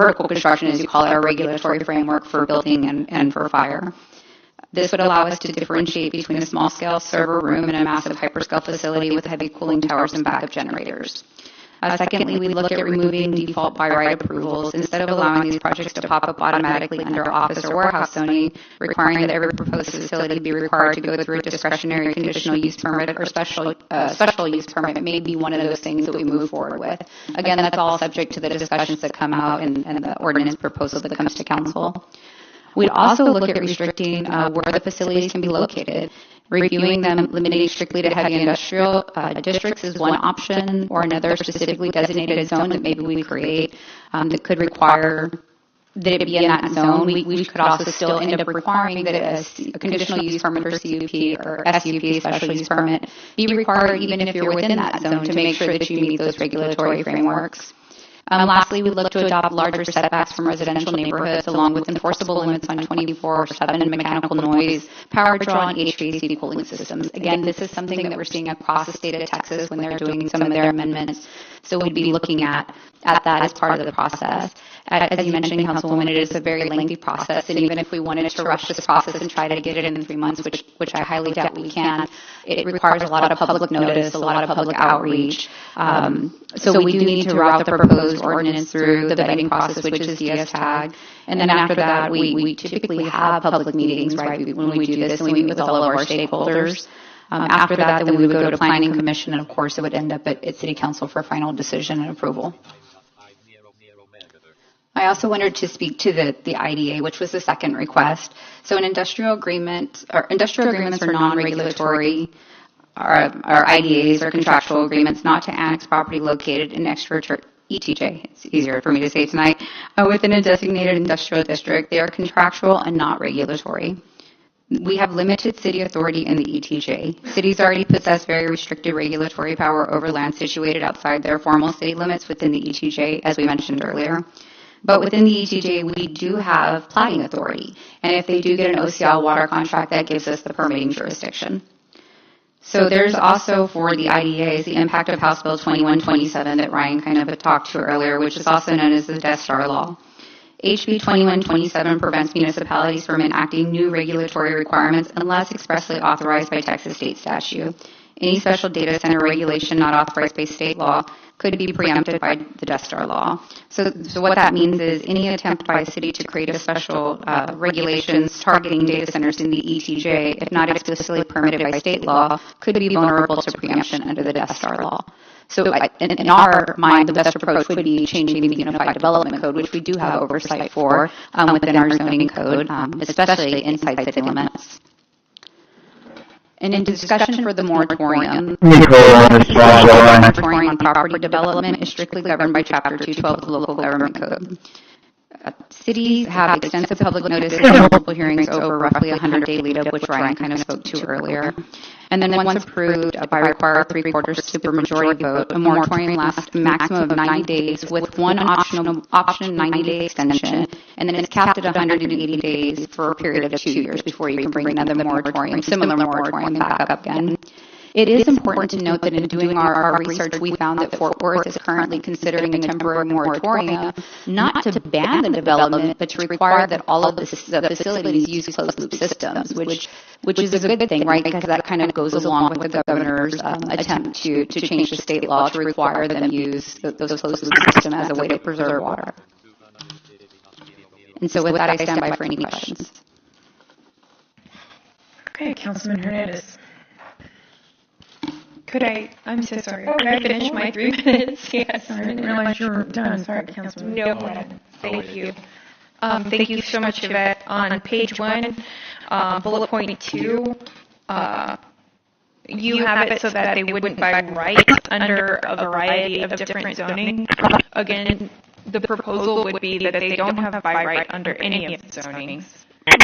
vertical construction, as you call it, our regulatory framework for building and for fire. This would allow us to differentiate between a small-scale server room and a massive hyperscale facility with heavy cooling towers and backup generators. Secondly, we look at removing default by right approvals instead of allowing these projects to pop up automatically under office or warehouse zoning, requiring that every proposed facility be required to go through a discretionary conditional use permit or special use permit. It may be one of those things that we move forward with. Again, that's all subject to the discussions that come out and the ordinance proposal that comes to council. We'd also look at restricting where the facilities can be located. Reviewing them, limiting strictly to heavy industrial districts is one option, or another specifically designated zone that maybe we create that could require that it be in that zone. We could also still end up requiring that a conditional use permit or CUP or SUP, special use permit, be required even if you're within that zone to make sure that you meet those regulatory frameworks. Lastly, we look to adopt larger setbacks from residential neighborhoods along with enforceable limits on 24/7 mechanical noise, power draw, and HVAC cooling systems. Again, this is something that we're seeing across the state of Texas when they're doing some of their amendments. So we'd be looking at that as part of the process. As you mentioned, Councilwoman, it is a very lengthy process, and even if we wanted to rush this process and try to get it in 3 months, which I highly doubt we can, it requires a lot of public notice, a lot of public outreach. So we do need to route the proposed ordinance through the vetting process, which is DSTAG. And then after that, we typically have public meetings, right, when we do this, and we meet with all of our stakeholders. After that, then we would go to Planning Commission, and of course, it would end up at City Council for final decision and approval. I also wanted to speak to the IDA, which was the second request. So an industrial agreements are non-regulatory. Our IDAs are contractual agreements not to annex property located in ETJ, it's easier for me to say tonight, within a designated industrial district. They are contractual and not regulatory. We have limited city authority in the ETJ. Cities already possess very restricted regulatory power over land situated outside their formal city limits within the ETJ, as we mentioned earlier. But within the ETJ, we do have platting authority. And if they do get an OCL water contract, that gives us the permitting jurisdiction. So there's also for the IDAs the impact of House Bill 2127 that Ryan kind of talked to earlier, which is also known as the dhsCCPD law. HB 2127 prevents municipalities from enacting new regulatory requirements unless expressly authorized by Texas state statute. Any special data center regulation not authorized by state law could be preempted by the dhsCCPD law. So what that means is any attempt by a city to create a special regulations targeting data centers in the ETJ, if not explicitly permitted by state law, could be vulnerable to preemption under the dhsCCPD law. So in our mind, the best approach would be changing the Unified Development Code, which we do have oversight for within our zoning code, especially inside city limits. And in discussion for the moratorium, moratorium on property development is strictly governed by Chapter 212 of the Local Government Code. Cities have extensive public notices and multiple hearings over roughly 100-day lead-up, which Ryan kind of spoke to earlier. And then once approved by required 3/4 supermajority vote, a moratorium lasts a maximum of 90 days with one option 90-day extension, and then it's capped at 180 days for a period of 2 years before you can bring another moratorium, similar moratorium back up again. It is important to note that in doing our research, we found that Fort Worth is currently considering a temporary moratorium, not to ban the development, but to require that all of the facilities use closed-loop systems, which is a good thing, right? Because that kind of goes along with the governor's attempt to change the state law to require them use those closed-loop systems as a way to preserve water. And so with that, I stand by for any questions. Okay, Councilman Hernandez. I'm so sorry. Could I finish my 3 minutes? Yes. I didn't realize you were done. Sorry, Councilman. No problem. Thank you. Thank you so much, Yvette. On page 1, bullet point 2, you have it so that they wouldn't by right under a variety of different zoning. Again, the proposal would be that they don't have by right under any of the zonings.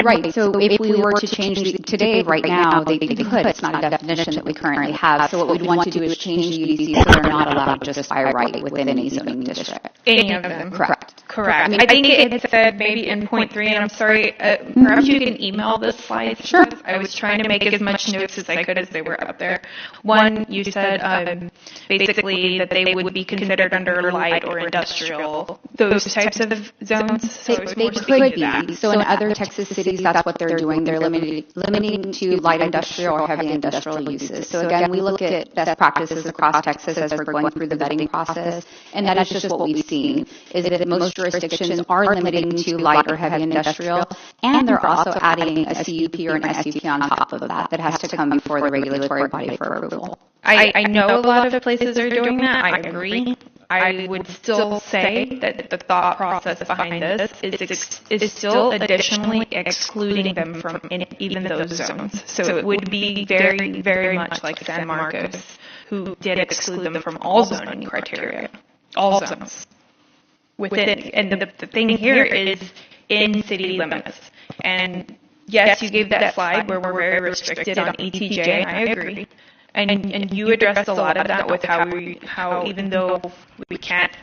Right. So if we were to change today, right now, they could. It's not a definition that we currently have. So what we'd want to do is change the UDC so they're not allowed just by right within any zoning district. Any of them. Correct. Correct. I think it said maybe in point 3, and I'm sorry, perhaps you can email this slide. Sure. I was trying to make as much notes as I could as they were up there. One, you said basically that they would be considered under light or industrial, those types of zones. So They could be. So in other Texas cities, that's what they're doing. They're limiting to light industrial or heavy industrial uses. So again, we look at best practices across Texas as we're going through the vetting process, and that is just what we've seen, is that most jurisdictions are limiting to light or heavy industrial, and they're also adding a CUP or an SUP on top of that has to come before the regulatory body for approval. I know a lot of places are doing that. I agree. I would still say that the thought process behind this is still additionally excluding them from even those zones. So it would be very, very much like San Marcos, who did exclude them from all zoning criteria, all zones. Within, and the thing here is in city limits. And yes, you gave that slide where we're very restricted on ETJ, and I agree. And you addressed a lot of that with how even though we can't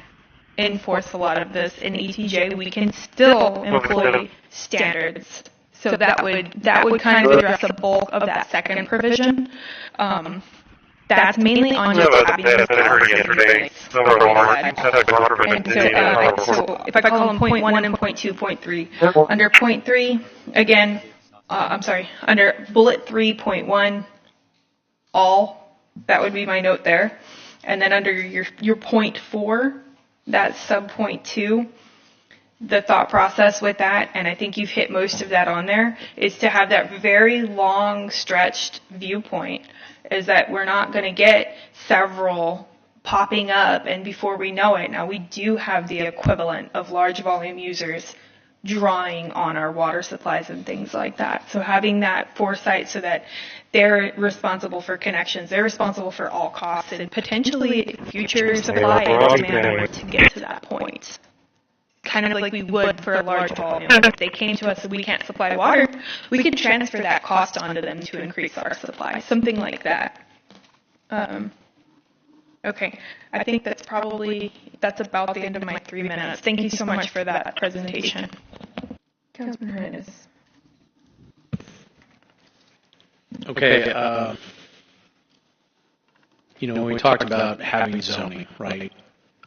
enforce a lot of this in ETJ, we can still employ standards. So that would kind of address the bulk of that second provision. That's mainly on just having these policies in place. And so if I call them point 1 and point 2, point 3, under point 3, again, under bullet 3.1, all, that would be my note there. And then under your point 4, that's sub point 2, the thought process with that, and I think you've hit most of that on there, is to have that very long stretched viewpoint, is that we're not going to get several popping up, and before we know it, now we do have the equivalent of large volume users drawing on our water supplies and things like that. So having that foresight so that they're responsible for connections, they're responsible for all costs, and potentially future supply and demand to get to that point. Kind of like we would for a large volume. If they came to us and we can't supply water, we could transfer that cost onto them to increase our supply, something like that. Okay, I think that's about the end of my 3 minutes. Thank you so much for that presentation. Councilman Hernandez. Okay, when we talked about having zoning, right?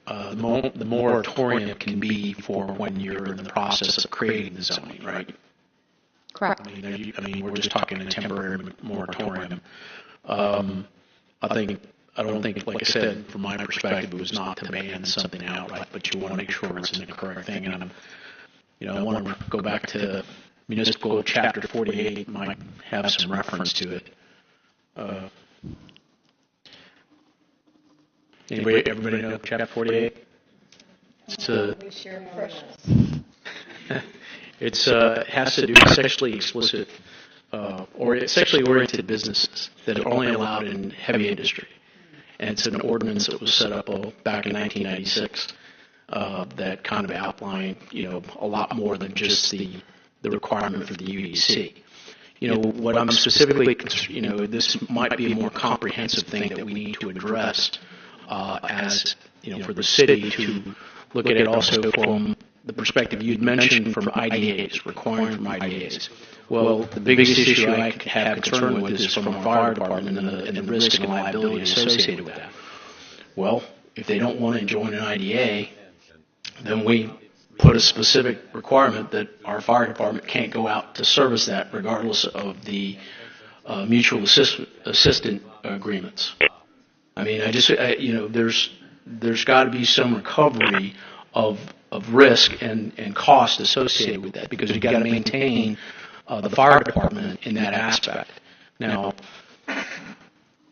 The moratorium can be for when you're in the process of creating the zoning, right? Correct. I mean, we're just talking a temporary moratorium. I don't think, like I said, from my perspective, it was not to ban something outright, but you want to make sure it's in the correct thing. And I want to go back to Municipal Chapter 48. Might have some reference to it. Everybody know Chapter 48? It has to do with sexually explicit or sexually oriented businesses that are only allowed in heavy industry. And it's an ordinance that was set up back in 1996 that kind of outlined, a lot more than just the requirement for the UDC. What I'm specifically, this might be a more comprehensive thing that we need to address as, for the city to look at it also from the perspective you'd mentioned from IDAs, requiring from IDAs. Well, the biggest issue I have concern with is from a fire department and the risk and liability associated with that. Well, if they don't want to join an IDA, then we put a specific requirement that our fire department can't go out to service that regardless of the mutual assistant agreements. I mean, there's got to be some recovery of risk and cost associated with that because you've got to maintain the fire department in that aspect. Now,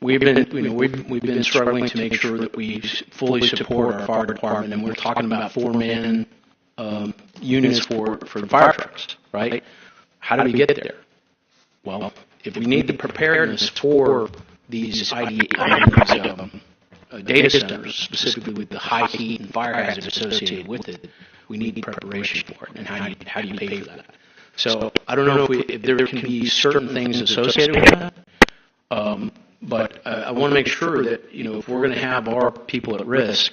we've been struggling to make sure that we fully support our fire department, and we're talking about 4-man units for the fire trucks, right? How do we get there? Well, if we need the preparedness for these data centers, specifically with the high heat and fire hazard associated with it, we need preparation for it. And how do you pay for that? So I don't know if there can be certain things associated with that, but I want to make sure that if we're going to have our people at risk,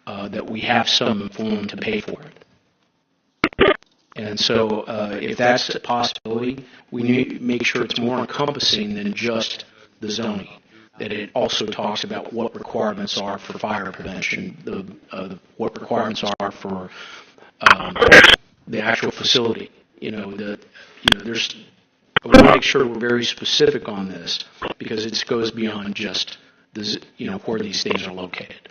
that we have some form to pay for it. And so if that's a possibility, we need to make sure it's more encompassing than just the zoning, that it also talks about what requirements are for fire prevention, what requirements are for the actual facility. There's. I want to make sure we're very specific on this because it goes beyond just where these things are located.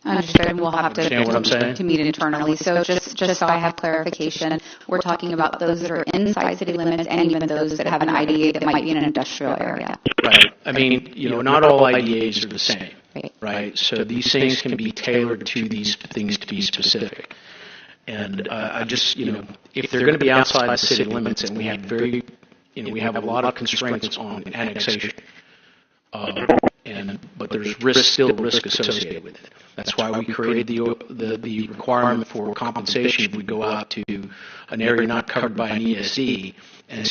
Understood. We'll have Understand what I'm saying? to meet internally. So just so I have clarification, we're talking about those that are inside city limits and even those that have an IDA that might be in an industrial area. Right. I mean, not all IDAs are the same. Right. So these things can be tailored to these things to be specific. And I just, if they're going to be outside the city limits, and we have we have a lot of constraints on annexation, but there's still risk associated with it. That's why we created the requirement for compensation if we go out to an area not covered by an ESD, and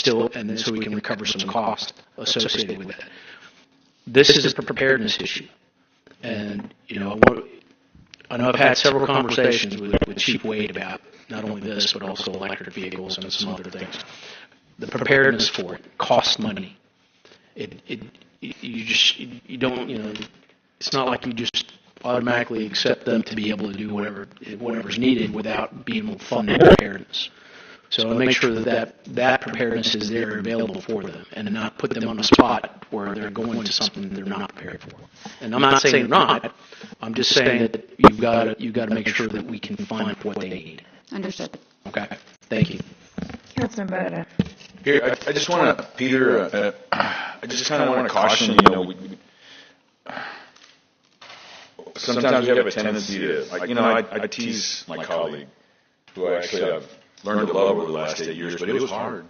then so we can recover some cost associated with it. This is a preparedness issue, and I know I've had several conversations with Chief Wade about not only this, but also electric vehicles and some other things. The preparedness for it costs money. You don't, it's not like you just automatically accept them to be able to do whatever's needed without being able to fund the preparedness. So make sure that preparedness is there available for them, and not put them on a spot where they're going to something they're not prepared for. And I'm not saying they're not. I'm just saying that you've got to make sure that we can find what they need. Understood. Okay. Thank you. Councilman Barretta. Here, I just want to, Peter, I just kind of want to caution, sometimes we have a tendency to, I tease my colleague, who I actually have learned to love over the last 8 years, but it was hard.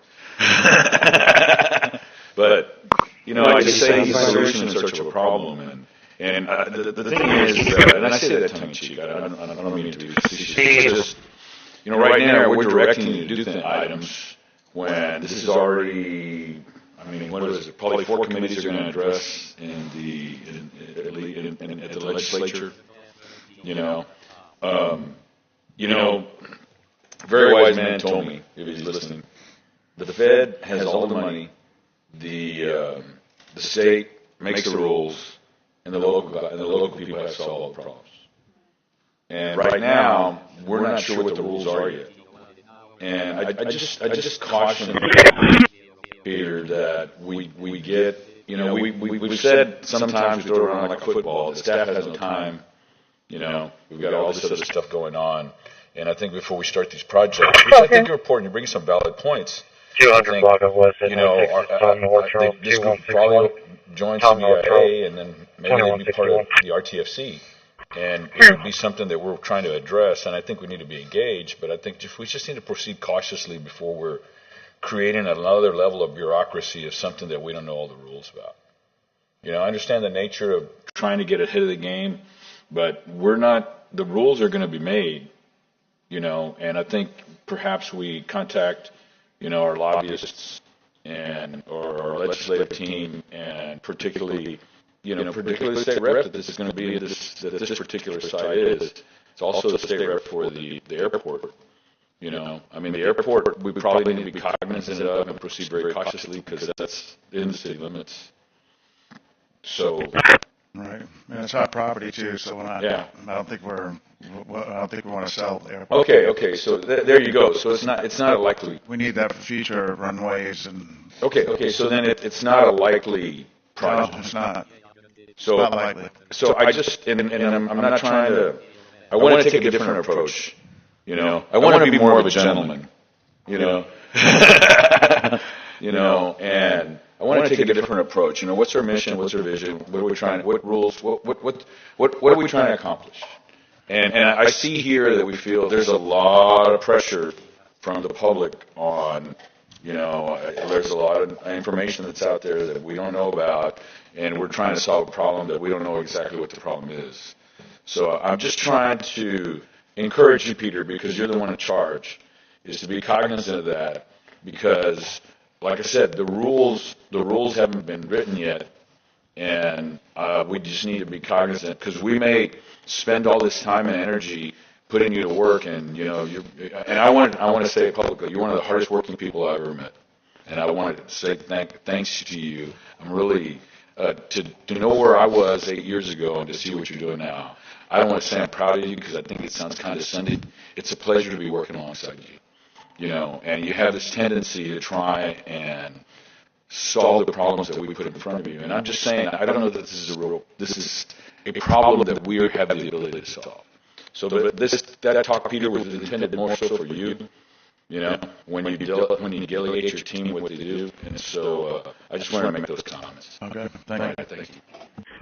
But, I just say he's a solution in search of a problem, and the thing is, and I say that tongue-in-cheek, I don't mean to be facetious, just, right now we're directing you to do items when this is already, what is it, probably 4 committees are going to address at the legislature, very wise man told me, if he's listening, the Fed has all the money, the state makes the rules, and the local people have to solve all the problems. And right now, we're not sure what the rules are yet. And I just caution Peter that we get, we've said sometimes we throw it around like a football. The staff has no time. We've got all this other stuff going on. And I think before we start these projects, which I think are important, you bring some valid points. 200 block of West I think this group probably join CBIA and then maybe they'd be part of the RTFC. And it would be something that we're trying to address, and I think we need to be engaged, but I think we just need to proceed cautiously before we're creating another level of bureaucracy of something that we don't know all the rules about. I understand the nature of trying to get ahead of the game, but the rules are going to be made, and I think perhaps we contact, our lobbyists and or our legislative team, and particularly the state rep that this is going to be, that this particular site is. It's also the state rep for the airport. The airport, we probably need to be cognizant of and proceed very cautiously because that's in the city limits. So. Right. And it's our property too, so I don't think we want to sell the airport. Okay. So there you go. So it's not a likely. We need that for future runways and. Okay. So then it's not a likely project. No, it's not. So, not likely. So I just, and I'm not trying to, I want to take a different approach, I want to be more of a gentleman, and I want to take a different approach, what's our mission, what's our vision, what are we trying, what rules, what are we trying to accomplish? And I see here that we feel there's a lot of pressure from the public on, there's a lot of information that's out there that we don't know about, and we're trying to solve a problem that we don't know exactly what the problem is. So I'm just trying to encourage you, Peter, because you're the one in charge, is to be cognizant of that, because, like I said, the rules haven't been written yet, and we just need to be cognizant, because we may spend all this time and energy putting you to work, and and I want to say it publicly, you're one of the hardest working people I've ever met, and I wanted to say thanks to you. I'm really to know where I was 8 years ago and to see what you're doing now. I don't want to say I'm proud of you because I think it sounds condescending. It's a pleasure to be working alongside you, and you have this tendency to try and solve the problems that we put in front of you. And I'm just saying, I don't know that this is a problem that we have the ability to solve. So, but that talk, Peter, was intended more so for you, when you delegate your team what to do. And so, I just wanted to make those comments. Okay, thank you.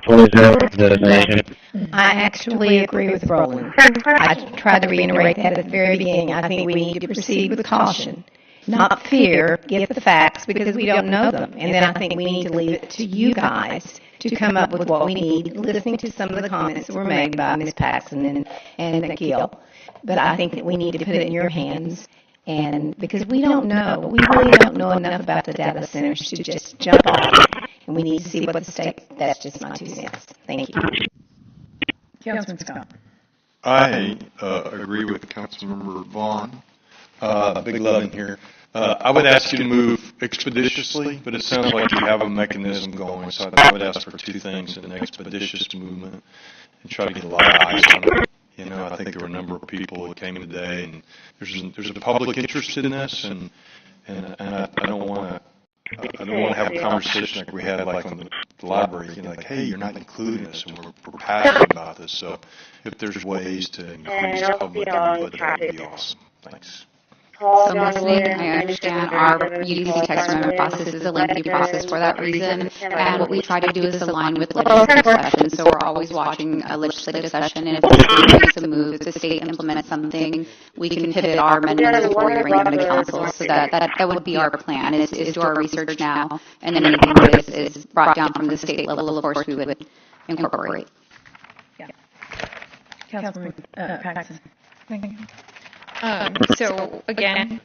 Thank you. I actually agree with Roland. I tried to reiterate that at the very beginning. I think we need to proceed with caution, not fear, get the facts because we don't know them. And then I think we need to leave it to you guys to come up with what we need, listening to some of the comments that were made by Ms. Paxson and Nikhil. But I think that we need to put it in your hands. And because we don't know, we really don't know enough about the data centers to just jump off. And we need to see what the state, that's just my 2 cents. Thank you. Councilman Scott. I agree with Councilmember Vaughn. Big love in here. I would ask you to move expeditiously, but it sounds like you have a mechanism going, so I would ask for 2 things: an expeditious movement and try to get a lot of eyes on it. I think there were a number of people that came today, and there's a public interest in this, and I don't want to have a conversation like we had like on the library, like, hey, you're not including us, and we're passionate about this. So if there's ways to increase public input, that would be awesome. Thanks. So I'm listening. I understand our UDC text amendment process is a lengthy process for that reason. And what we try to do is align with legislative session. So we're always watching a legislative session. And if the state makes a move, if the state implements something, we can pivot our amendments before we bring them to council. So that would be our plan, is do our research now. And then anything that is brought down from the state level, of course, we would incorporate. Yeah. Councilman Paxson. So again,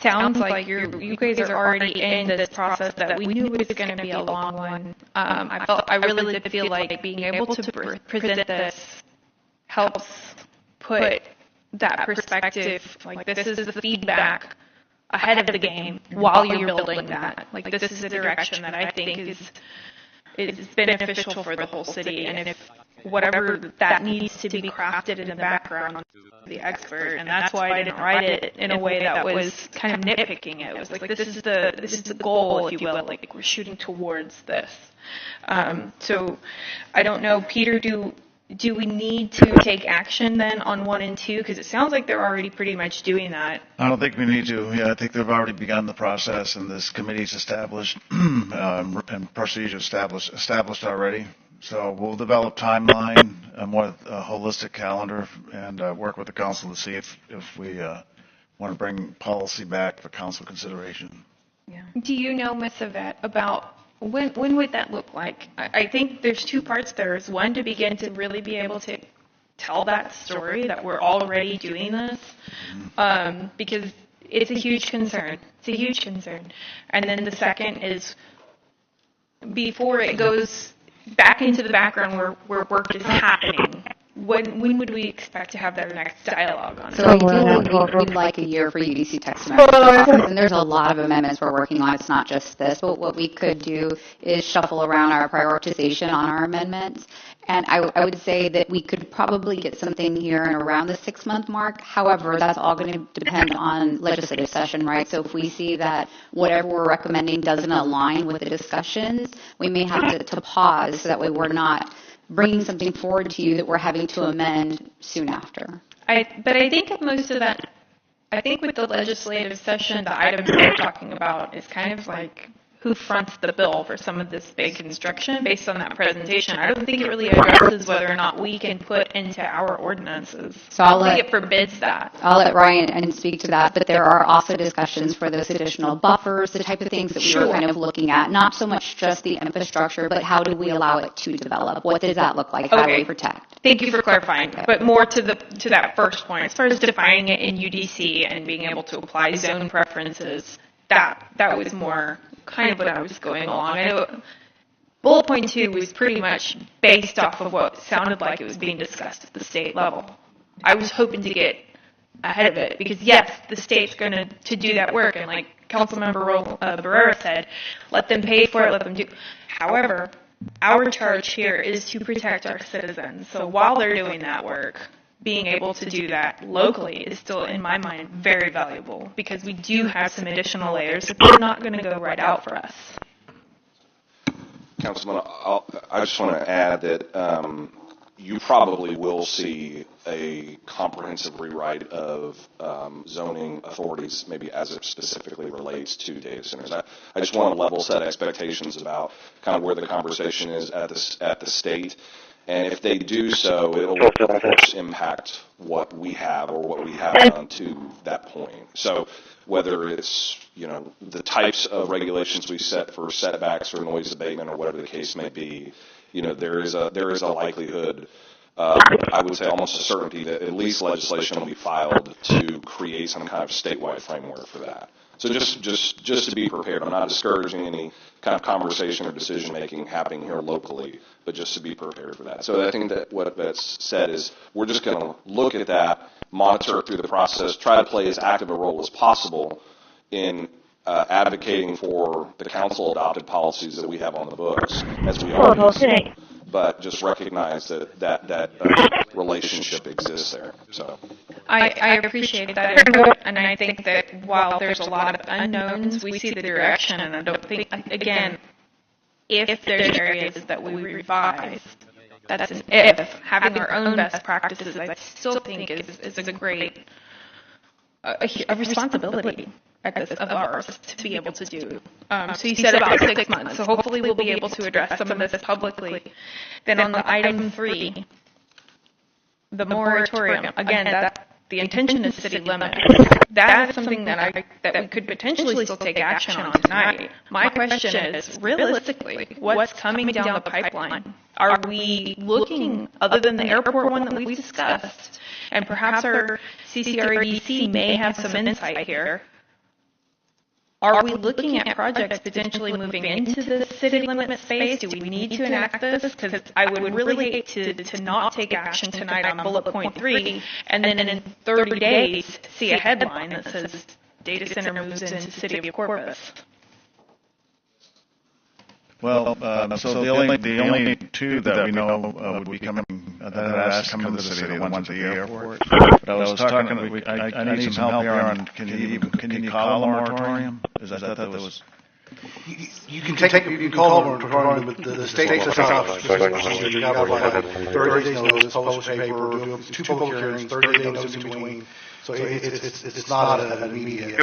sounds like you guys are already in this process that we knew was going to be a long one. I really did feel like being able to present this helps put that perspective, like this is the feedback ahead of the game while you're building that. Like this is the direction that I think is beneficial for the whole city, and if whatever that needs to be crafted in the background, the expert, and that's why I didn't write it in a way that was kind of nitpicking it. It was like this is the goal, if you will, like we're shooting towards this. So I don't know, Peter, do we need to take action then on 1 and 2? Because it sounds like they're already pretty much doing that. I don't think we need to. Yeah, I think they've already begun the process, and this committee's established and procedure established already. So we'll develop timeline, a more holistic calendar, and work with the council to see if we want to bring policy back for council consideration. Yeah. Do you know, Ms. Yvette, about when would that look like? I think there's 2 parts there. Is one, to begin to really be able to tell that story that we're already doing this, because it's a huge concern. It's a huge concern. And then the second is before it goes back into the background where work is happening. When would we expect to have that next dialogue on it? So ideally, we'd like a year for UDC text amendment process, and there's a lot of amendments we're working on. It's not just this, but what we could do is shuffle around our prioritization on our amendments. And I would say that we could probably get something here in around the 6-month mark. However, that's all going to depend on legislative session, right? So if we see that whatever we're recommending doesn't align with the discussions, we may have to pause so that way we're not bringing something forward to you that we're having to amend soon after. But I think most of that, I think with the legislative session, the items that we're talking about is kind of like who fronts the bill for some of this big construction based on that presentation. I don't think it really addresses whether or not we can put into our ordinances. So I think it forbids that. I'll let Ryan speak to that, but there are also discussions for those additional buffers, the type of things that we were kind of looking at, not so much just the infrastructure, but how do we allow it to develop? What does that look like? How do we protect? Thank you for clarifying, but more to that first point, as far as defining it in UDC and being able to apply zone preferences, that was more kind of what I was going along. I know bullet point 2 was pretty much based off of what sounded like it was being discussed at the state level. I was hoping to get ahead of it because yes, the state's going to do that work, and like Councilmember Barrera said, let them pay for it, let them do. However, our charge here is to protect our citizens. So while they're doing that work, being able to do that locally is still, in my mind, very valuable because we do have some additional layers that they're not going to go right out for us. Councilman, I just want to add that you probably will see a comprehensive rewrite of zoning authorities, maybe as it specifically relates to data centers. I just want to level set expectations about kind of where the conversation is at the state. And if they do so, it will, of course, impact what we have or what we have done to that point. So whether it's, the types of regulations we set for setbacks or noise abatement or whatever the case may be, there is a likelihood, I would say almost a certainty, that at least legislation will be filed to create some kind of statewide framework for that. So just to be prepared, I'm not discouraging any kind of conversation or decision making happening here locally, but just to be prepared for that. So I think that what that's said is we're just going to look at that, monitor it through the process, try to play as active a role as possible in advocating for the council adopted policies that we have on the books, as we always do. But just recognize that relationship exists there. So I appreciate that input, and I think that while there's a lot of unknowns, we see the direction, and I don't think, again, if there's areas that we revise, that's an if. Having our own best practices, I still think is a great a responsibility of ours to be able to do. So you said about 6 months, so hopefully we'll be able to address some of this publicly. Then on the item 3, the moratorium, again, the intention is city limits. That is something that we could potentially still take action on tonight. My question is, realistically, what's coming down the pipeline? Are we looking, other than the airport one that we've discussed, and perhaps our CCREDC may have some insight here, are we looking at projects potentially moving into the city limit space? Do we need to enact this? Because I would really hate to not take action tonight on bullet point 3, and then in 30 days see a headline that says data center moves into city of Corpus. Well, so the only two that we know would be coming, that has come to the city, the ones at the airport. But I was talking, I need some help here on, can you call a moratorium? Is that was? You can call a moratorium, but the state says you have like 30 days notice, post paper, do 2 public hearings, 30 days notice in between. So it's not an immediate.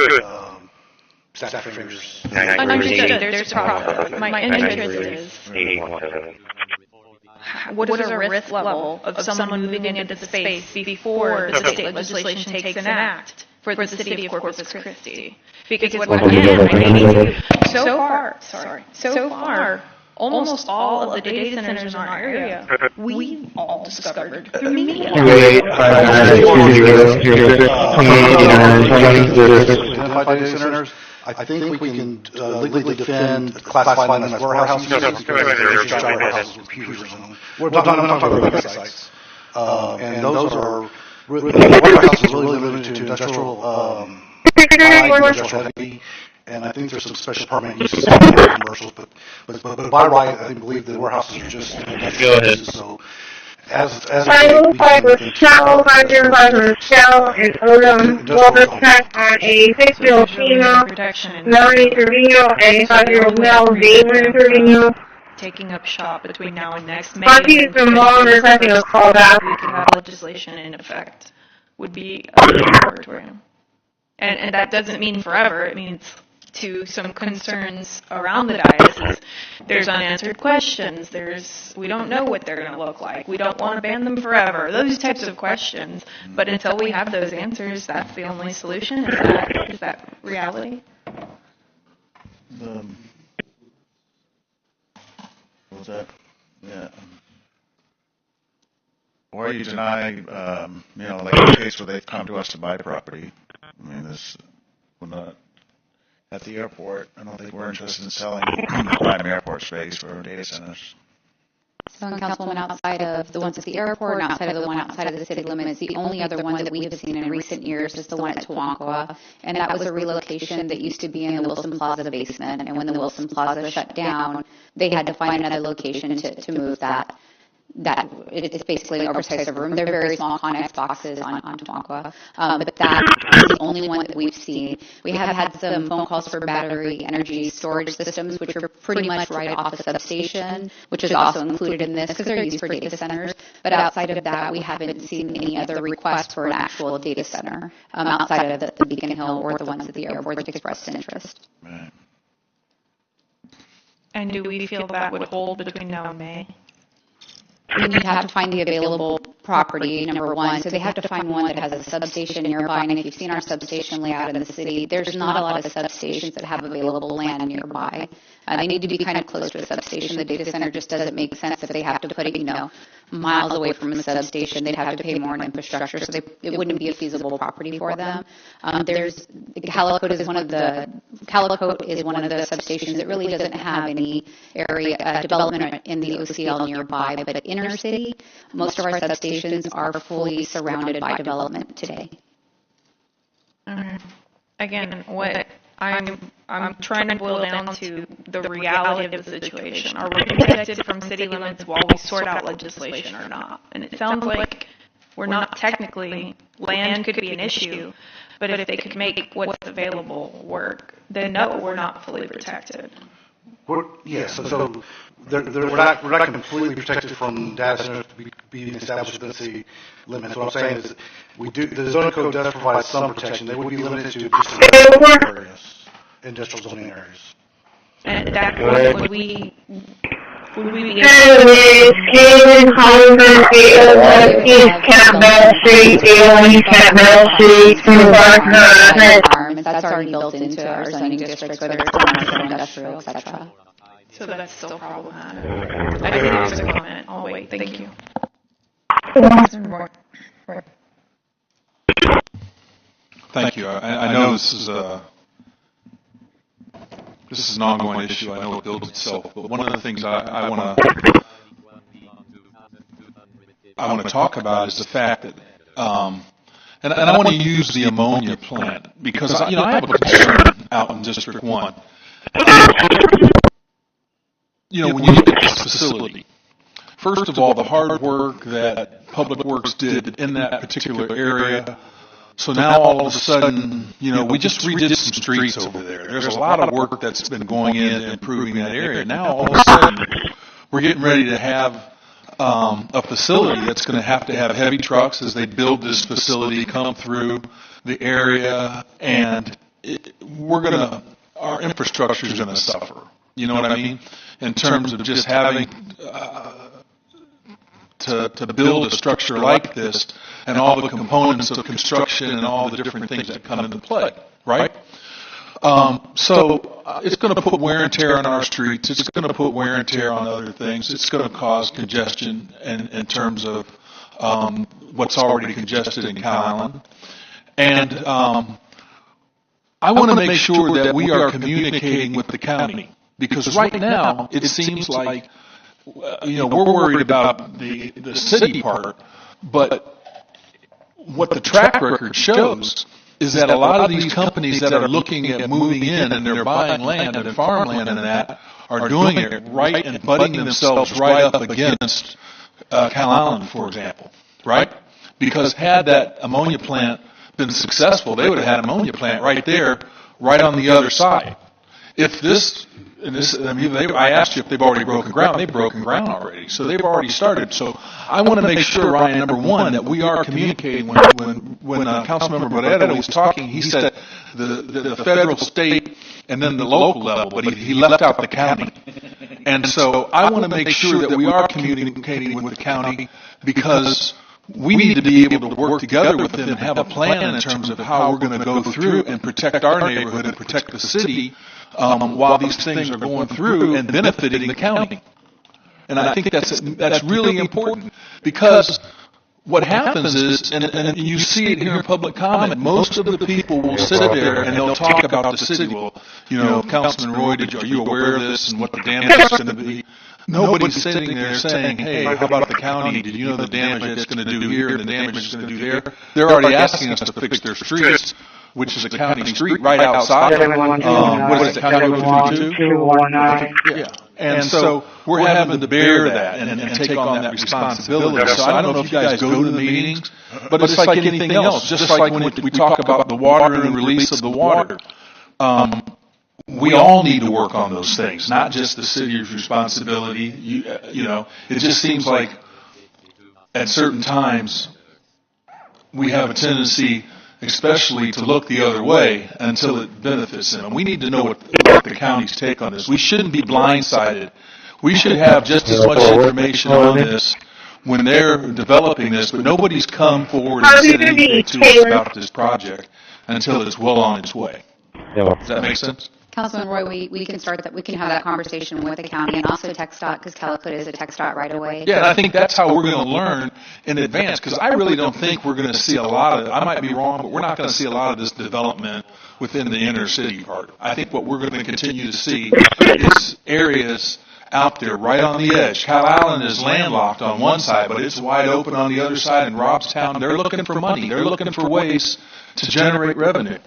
Understood. There's a process. My interest is, what is our risk level of someone moving into the space before the state legislation takes an act for the city of Corpus Christi? Because so far, almost all of the data centers in our area, we all discovered through media. Identified data centers. I think we can legally defend classifying them as warehouses, computers. We're not talking about websites. And those are warehouses really limited to industrial, heavy. And I think there's some special permit uses in commercials, but by right, I believe the warehouses are just industrial uses. So as shell, and Odom will detect on a 6-year-old female, Melanie Trevino, and a 5-year-old male, Damon Trevino. Taking up shop between now and next May. Parties from law and requesting a callback. We could have legislation in effect would be a moratorium. And that doesn't mean forever. It means to some concerns around the diocese. There's unanswered questions. We don't know what they're going to look like. We don't want to ban them forever. Those types of questions. But until we have those answers, that's the only solution. Is that reality? What was that? Yeah. Or you deny, like in the case where they've come to us to buy property. I mean, we're not at the airport. I don't think we're interested in selling prime airport space for data centers. So, Councilwoman, outside of the ones at the airport and outside of the one outside of the city limits, the only other one that we have seen in recent years is the one at Tawankoa, and that was a relocation that used to be in the Wilson Plaza basement, and when the Wilson Plaza shut down, they had to find another location to move that. It's basically an oversized room. They're very small Connex boxes on Tawankoa, but that is the only one that we've seen. We have had some phone calls for battery energy storage systems, which are pretty much right off the substation, which is also included in this because they're used for data centers. But outside of that, we haven't seen any other requests for an actual data center outside of the Beacon Hill or the ones at the airport that expressed interest. Right. And do we feel that would hold between now and May? We need to have to find the available property, number one. So they have to find one that has a substation nearby. And if you've seen our substation layout in the city, there's not a lot of substations that have available land nearby. They need to be kind of close to a substation. The data center just doesn't make sense if they have to put it, miles away from a substation. They'd have to pay more in infrastructure, so it wouldn't be a feasible property for them. Calicote is one of the substations that really doesn't have any area development in the OCL nearby, but inner city, most of our substations are fully surrounded by development today. Again, what I'm trying to boil down to the reality of the situation. Are we protected from city limits while we sort out legislation or not? And it sounds like we're not technically, land could be an issue, but if they could make what's available work, then no, we're not fully protected. So we're not completely protected from data centers being established within the city limits. What I'm saying is the zoning code does provide some protection. They would be limited to just industrial areas, industrial zoning areas. And at that point, would we be Kevin Hollinger, 801 East Campbell Street, 801 East Campbell Street, That's already built into our zoning districts, whether it's commercial, industrial, etc. So that's still problematic. I think there's a comment. I'll wait. Thank you. Thank you. I know this is an ongoing issue. I know it builds itself, but one of the things I want to talk about is the fact that, and I want to use the ammonia plant because I have a concern out in District 1. When you look at this facility, first of all, the hard work that Public Works did in that particular area. So now all of a sudden, we just redid some streets over there. There's a lot of work that's been going in improving that area. Now all of a sudden, we're getting ready to have a facility that's going to have heavy trucks as they build this facility come through the area, and our infrastructure is going to suffer. You know what I mean? In terms of just having to build a structure like this and all the components of construction and all the different things that come into play, right? So it's going to put wear and tear on our streets. It's going to put wear and tear on other things. It's going to cause congestion in terms of what's already congested in Cow Island. And I want to make sure that we are communicating with the county, because right now it seems like we're worried about the city part, but what the track record shows is that a lot of these companies that are looking at moving in and they're buying land and farmland and that are doing it right and butting themselves right up against Cow Island, for example, right? Because had that ammonia plant been successful, they would have had an ammonia plant right there, right on the other side. If this, I asked you if they've already broken ground. They've broken ground already, so they've already started. So I want to make sure, Ryan, number one, that we are communicating. When Councilmember Barrera was talking, he said the federal, state, and then the local level, but he left out the county. And so I want to make sure that we are communicating with the county, because we need to be able to work together with them and have a plan in terms of how we're going to go through and protect our neighborhood and protect the city while these things are going through and benefiting the county. And I think that's really important, because what happens is, and you see it here in public comment, most of the people will sit there and they'll talk about the city. Well, Councilman Roy, are you aware of this and what the damage is going to be? nobody's sitting there saying, hey, how about the county? Did you know the damage it's going to do here and the damage it's going to do there? They're already asking us to fix their streets, which is a county street right outside. What is it, County Road 22? Yeah. And so we're having to bear that and take on that responsibility. So I don't know if you guys go to the meetings, but it's like anything else. Just like when we talk about the water and release of the water, we all need to work on those things, not just the city's responsibility. You know, it just seems like at certain times we have a tendency, especially to look the other way until it benefits them. And we need to know what the county's take on this. We shouldn't be blindsided. We should have just as much information on this when they're developing this, but nobody's come forward and said anything to us about this project until it's well on its way. Does that make sense? Councilman Roy, we can start that. We can have that conversation with the county and also TxDOT, because Calicut is a TxDOT right away. Yeah, and I think that's how we're going to learn in advance, because I really don't think we're going to see a lot of, I might be wrong, but we're not going to see a lot of this development within the inner city part. I think what we're going to continue to see is areas out there right on the edge. Cal Allen is landlocked on one side, but it's wide open on the other side. In Robstown, they're looking for money. They're looking for ways to generate revenue.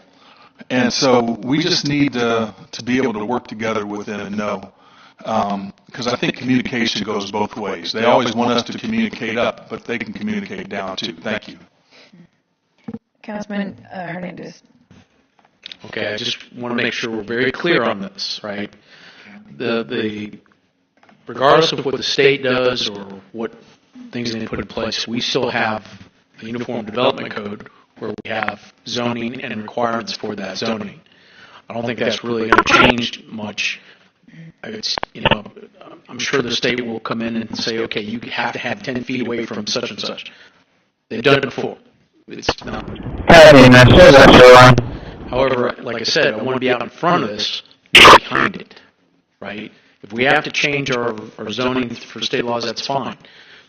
And so we just need to be able to work together with them and know, because I think communication goes both ways. They always want us to communicate up, but they can communicate down too. Thank you. Councilman Hernandez. Okay, I just want to make sure we're very clear on this, right? The regardless of what the state does or what things they put in place, we still have a Uniform Development Code where we have zoning and requirements for that zoning. I don't think that's really going to change much. It's, you know, I'm sure the state will come in and say, okay, you have to have 10 feet away from such and such. They've done it before. It's not. However, like I said, I want to be out in front of this, not behind it, right? If we have to change our zoning for state laws, that's fine.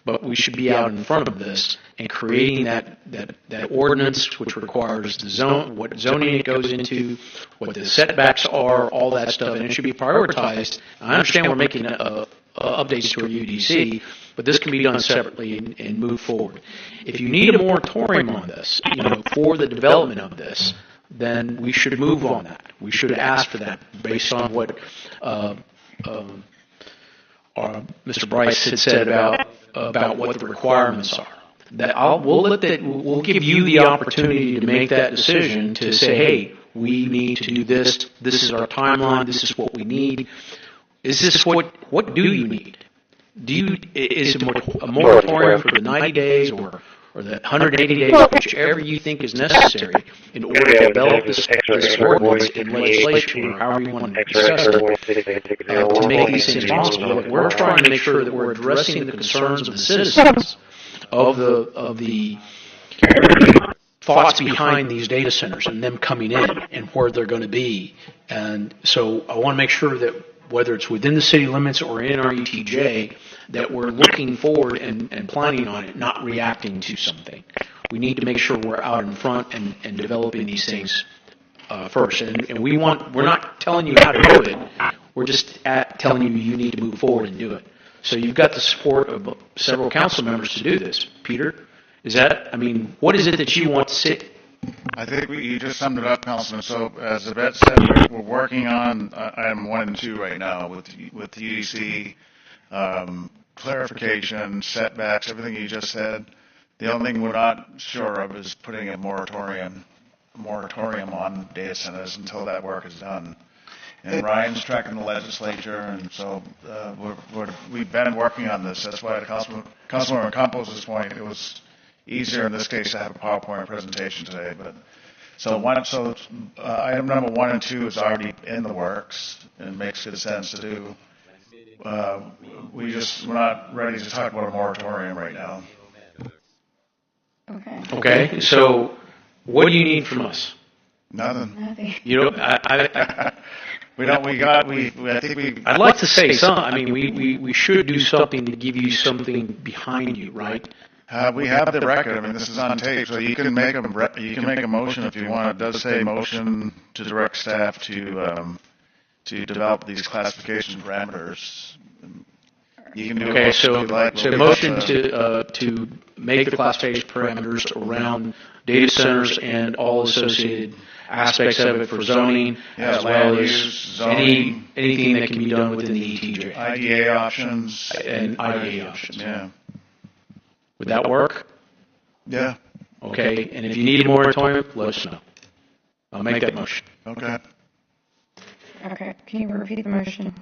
But we should be out in front of this and creating that ordinance, which requires the zone, what zoning it goes into, what the setbacks are, all that stuff, and it should be prioritized. I understand we're making updates to our UDC, but this can be done separately and move forward. If you need a moratorium on this, you know, for the development of this, then we should move on that. We should ask for that based on what Mr. Bryce had said about what the requirements are. We'll give you the opportunity to make that decision to say, hey, we need to do this. This is our timeline. This is what we need. Is this what do you need? Is it a moratorium for the 90 days or the 180 days, whichever you think is necessary in order to develop this ordinance in legislation or however you want to discuss it, to make these things possible. We're trying to make sure that we're addressing the concerns of the citizens, of the thoughts behind these data centers and them coming in and where they're going to be. And so I want to make sure that whether it's within the city limits or in our ETJ, that we're looking forward and planning on it, not reacting to something. We need to make sure we're out in front and developing these things first. And we're not telling you how to do it. We're just telling you need to move forward and do it. So you've got the support of several council members to do this. Peter, what is it that you want to see? I think you just summed it up, Councilman. So as Yvette said, we're working on item 1 and 2 right now with UDC, clarification, setbacks, everything you just said. The only thing we're not sure of is putting a moratorium on data centers until that work is done. And Ryan's tracking the legislature, and so we've been working on this. That's why Councilman Campos' point, it was easier in this case to have a PowerPoint presentation today. But item number 1 and 2 is already in the works, and it makes good sense to do. We're not ready to talk about a moratorium right now. Okay. So what do you need from us? Nothing. You know, I think I'd like to say something. I mean, we should do something to give you something behind you, right? We have the record. I mean, this is on tape, so you can make a motion if you want. It does say motion to direct staff to develop these classification parameters. You can do Okay, it. so motion to make the classification parameters around data centers and all associated aspects of it for zoning, as well land as use, zoning, anything that can be done within the ETJ. IDA options. And IDA options. Yeah. Would that work? Yeah. Okay, and if you need a moratorium, let us know. I'll make that motion. Okay. Okay, can you repeat the motion?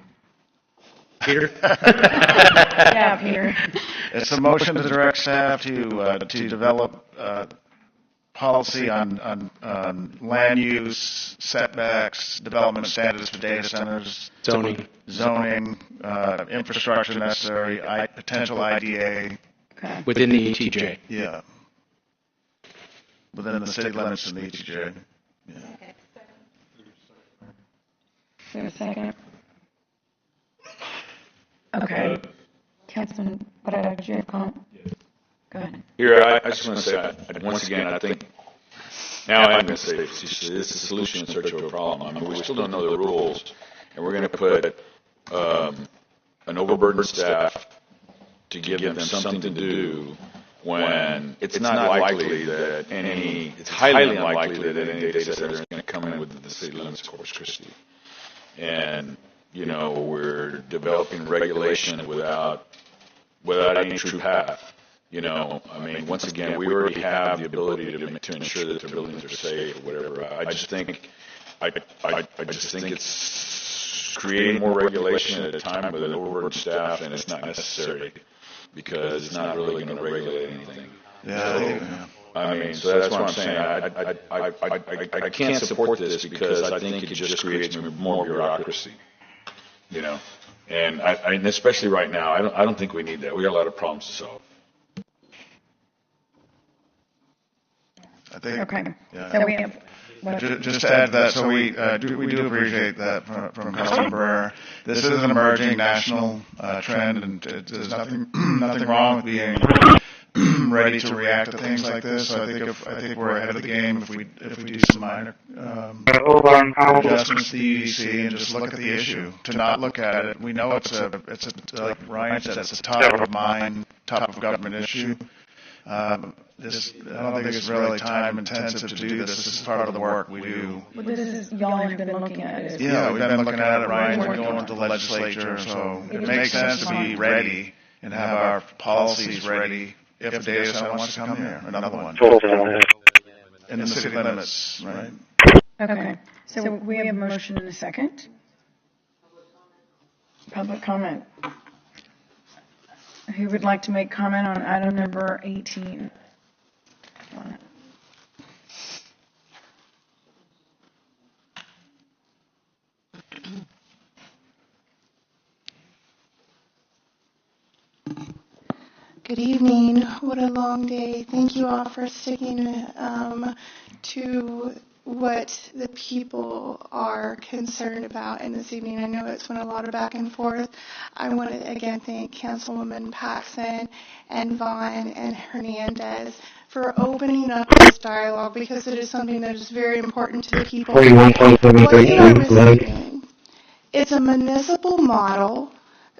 Peter? Yeah, Peter. It's a motion to direct staff to develop policy on land use, setbacks, development standards for data centers, zoning, infrastructure necessary, potential IDA. Okay. Within the ETJ. Yeah. Within the city limits of the ETJ. Yeah. Is there a second? Okay. Councilman, did you have a comment? Go ahead. Here, I just want to say, once again, I think, now I'm going to say, it's a solution in search of a problem. I mean, we still don't know the rules, and we're going to put an overburdened staff to give them something to do when it's not likely that it's highly unlikely that any data center is going to come in within the city limits of Corpus Christi. And, we're developing regulation without any true path. I mean, once again, we already have the ability to ensure that the buildings are safe or whatever. I just think it's creating more regulation at a time with an overburdened staff, and it's not necessary because it's not really going to regulate anything. Yeah. I mean, so that's what I'm saying. I can't support this because I think it just creates more bureaucracy. And especially right now, I don't think we need that. We got a lot of problems to solve. I think. Okay. Yeah. So we have. Just to add to that, so we do appreciate that from Councilman Barrera. This is an emerging national trend, and there's nothing wrong with being ready to react to things like this. So I think we're ahead of the game if we do some minor adjustments to the EDC and just look at the issue. To not look at it, we know it's like Ryan said, it's a top of mind, top of government issue. I don't think it's really time intensive to do this. This is part of the work we do. Well, this is, y'all have been looking at it. Yeah, we've been looking at it. Ryan's been going to the legislature, so it makes sense to be ready and have our policies ready if a data center wants to come here, another one. In the city limits, right? Okay, so we have a motion in a second. Public comment. Who would like to make comment on item number 18? Good evening. What a long day. Thank you all for sticking to what the people are concerned about in this evening. I know it's been a lot of back and forth. I want to again thank Councilwoman Paxson and Vaughn and Hernandez for opening up this dialogue because it is something that is very important to the people. What you are receiving is a municipal model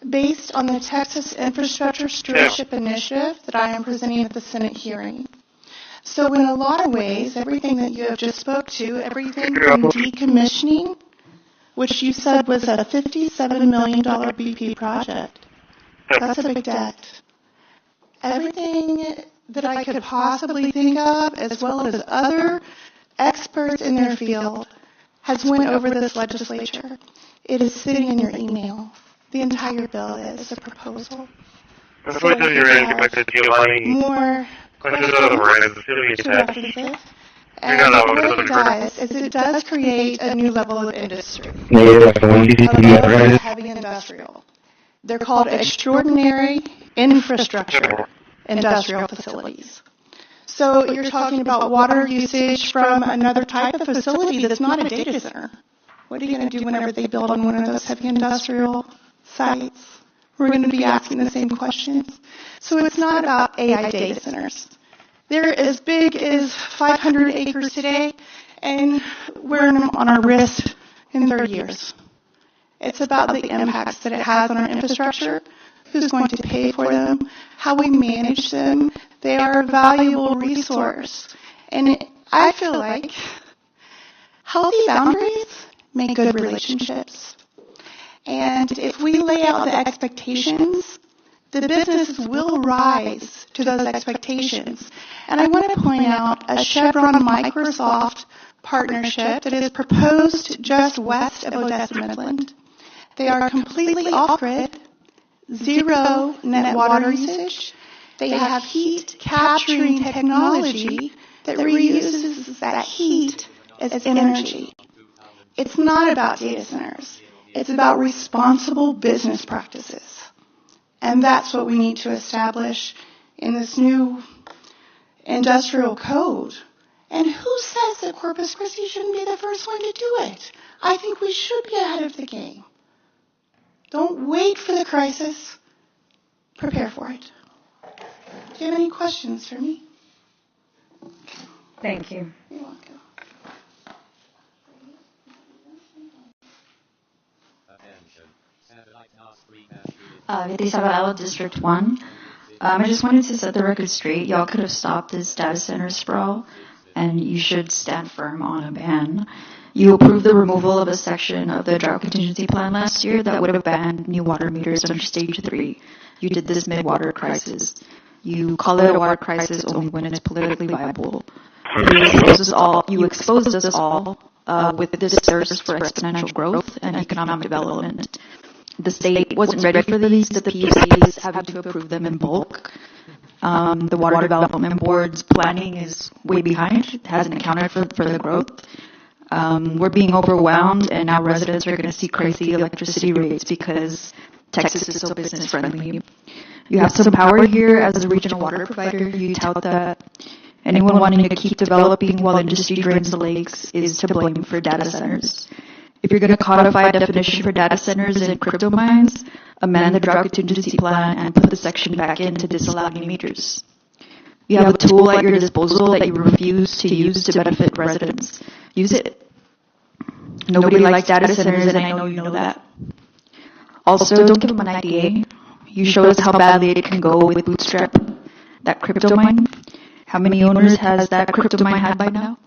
based on the Texas Infrastructure Stewardship Initiative that I am presenting at the Senate hearing. So in a lot of ways, everything that you have just spoke to, everything from decommissioning, which you said was a $57 million BP project, that's a big debt. Everything that I could possibly think of, as well as other experts in their field, has went over this legislature. It is sitting in your email. The entire bill is a proposal. So more questions to reference it. And what it does is it does create a new level of industry, of heavy industrial. They're called extraordinary infrastructure industrial facilities. So you're talking about water usage from another type of facility that's not a data center. What are you going to do whenever they build on one of those heavy industrial sites? We're going to be asking the same questions. So it's not about AI data centers. They're as big as 500 acres today, and wearing them on our wrist in 30 years. It's about the impacts that it has on our infrastructure, who's going to pay for them, how we manage them. They are a valuable resource. And I feel like healthy boundaries make good relationships. And if we lay out the expectations, the businesses will rise to those expectations. And I want to point out a Chevron-Microsoft partnership that is proposed just west of Odessa, Midland. They are completely off-grid, zero net water usage. They have heat capturing technology that reuses that heat as energy. It's not about data centers. It's about responsible business practices. And that's what we need to establish in this new industrial code. And who says that Corpus Christi shouldn't be the first one to do it? I think we should be ahead of the game. Don't wait for the crisis. Prepare for it. Do you have any questions for me? Thank you. You're welcome. Isabel, District 1. I just wanted to set the record straight. Y'all could have stopped this data center sprawl, and you should stand firm on a ban. You approved the removal of a section of the drought contingency plan last year that would have banned new water meters under Stage 3. You did this mid-water crisis. You call it a water crisis only when it's politically viable. You exposed us all with this thirst for exponential growth and economic development. The state wasn't ready for these, so the PUC is having to approve them in bulk. The Water Development Board's planning is way behind. It hasn't accounted for the growth. We're being overwhelmed, and now residents are going to see crazy electricity rates because Texas is so business friendly. You have some power here as a regional water provider. You tout that anyone wanting to keep developing while industry drains the lakes is to blame for data centers. If you're going to codify a definition for data centers and crypto mines, amend the drought contingency plan and put the section back in to disallow new meters. You have a tool at your disposal that you refuse to use to benefit residents. Use it. Nobody likes data centers, and I know you know that. Also, don't give them an IDA. You showed us how badly it can go with Bootstrap, that crypto mine. How many owners has that crypto mine had by now?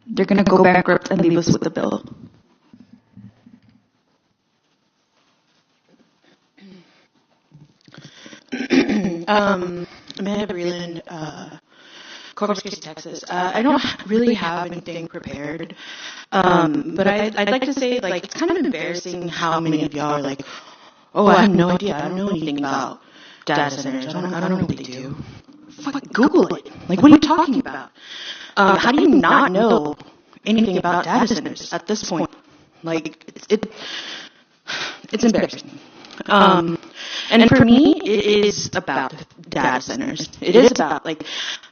They're going to go bankrupt and leave us with the bill. Amanda Breland, Corpus Christi, Texas. I don't really have anything prepared, but I'd like to say, like, it's kind of embarrassing how many of y'all are like, oh, I have no idea. I don't know anything about data centers. I don't know what they do. Fuck, Google it. Like, what are you talking about? How do you not know anything about data centers at this point? Like, it's embarrassing. And for me, it is about data centers. It is about, like,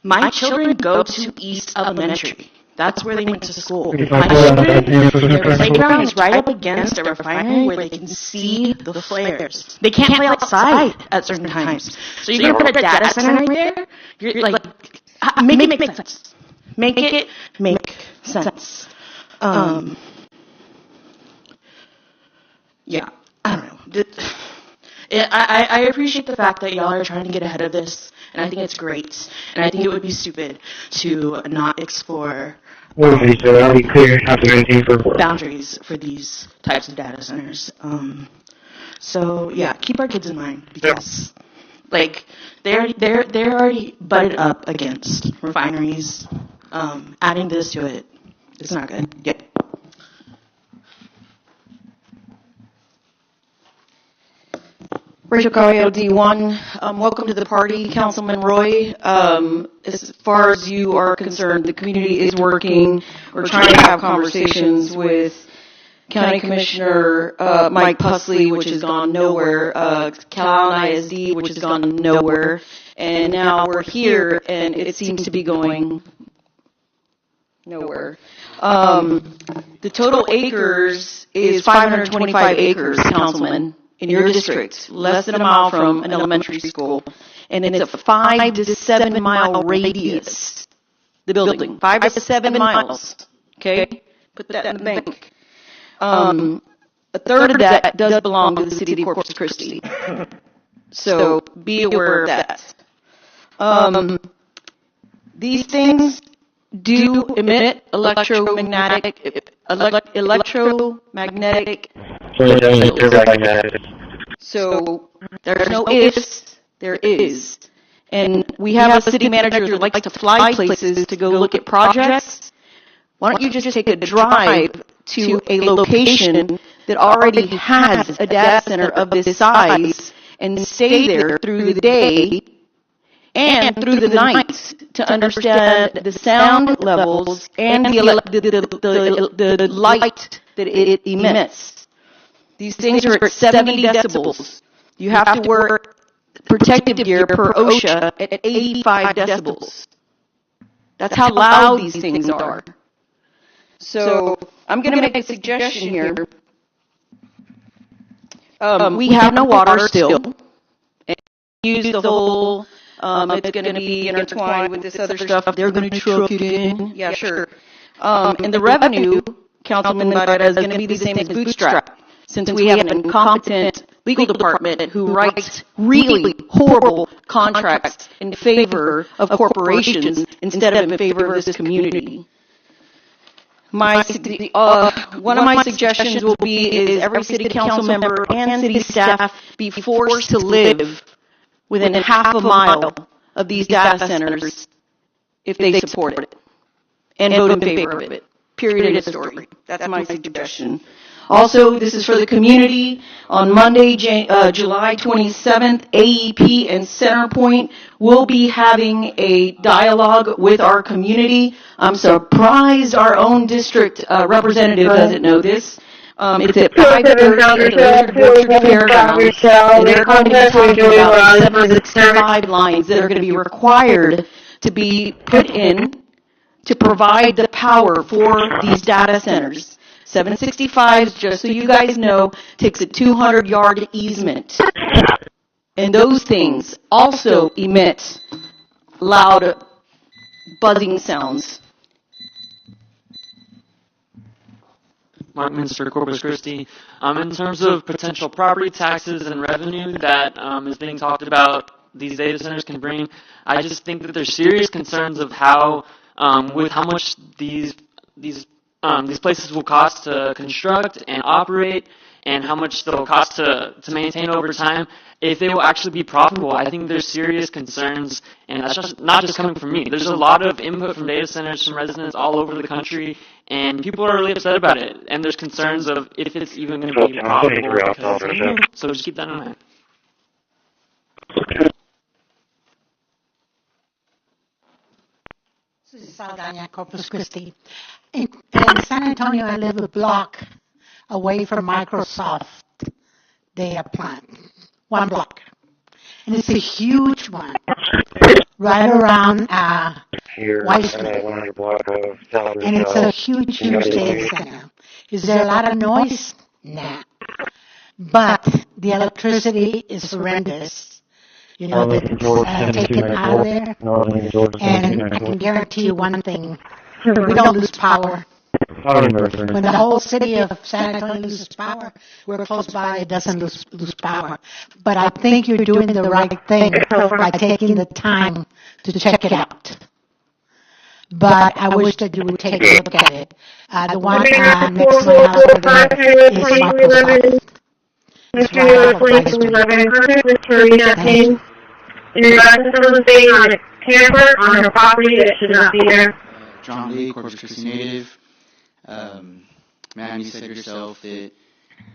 my children go to East Elementary. That's where they went to school. My children, their playground is right up against a refinery where they can see the flares. They can't play outside at certain times. So you're going to put a data center right there? You're like, make it make sense. Make it make sense. Yeah, I don't know. I appreciate the fact that y'all are trying to get ahead of this, and I think it's great. And I think it would be stupid to not explore boundaries for these types of data centers. So yeah, keep our kids in mind, because like they're already butted up against refineries. Adding this to it, it's not good. Yep. Rachel Carrillo, D1. Welcome to the party, Councilman Roy. As far as you are concerned, the community is working. We're trying to have conversations with County Commissioner Mike Pusley, which has gone nowhere, Cal ISD, which has gone nowhere, and now we're here, and it seems to be going nowhere. The total acres is 525 acres, Councilman, in your district, less than a mile from an elementary school, and it's a 5 to 7 mile radius. The building, 5 to 7 miles. Okay, put that in the bank. A third of that does belong to the city of Corpus Christi. So be aware of that. These things do emit electromagnetic So there's no ifs, there is. And we have a city manager who likes to fly places to go look at projects. Why don't you just take a drive to a location that already has a data center of this size and stay there through the day and through the night to understand the sound levels and the light that it emits. These things are at 70 decibels. You have to wear protective gear per OSHA at 85 decibels. That's how loud these things are. So I'm going to make a suggestion here. We have no water still. And use the whole, it's going to be intertwined with this other stuff. They're going to truck it in. Yeah, sure. And the revenue, Councilman Barrera, is going to be the same as bootstrap, since we have an incompetent legal department who writes really horrible contracts in favor of corporations instead of in favor of this community. One of my suggestions will be is every city council member and city staff be forced to live within half a mile of these data centers if they support it and vote in favor of it. Period. End of story. That's my suggestion. Also, this is for the community. On Monday, July 27th, AEP and Centerpoint will be having a dialogue with our community. I'm surprised our own district representative doesn't know this. It's at 5:30 at the Lizard Orchard Fairgrounds, and they're going to be talking about 765 lines that are going to be required to be put in to provide the power for these data centers. 765s, just so you guys know, takes a 200-yard easement. And those things also emit loud buzzing sounds. Mark Minster, Corpus Christi. In terms of potential property taxes and revenue that is being talked about these data centers can bring, I just think that there's serious concerns of how, with how much these places will cost to construct and operate, and how much they'll cost to maintain over time, if they will actually be profitable. I think there's serious concerns, and that's just not just coming from me. There's a lot of input from data centers, from residents all over the country, and people are really upset about it. And there's concerns of if it's even going to be profitable. So just keep that in mind. This is Saldana, Corpus Christi. In San Antonio, I live a block away from Microsoft data plant. 1 block. And it's a huge one. Right around Weissman. And it's a huge data center. Is there a lot of noise? Nah. But the electricity is horrendous. You know, that's taken out of there. And I can guarantee you one thing. We don't lose power. When the whole city of San Antonio loses power, we're close by, it doesn't lose power. But I think you're doing the right thing by taking the time to check it out. But I wish that you would take a look at it. The one next to my house over there is Microsoft. Mr. Miller, 2211, contact Ms. Teresa Payne in regards to someone staying on a camper on her property that should not be there. John Lee, Corpus Christi native. Ma'am, you said yourself that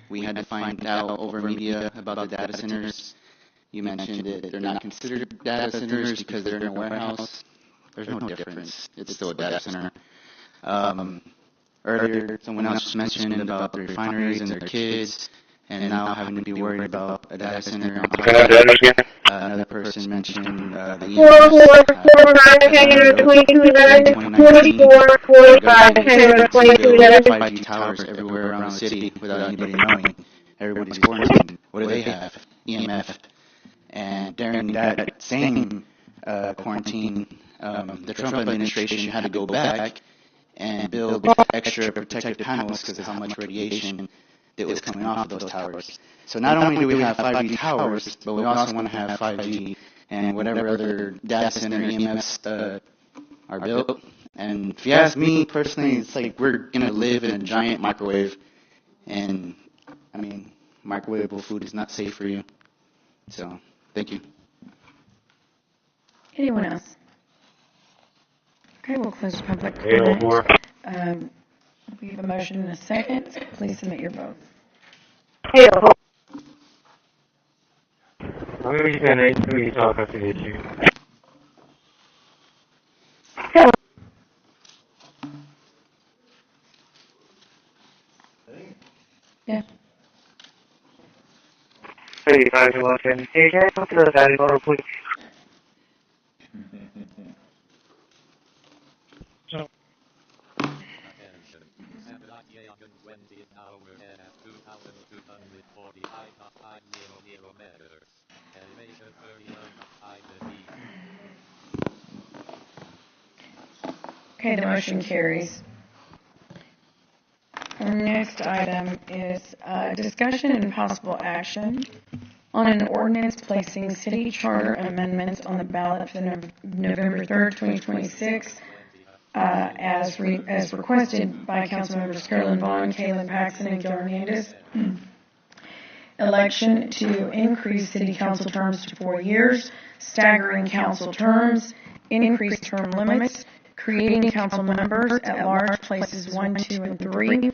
we had to find out over media about the data centers. You mentioned that they're not considered data centers because they're in a warehouse. There's no difference. It's still a data center. Earlier, someone else mentioned about the refineries and their kids, and now having to be worried about a data center on top of it. Another person mentioned the EMS. 5G towers everywhere around the city without anybody knowing. Everybody's quarantined. What do they have? EMF. And during that same quarantine, the Trump administration had to go back and build extra protective panels because of how much radiation that was coming off of those towers. So not only do we have 5G towers, but we also want to have 5G and whatever other data center EMFs are built. And if you ask me personally, it's like we're going to live in a giant microwave. And, I mean, microwavable food is not safe for you. So, thank you. Anyone else? Okay, we'll close the public comment. We have a motion and a second. Please submit your vote. Yeah. Okay, the motion carries. Our next item is discussion and possible action on an ordinance placing city charter amendments on the ballot for November 3rd, 2026, as requested by Councilmembers Carolyn Vaughn, Kaylin Paxson, and Gil Hernandez. Election to increase city council terms to 4 years, staggering council terms, increase term limits, creating council members at large places 1, 2, and 3,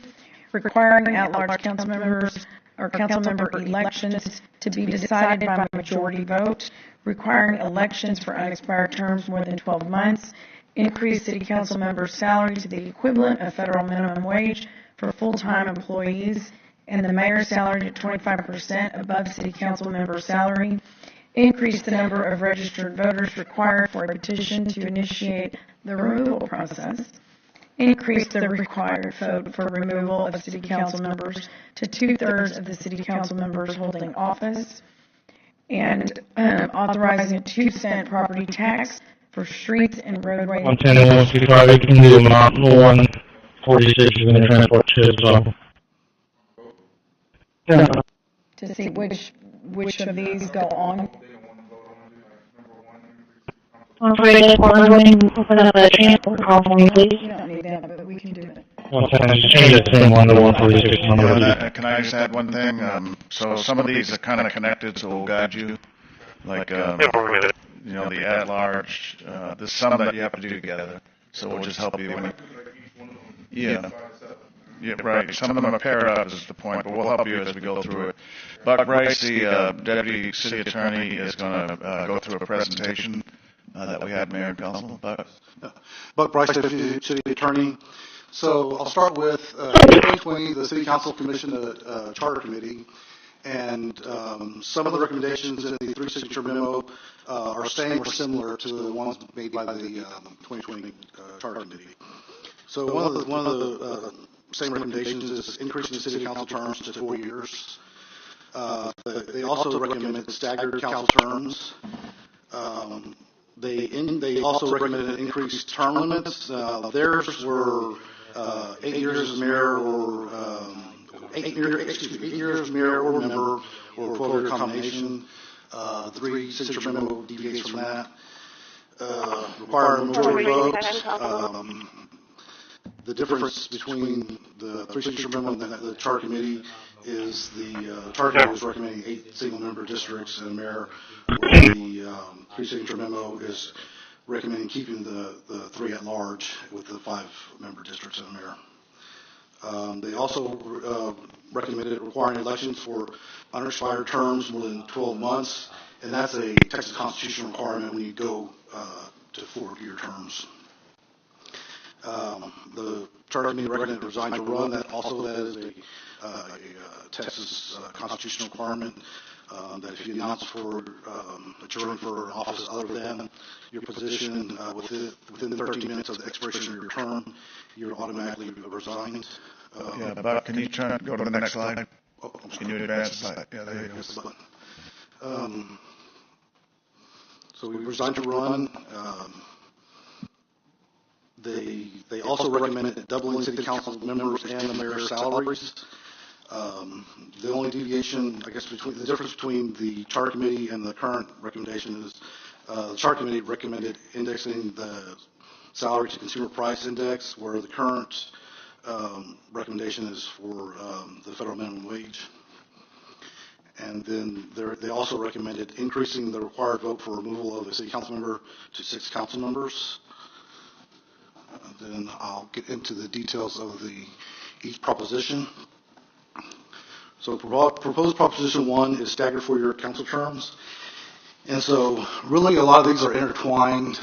requiring at-large council members or council member elections to be decided by majority vote, requiring elections for unexpired terms more than 12 months, increase city council members' salary to the equivalent of federal minimum wage for full-time employees, and the mayor's salary to 25% above city council member salary, increase the number of registered voters required for a petition to initiate the removal process, increase the required vote for removal of city council members to 2/3 of the city council members holding office, and authorizing a 2-cent property tax for streets and roadways. 110 and 165, it can do amount 146 is going to transport to as well. To see which of these go on. Operator, open up a transport call for me, please. You don't need that, but we can do it. Just change the same one to 146 number. Can I just add one thing? So some of these are kind of connected, so we'll guide you. Like, you know, the at-large, there's some that you have to do together. So we'll just help you when yeah. Yeah, right. Some of them are paired up is the point, but we'll help you as we go through it. Buck Rice, the Deputy City Attorney, is going to go through a presentation that we had, Mayor and Council. Buck Bryce, Deputy City Attorney. So I'll start with 2020, the City Council commissioned a charter committee, and some of the recommendations in the 3-signature memo are same or similar to the ones made by the 2020 charter committee. So one of the same recommendations is increasing the city council terms to 4 years. They also recommended staggered council terms. They also recommended increased term limits. Theirs were 8 years as mayor or 8 years as mayor or member or 12-year combination. The 3-signature memo deviates from that. Require a majority vote. The difference between the 3-signature memo and the charter committee is the charter committee was recommending 8 single-member districts and a mayor, where the 3-signature memo is recommending keeping the 3 at large with the 5-member districts and a mayor. They also recommended requiring elections for unexpired terms more than 12 months, and that's a Texas constitutional requirement when you go to 4-year terms. The charter committee recommended resign to run. That is a Texas constitutional requirement that if you announce for adjourn for office other than your position within 13 minutes of the expiration of your term, you're automatically resigned. Bob, can you try to go to the next slide? Can you advance the slide? Yeah, there you go. So we resigned to run. They also recommended doubling city council members and the mayor's salaries. The only deviation, I guess, between the difference between the charter committee and the current recommendation is the charter committee recommended indexing the salary to consumer price index, where the current recommendation is for the federal minimum wage. And then they also recommended increasing the required vote for removal of a city council member to 6 council members. Then I'll get into the details of each proposition. So proposed proposition 1 is staggered 4-year council terms. And so really a lot of these are intertwined.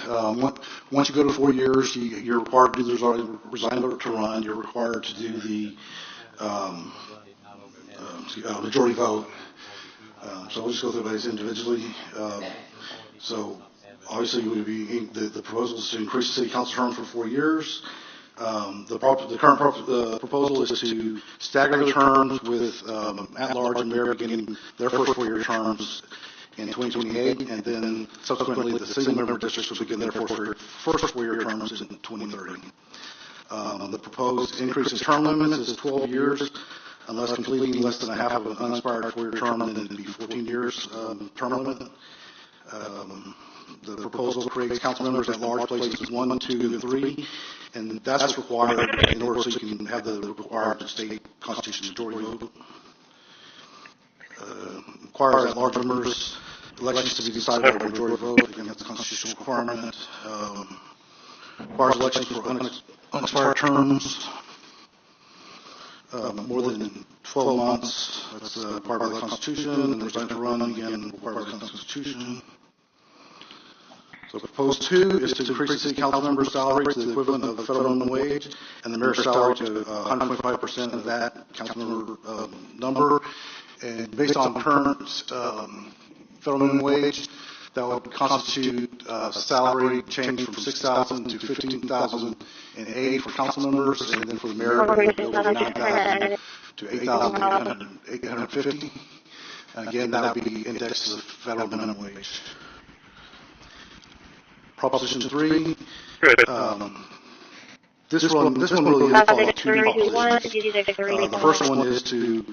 Once you go to 4 years, you're required to do the resign vote to run. You're required to do the majority vote. So I'll just go through these individually. So obviously the proposal is to increase the city council terms for 4 years. The current proposal is to stagger the terms with at-large and mayor beginning their first 4-year terms in 2028, and then subsequently the single-member districts will begin their first 4-year terms in 2030. The proposed increase in term limits is 12 years, unless completing less than a half of an unexpired 4-year term, then it would be 14 years term limit. The proposal creates council members at large places 1, 2, and 3, and that's required in order so you can have the required state constitution majority vote. Requires at large members elections to be decided by majority vote. Again, that's a constitutional requirement. Requires elections for unexpired terms. More than 12 months. That's required by the Constitution. And resign to run, again, required by the Constitution. So proposed 2 is to increase the city council member's salary to the equivalent of the federal minimum wage and the mayor's salary to 125% of that council member number. And based on current federal minimum wage, that would constitute a salary change from $6,000 to $15,008 for council members, and then for the mayor, it would go from $9,000 to $8,850. Again, that would be indexed to the federal minimum wage. Proposition 3. This one really is following 2 propositions. The first one is to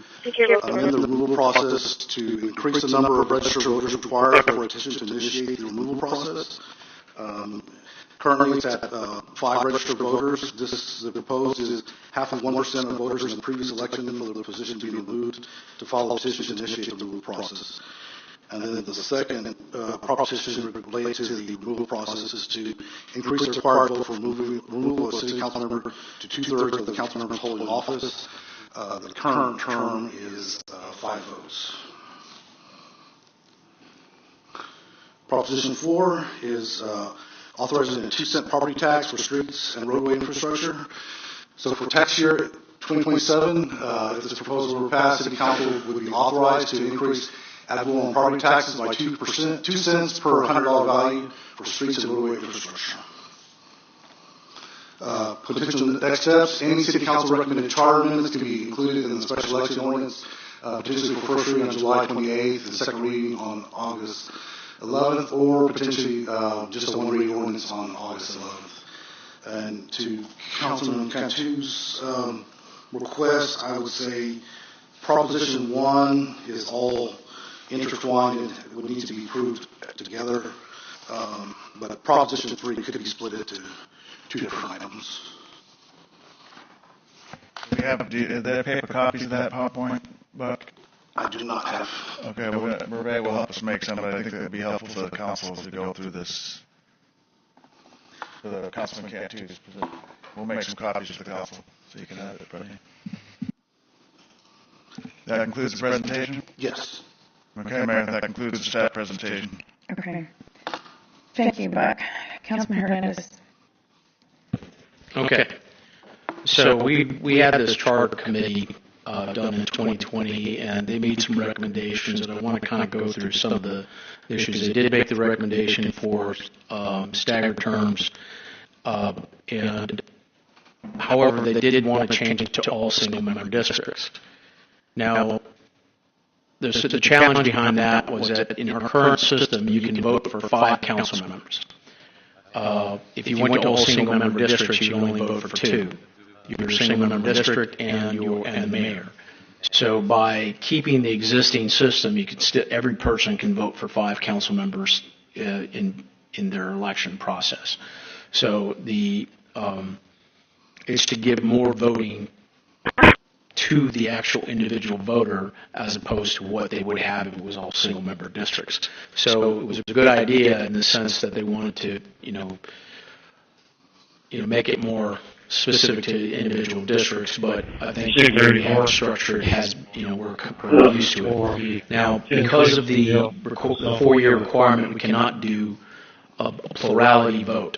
amend the removal process to increase the number of registered voters required for a petition to initiate the removal process. Currently, it's at 5 registered voters. The proposed is half of 1% of voters in the previous election for the position being removed to follow the petition to initiate the removal process. And then the second proposition related to the removal process is to increase the required vote for removal of a city council member to 2/3 of the council members holding office. The current term is 5 votes. Proposition 4 is authorizing a 2-cent property tax for streets and roadway infrastructure. So for tax year 2027, if this proposal were passed, City Council would be authorized to increase ad valorem property taxes by 2 cents per $100 value for streets and roadway infrastructure. Potential next steps: any City Council recommended charter amendments can be included in the special election ordinance, potentially for first reading on July 28th and second reading on August 11th, or potentially just a 1-reading ordinance on August 11th. And to Councilman Cantu's request, I would say Proposition 1 is all intertwined and it would need to be approved together. But Proposition 3 could be split into 2 different items. Do there are paper copies of that PowerPoint, Buck? I do not have. Okay, well, Ray will help us make some, but I think it would be helpful for the council to go through this. For the Councilman Cantu, we'll make some copies for the council so you can have it ready. That concludes the presentation? Yes. Okay, Mayor, that concludes the staff presentation. Okay. Thank you, Buck. Councilman Hernandez. Okay. So we had this charter committee done in 2020, and they made some recommendations, and I want to kind of go through some of the issues. They did make the recommendation for staggered terms, and however, they did want to change it to all single-member districts. Now, the challenge behind that was that in our current system, you can vote for 5 council members. If you went to all single-member districts, you only vote for 2. Your single-member district and the mayor. So by keeping the existing system, you can every person can vote for 5 council members in their election process. So it's to give more voting to the actual individual voter as opposed to what they would have if it was all single member districts. So it was a good idea in the sense that they wanted to, make it more specific to individual districts, but I think the way we have it structured has, we're used to it. Now, because of the 4-year requirement, we cannot do a plurality vote.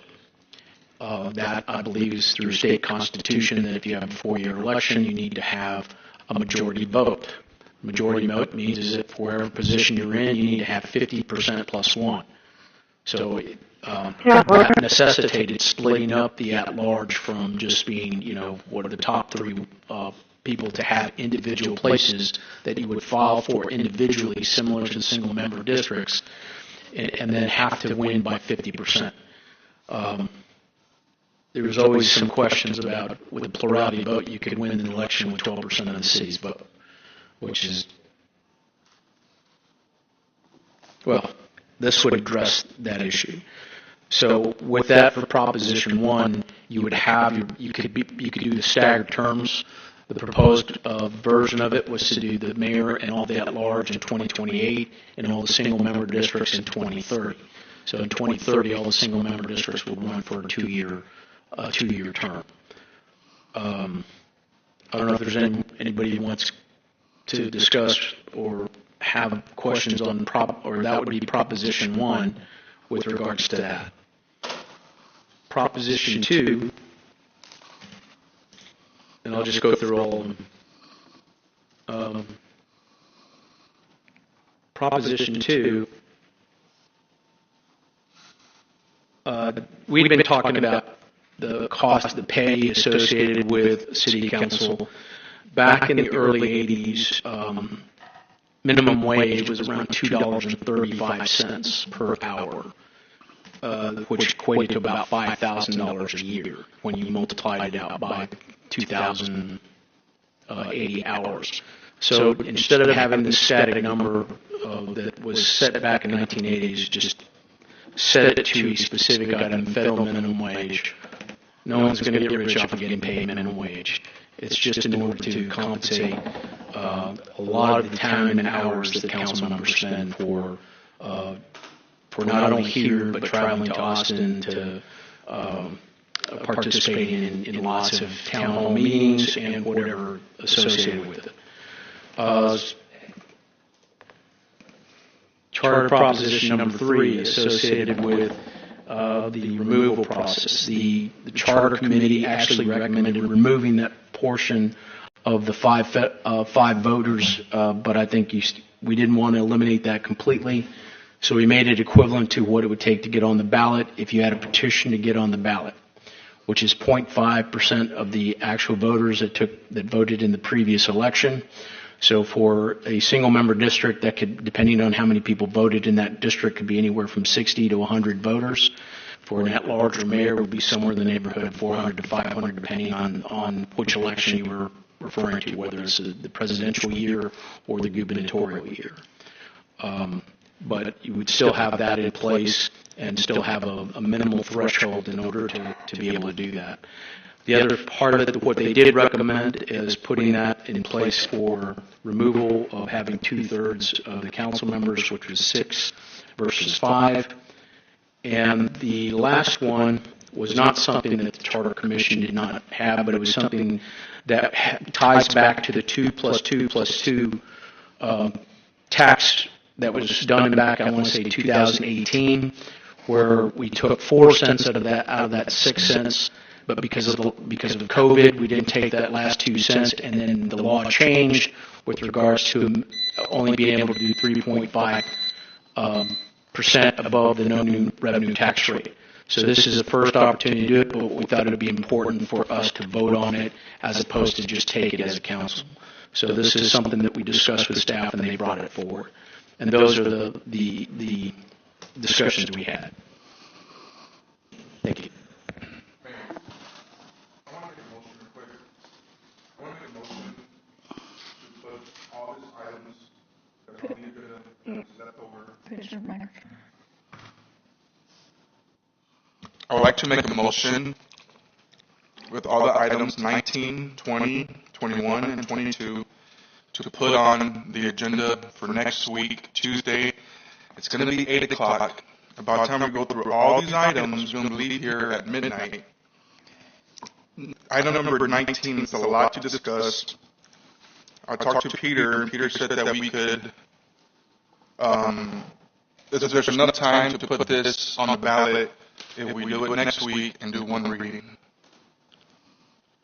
That, I believe, is through state constitution, that if you have a 4-year election, you need to have a majority vote. Majority vote means that for whatever position you're in, you need to have 50% plus 1. So that necessitated splitting up the at-large from just being, what are the top 3 people to have individual places that you would file for individually, similar to single-member districts, and then have to win by 50%. There was always some questions about, with a plurality vote, you could win an election with 12% of the city's vote, which is, well, this would address that issue. So with that, for Proposition 1, you would have you could do the staggered terms. The proposed version of it was to do the mayor and all the at-large in 2028 and all the single-member districts in 2030. So in 2030, all the single-member districts would run for a 2-year term. I don't know if there's anybody who wants to discuss or have questions on or that would be Proposition 1 with regards to that. Proposition 2, and I'll just go through all of them. Proposition 2, we've been talking about the cost, the pay associated with city council. Back in the early 80s, minimum wage was around $2.35 per hour, which equated to about $5,000 a year when you multiplied it out by 2,080 hours. So instead of having the static number that was set back in the 1980s, just set it to a specific item, federal minimum wage. No one's going to get rich off of getting paid minimum wage. It's just in order to compensate a lot of the time and hours that council members spend for not only here, but traveling to Austin to participating in lots of town hall meetings and whatever associated with it. Charter Proposition number 3 associated with the removal process. The Charter Committee actually recommended removing that portion of the 5 voters, but I think we didn't want to eliminate that completely. So we made it equivalent to what it would take to get on the ballot if you had a petition to get on the ballot, which is 0.5% of the actual voters that voted in the previous election. So for a single member district, that could, depending on how many people voted in that district, could be anywhere from 60 to 100 voters. For an at-large or mayor, it would be somewhere in the neighborhood of 400 to 500, depending on which election you were referring to, whether it's the presidential year or the gubernatorial year. But you would still have that in place and still have a minimal threshold in order to be able to do that. The other part of it, what they did recommend, is putting that in place for removal of having 2/3 of the council members, which was 6 versus 5. And the last one was not something that the Charter Commission did not have, but it was something that ties back to the 2+2+2 tax that was done back, I want to say 2018, where we took 4 cents out of that 6 cents. But because of COVID, we didn't take that last 2 cents, and then the law changed with regards to only being able to do 3.5% above the no new revenue tax rate. So this is the first opportunity to do it, but we thought it would be important for us to vote on it as opposed to just take it as a council. So this is something that we discussed with staff, and they brought it forward. And those are the discussions we had. Thank you. I would like to make a motion with all the items 19, 20, 21, and 22 to put on the agenda for next week, Tuesday. It's going to be 8 o'clock. By the time we go through all these items, we're going to leave here at midnight. Item number 19 is a lot to discuss. I talked to Peter, and Peter said that we could, there's enough time to put this on the ballot if we do it next week and do one reading.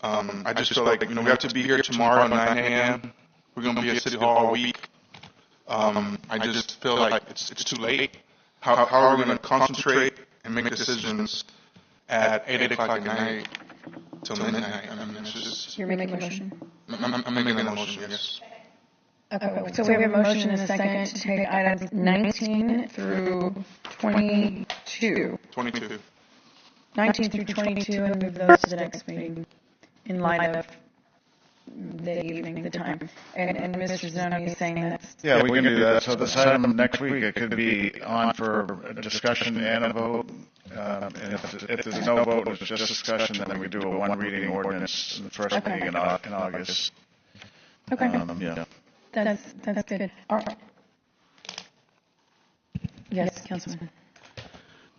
I just feel like, we have to be here tomorrow at 9 a.m. We're going to be at City Hall all week. I just feel like it's too late. How are we going to concentrate and make decisions at 8 o'clock at night till midnight? I mean, it's just... You're making a motion? I'm making a motion, yes. Okay, so we have a motion and a second to take items 19 through 22. 22. 19 through 22 and move those to the next meeting in light of the evening, the time. And Mr. Zoni is saying that's... Yeah, we can do that. So this item next week, it could be on for a discussion and a vote. And if there's no vote, it's just discussion, then we do a one reading ordinance in the first meeting in August. Okay. Yeah. That's good. All right. Yes, Councilman.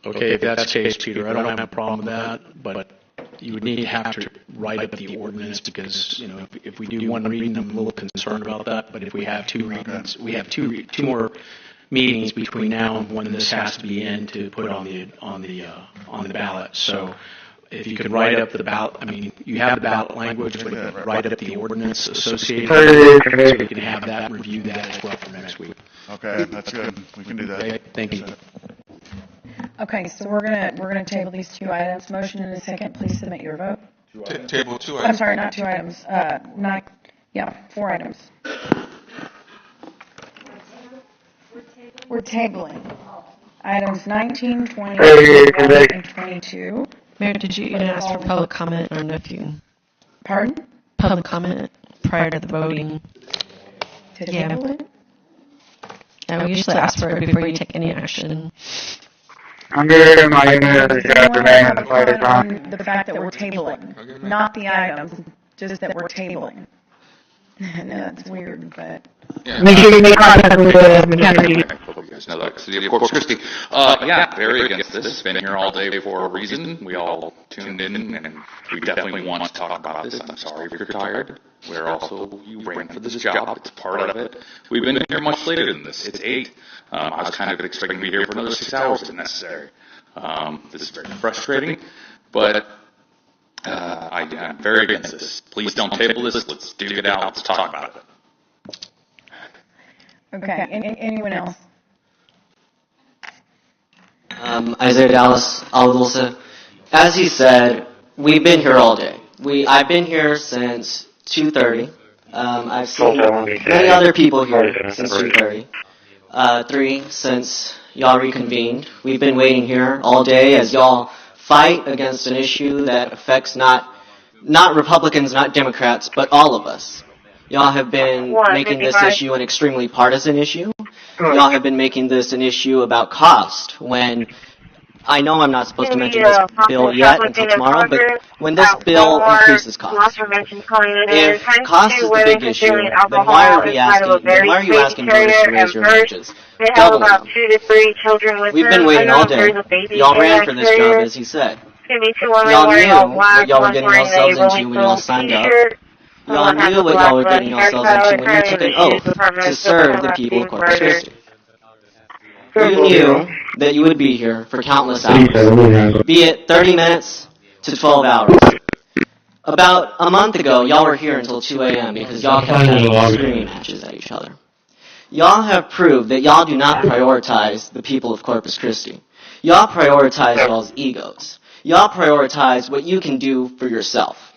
Okay, if that's the case, Peter, I don't have a problem with that, but you would need to have to write up the ordinance because, if we do one reading, I'm a little concerned about that, but if we have two readings, we have two more meetings between now and when this has to be in to put on the ballot. So if you could write up the ballot, you have the ballot language, but write up the ordinance associated with it so we can have that and review that as well for next week. Okay, that's good. We can do that. Okay, thank you. Okay, so we're gonna table these two items. Motion and a second. Please submit your vote. Table 2 items. I'm sorry, not 2 items. 4 items. We're tabling items 19, 20, 21, and 22. Mayor, did you ask for public comment? I don't know if you... Pardon? Public comment prior to the voting. To table it? Yeah, we usually ask for it before you take any action. I'm good. My name is on the fact that we're tabling, not the items, just that we're tabling. I know that's weird, but... Make sure you make contact with the county. You guys know that City of Corpus Christi. Very against this. Been here all day for a reason. We all tuned in, and we definitely want to talk about this. I'm sorry if you're tired. We're also, you ran for this job. It's part of it. We've been here much later than this. It's 8. I was kind of expecting to be here for another 6 hours if necessary. This is very frustrating, but I'm very against this. Please don't table this. Let's dig it out. Let's talk about it. Okay, anyone else? Isaiah Dallas, Aldulsa. As he said, we've been here all day. I've been here since 2:30. I've seen many other people here since 2:30. 3 since y'all reconvened. We've been waiting here all day as y'all fight against an issue that affects not Republicans, not Democrats, but all of us. Y'all have been making this issue an extremely partisan issue. Y'all have been making this an issue about cost when I know I'm not supposed to mention this bill yet until tomorrow, but when this bill increases cost, if cost is the big issue, then why are you asking voters to raise your wages? Doubling them. We've been waiting all day. Y'all ran for this job, as he said. Y'all knew what y'all were getting yourselves into when y'all signed up. Y'all knew what y'all were getting yourselves into when you took an oath to serve the people of Corpus Christi. You knew that you would be here for countless hours, be it 30 minutes to 12 hours. About a month ago, y'all were here until 2 a.m. because y'all kept having screaming matches at each other. Y'all have proved that y'all do not prioritize the people of Corpus Christi. Y'all prioritize y'all's egos. Y'all prioritize what you can do for yourself.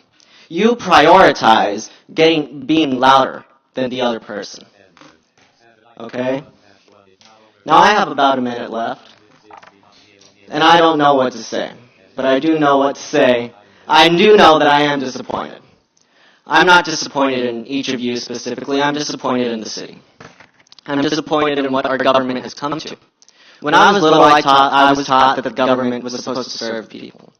You prioritize being louder than the other person. Okay? Now I have about a minute left, and I don't know what to say, but I do know what to say. I do know that I am disappointed. I'm not disappointed in each of you specifically. I'm disappointed in the city. I'm disappointed in what our government has come to. When I was little, I was taught that the government was supposed to serve people.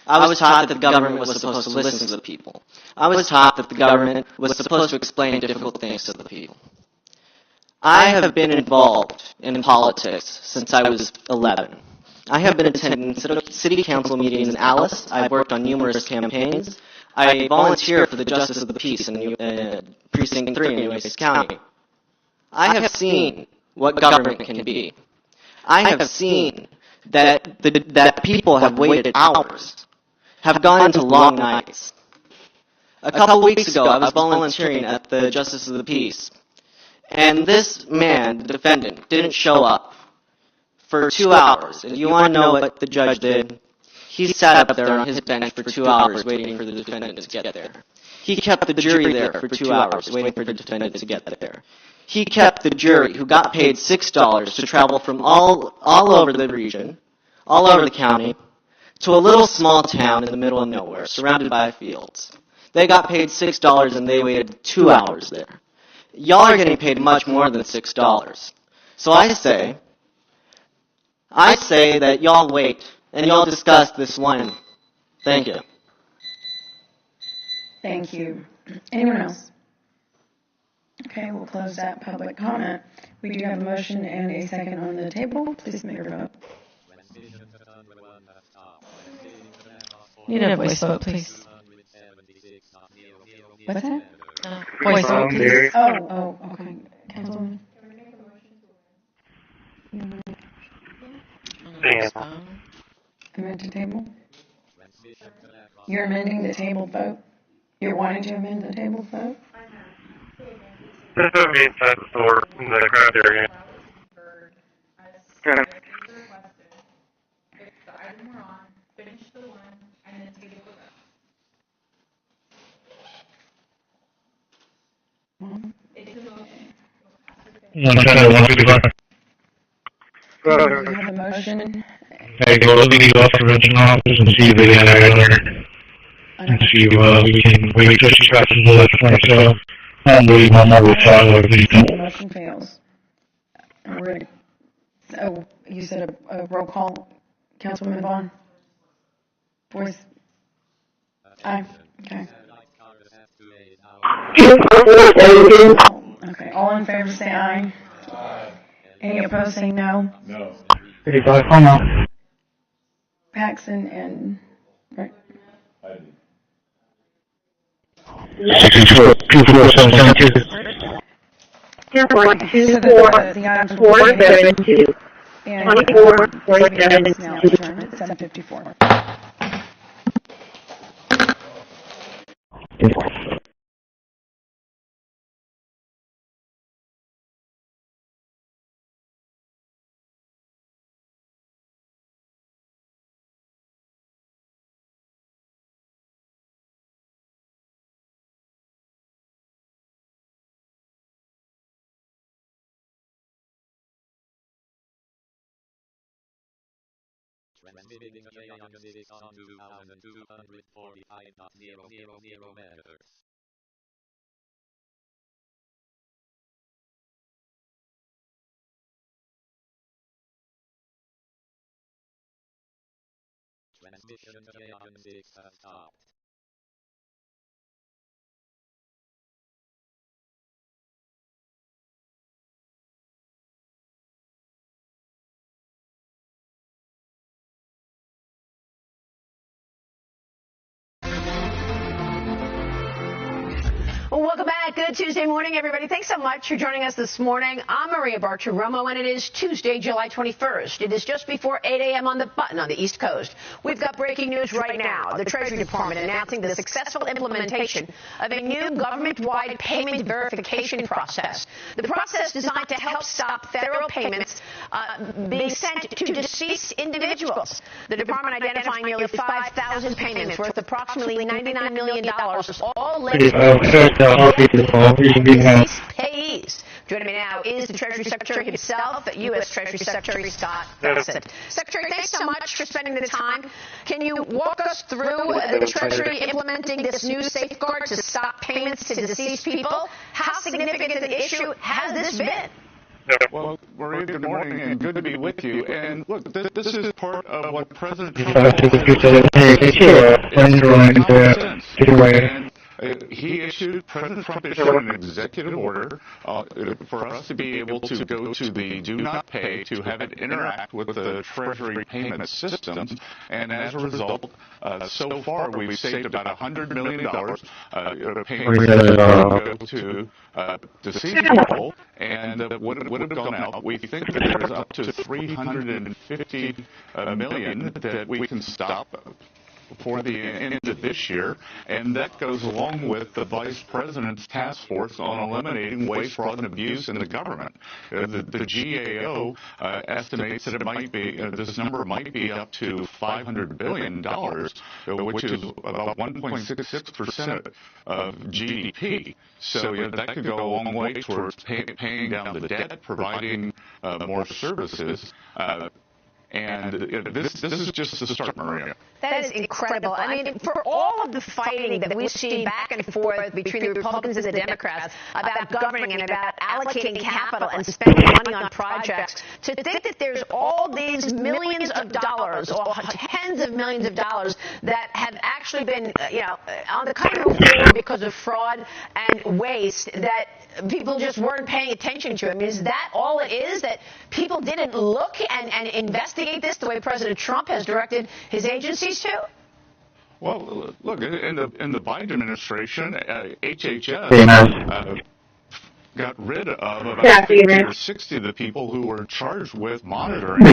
I was taught that the government was supposed to listen to the people. I was taught that the government was supposed to explain difficult things to the people. I have been involved in politics since I was 11. I have been attending city council meetings in Alice. I've worked on numerous campaigns. I volunteer for the Justice of the Peace in Precinct 3 in Nueces County. I have seen what government can be. I have seen that people have waited hours, have gone into long nights. A couple weeks ago, I was volunteering at the Justice of the Peace, and this man, the defendant, didn't show up for 2 hours. And you want to know what the judge did? He sat up there on his bench for 2 hours waiting for the defendant to get there. He kept the jury there for 2 hours waiting for the defendant to get there. He kept the jury, who got paid $6 to travel from all over the region, all over the county, to a little small town in the middle of nowhere, surrounded by fields. They got paid $6 and they waited 2 hours there. Y'all are getting paid much more than $6. So I say that y'all wait and y'all discuss this one. Thank you. Thank you. Anyone else? Okay, we'll close that public comment. We do have a motion and a second on the table. Please make your vote. Need a voice vote, please. What's that? Voice vote, please. Oh, okay. Councilwoman? Amend the table? You're amending the table vote? You're wanting to amend the table vote? This would be inside the store in the crowd area. You have a motion? Hey, go to the prevention office and see if they got it and see if we can wait till she crosses the left front, so I don't believe my mother will file everything. Motion fails. So you said a roll call, Councilwoman Vaughn? Voice? Aye. Okay. Okay, all in favor say aye. Aye. Any opposed say no? No. Paxson and, right? I did. 24772. 2.24.472. 24.47. Now adjourned at 7:54. Transmitting KION6 on 2245.000 meters. Transmission KION6 has stopped. Well, welcome back. Good Tuesday morning, everybody. Thanks so much for joining us this morning. I'm Maria Bartiromo, and it is Tuesday, July 21st. It is just before 8 a.m. on the button on the East Coast. We've got breaking news right now. The Treasury Department announcing the successful implementation of a new government-wide payment verification process. The process designed to help stop federal payments being sent to deceased individuals. The department identifying nearly 5,000 payments worth approximately $99 million, all linked to deceased payees. Joining me now is the Treasury Secretary himself, U.S. Treasury Secretary Scott Bessent. Secretary, thanks so much for spending the time. Can you walk us through the Treasury implementing this new safeguard to stop payments to deceased people? How significant an issue has this been? Well, Maria, good morning, and good to be with you. And look, this is part of what President Trump President Trump issued an executive order for us to be able to go to the do not pay to have it interact with the Treasury payment systems. And as a result, so far we've saved about $100 million payments go to deceased people, and would have gone out. We think that there's up to 350 million that we can stop before the end of this year, and that goes along with the Vice President's task force on eliminating waste, fraud, and abuse in the government. The GAO estimates that it might be this number might be up to $500 billion, which is about 1.66% of GDP. So that could go a long way towards paying down the debt, providing more services. And this is just the start, Maria. That is incredible. I mean, for all of the fighting that we've seen back and forth between the Republicans and the Democrats about governing and about allocating capital and spending money on projects, to think that there's all these millions of dollars or tens of millions of dollars that have actually been, on the cutting room floor because of fraud and waste that people just weren't paying attention to. I mean, is that all it is, that people didn't look and investigate this the way President Trump has directed his agencies to? Well, look, in the Biden administration, HHS got rid of about 50 or 60 of the people who were charged with monitoring.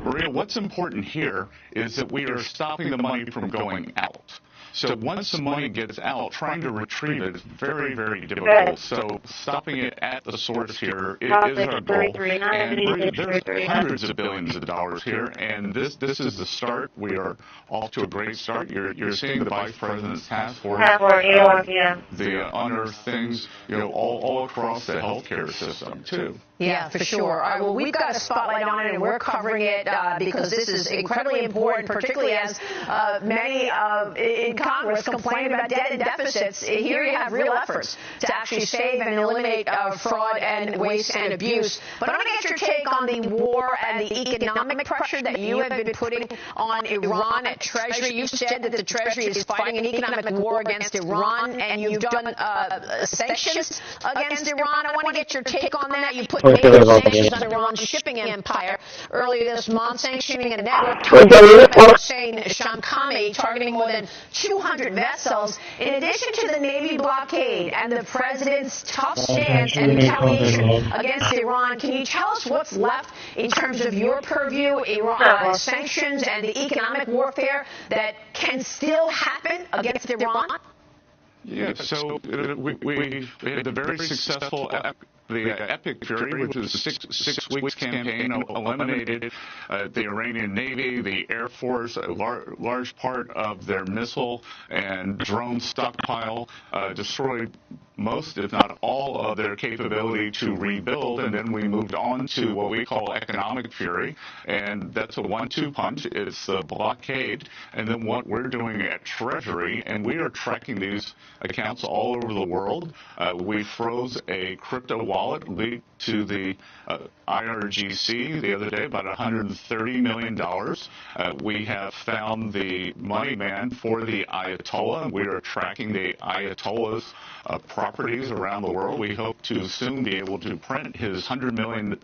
Maria, what's important here is that we are stopping the money from going out. So once the money gets out, trying to retrieve it is very, very difficult. So stopping it at the source here is our goal. And there's hundreds of billions of dollars here, and this is the start. We are off to a great start. You're seeing the Vice President's task force, the unearthed things, all across the healthcare system too. Yeah, for sure. All right, well, we've got a spotlight on it, and we're covering it because this is incredibly important, particularly as many in Congress complain about debt and deficits. Here you have real efforts to actually save and eliminate fraud and waste and abuse. But I want to get your take on the war and the economic pressure that you have been putting on Iran at Treasury. You said that the Treasury is fighting an economic war against Iran, and you've done sanctions against Iran. I want to get your take on that. You put major sanctions on Iran's shipping empire earlier this month, sanctioning a network targeting Hussein Shamkhani, targeting more than 200 vessels, in addition to the Navy blockade and the president's tough stance and retaliation against Iran. Can you tell us what's left in terms of your purview, Iran sanctions and the economic warfare that can still happen against Iran? Yeah, so we had a very successful Epic Fury, which was a six weeks campaign, eliminated the Iranian Navy, the Air Force, a large part of their missile and drone stockpile, destroyed most, if not all, of their capability to rebuild, and then we moved on to what we call economic fury, and that's a 1-2 punch. It's the blockade, and then what we're doing at Treasury, and we are tracking these accounts all over the world. We froze a crypto wallet leaked to the IRGC the other day, about $130 million. We have found the money man for the Ayatollah. We are tracking the Ayatollah's properties around the world. We hope to soon be able to print his $100 million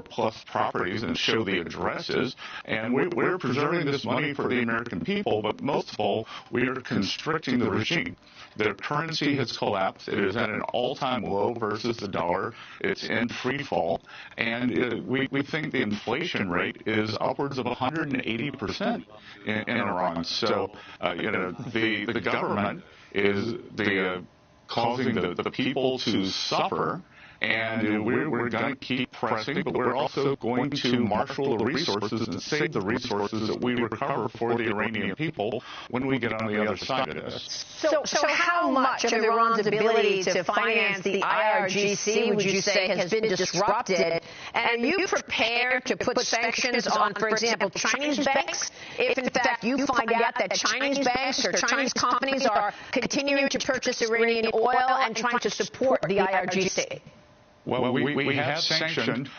plus properties and show the addresses. And we're preserving this money for the American people, but most of all, we are constricting the regime. Their currency has collapsed. It is at an all-time low versus the dollar. It's in free fall. And we think the inflation rate is upwards of 180% in Iran. So, the government is causing the people to suffer, And we're going to keep pressing, but we're also going to marshal the resources and save the resources that we recover for the Iranian people when we get on the other side of this. So how much of Iran's ability to finance the IRGC would you say has been disrupted? And are you prepared to put sanctions on, for example, Chinese banks if, in fact, you find out that Chinese banks or Chinese companies are continuing to purchase Iranian oil and trying to support the IRGC? Well, we have sanctioned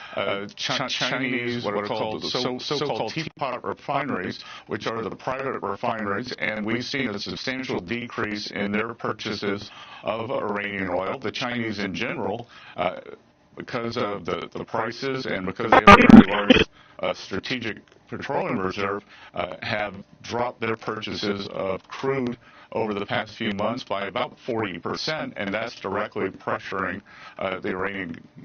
Chinese, what are called so-called teapot refineries, which are the private refineries, and we've seen a substantial decrease in their purchases of Iranian oil. The Chinese in general, because of the prices and because they have a very large strategic petroleum reserve, have dropped their purchases of crude over the past few months by about 40%, and that's directly pressuring the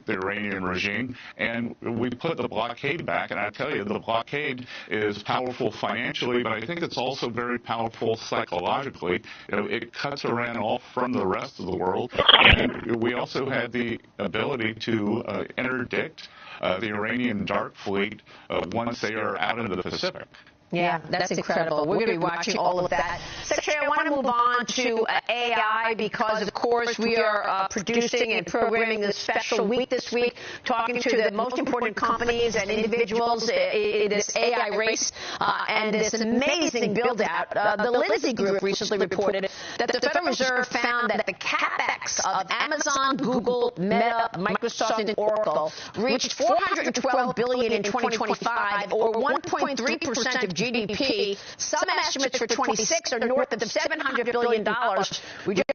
Iranian regime. And we put the blockade back, and I tell you, the blockade is powerful financially, but I think it's also very powerful psychologically. It cuts Iran off from the rest of the world, and we also had the ability to interdict the Iranian dark fleet once they are out into the Pacific. Yeah, that's incredible. We're going to be watching all of that. Secretary, I want to move on to AI because, of course, we are producing and programming this special week this week, talking to the most important companies and individuals in this AI race and this amazing build-out. The Lindsay Group recently reported that the Federal Reserve found that the capex of Amazon, Google, Meta, Microsoft, and Oracle reached $412 billion in 2025, or 1.3% of GDP. Some estimates for 26 are north of $700 billion. We just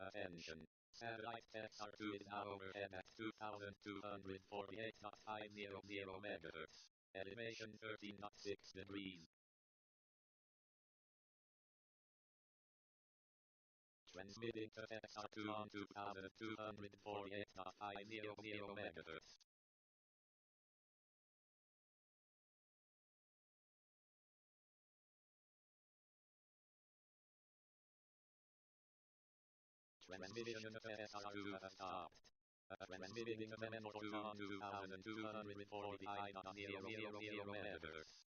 Attention. Satellite XR2 is now overhead at 2,248.500 MHz. Elevation 13.6 degrees. Transmitting to XR2 on 2,248.500 MHz. Transmission of SR2 has stopped. Transmitting to NO2 on 2,245.000 MHz.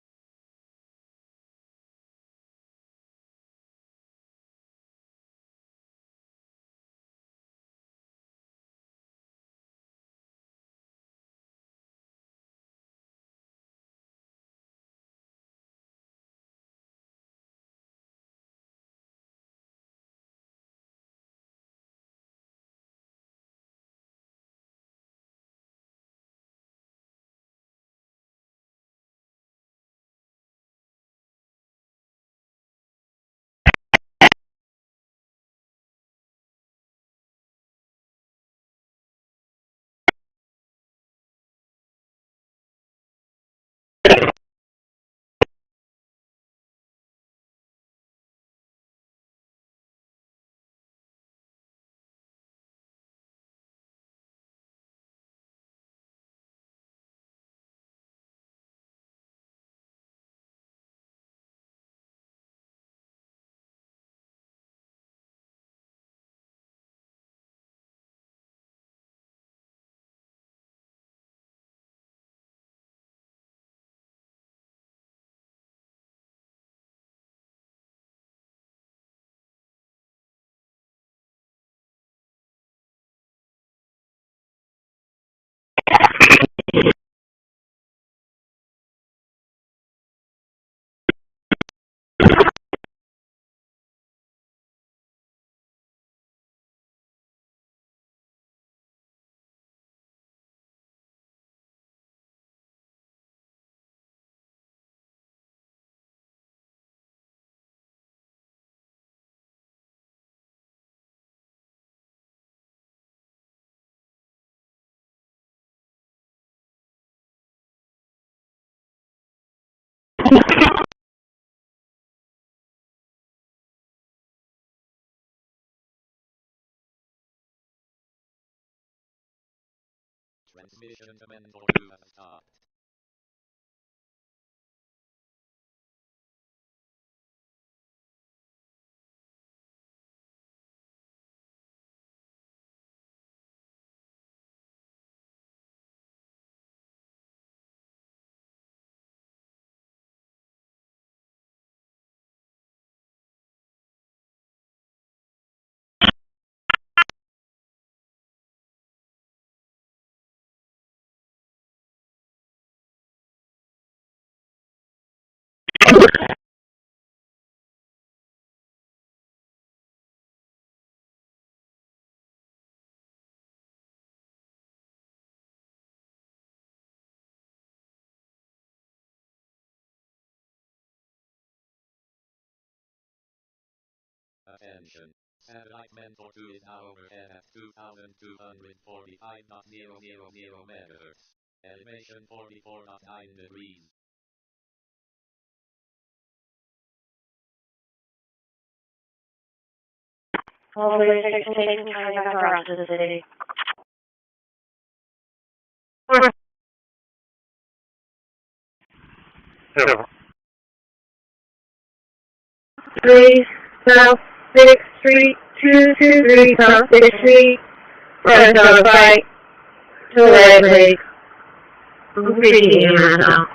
Transmission command for to have stopped. Attention. Satellite mentor 2 is now overhead at 2,245.000 megahertz. Elevation 44.9 degrees. All the way to station coming back around to the city. 3 South 6th Street, 223 South 6th Street, right on the right, to the right leg. Repeating now.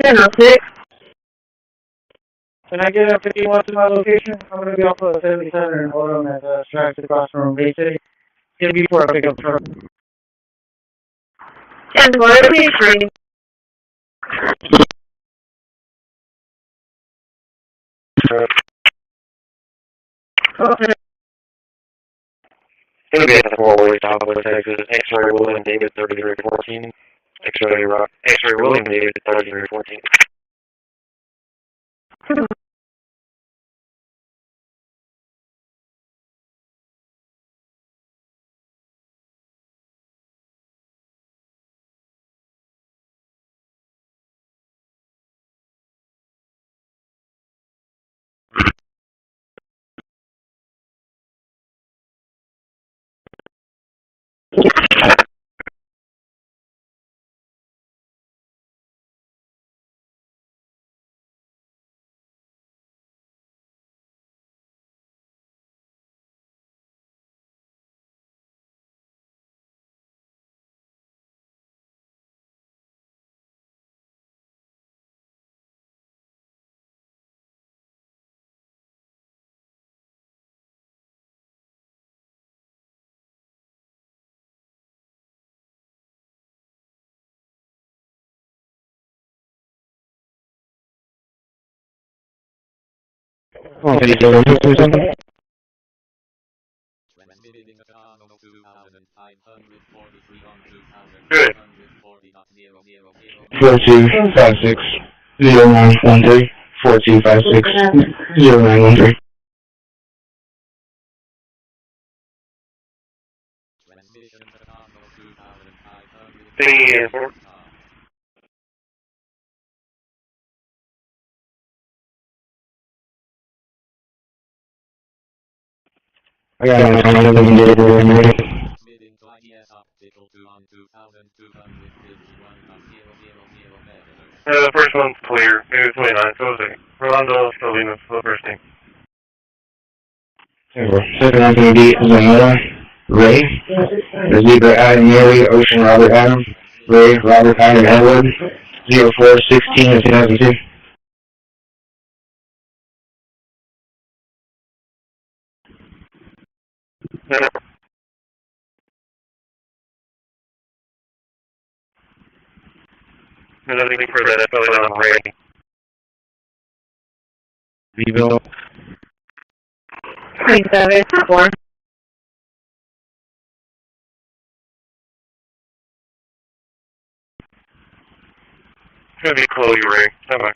Channel 6. Can I get a 51 to my location? I'm going to be off of 70 Center in Odom at tracks across from Bay City. It's going to be for a pickup truck. 10-4, please, train. Okay. It's going to be at the 4-way Southwest Texas. X-ray William David 3314. X-ray William David 3314. Okay, so remove to something? Good. 4256 0913 4256 0913. Thingy Airport. I got my phone number and date when I'm ready. The first one's clear. Maybe 29. So is it. Rolando Salinas for the first name. Second one's going to be Zamora Ray. The Zebra Adam Mary, Ocean Robert Adam, Ray Robert Adam Edward, 0416 of 2002. They're looking for the filling on Ray. Rebuild. 27, 4. It's going to be Chloe Ray. Bye-bye.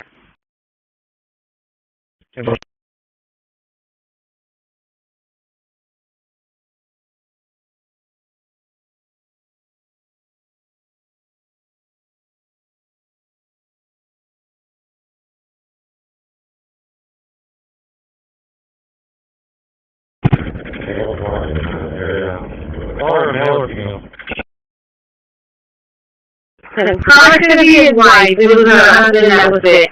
The car going to be his wife. It was her husband, that was it.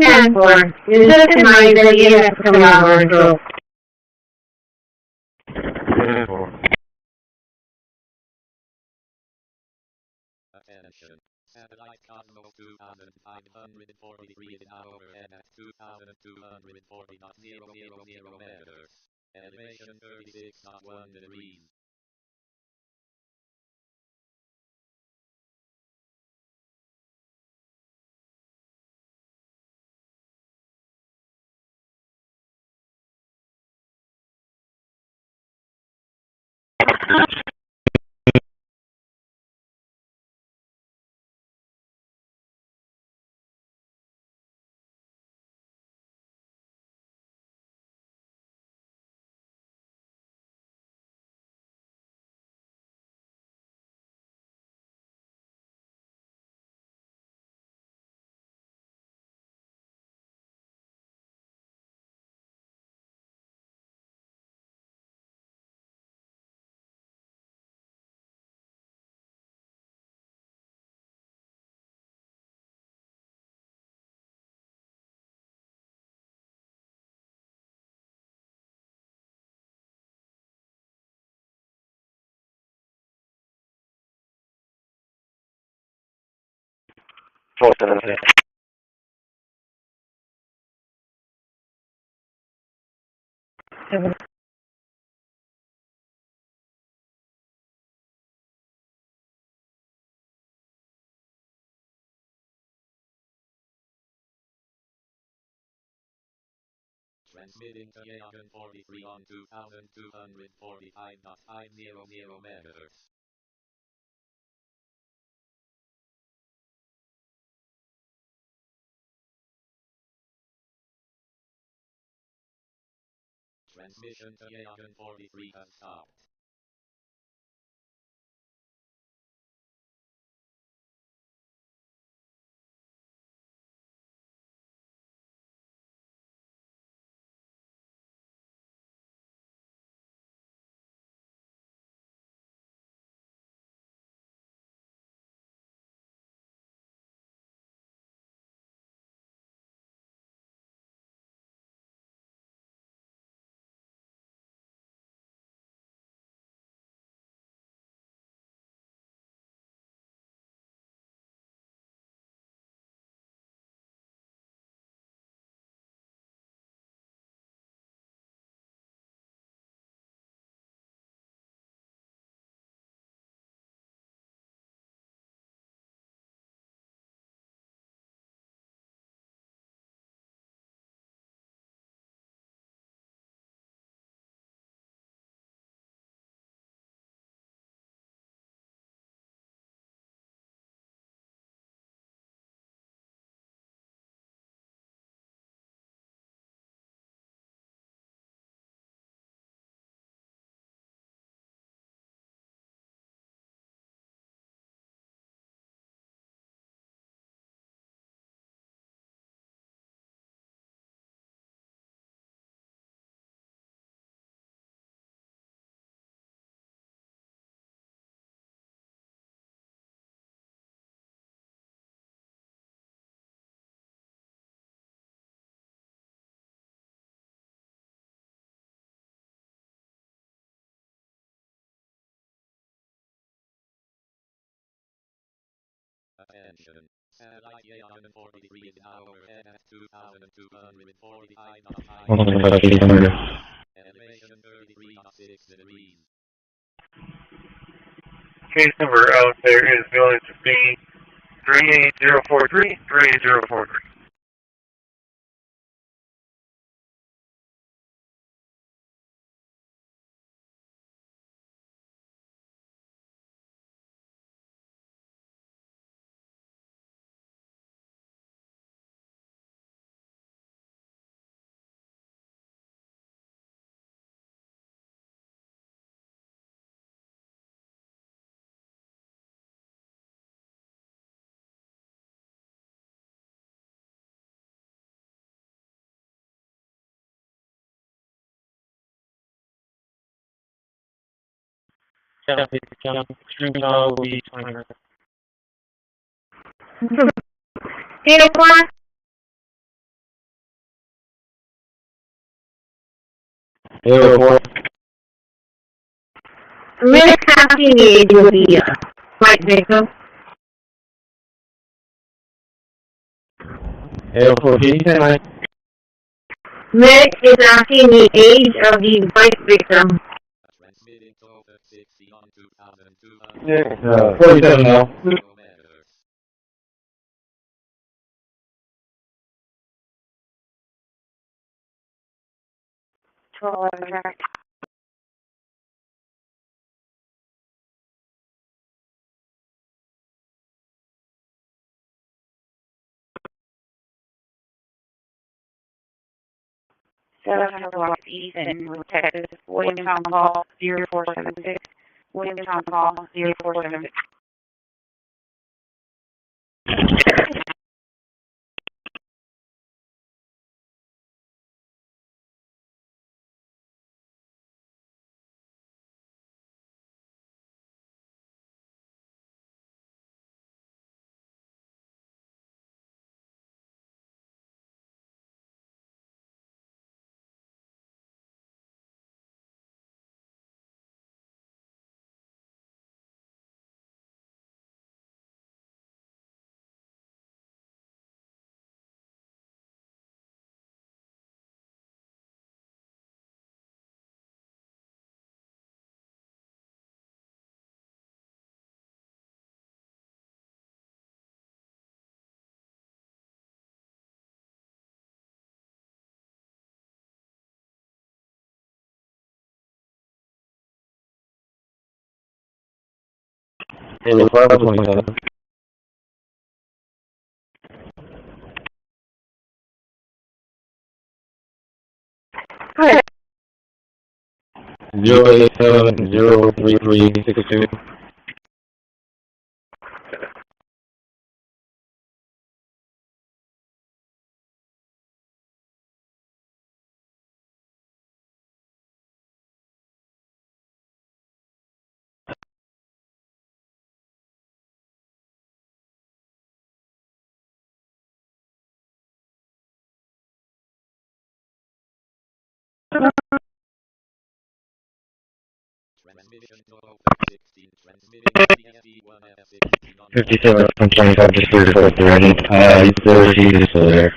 Ten four. It's just tonight that you have to come out and go. Attention. Satellite Cosmos 2543 is now overhead at 2240.000 meters. Elevation 36.1 degrees. Transmitting to Yagan 43 on 2245.500 meters. Transmission to Yagan 43 has stopped. Case number out there is going to be 38043, 38043. Extreme call will be 20 minutes. 804? Medic asking the age of the white victim. 804, can you say my... Medic is asking the age of the white victim. 47 now. Ethan with Texas, William Tom Call 0476, William Tom Call 0476. It was 527. Hi. 087-03362. Transmission 57 from 25 just for the fourth ready. The receipt is still there.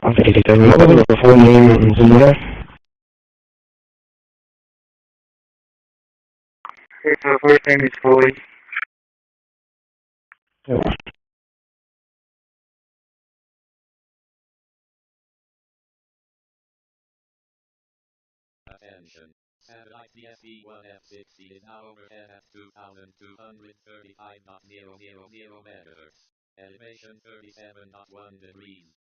What was the full name and Zamora? It's the first name is Floyd. Attention. Satellite CSE-1F60 is now overhead at 2,235.000 meters. Elevation 37.1 degrees.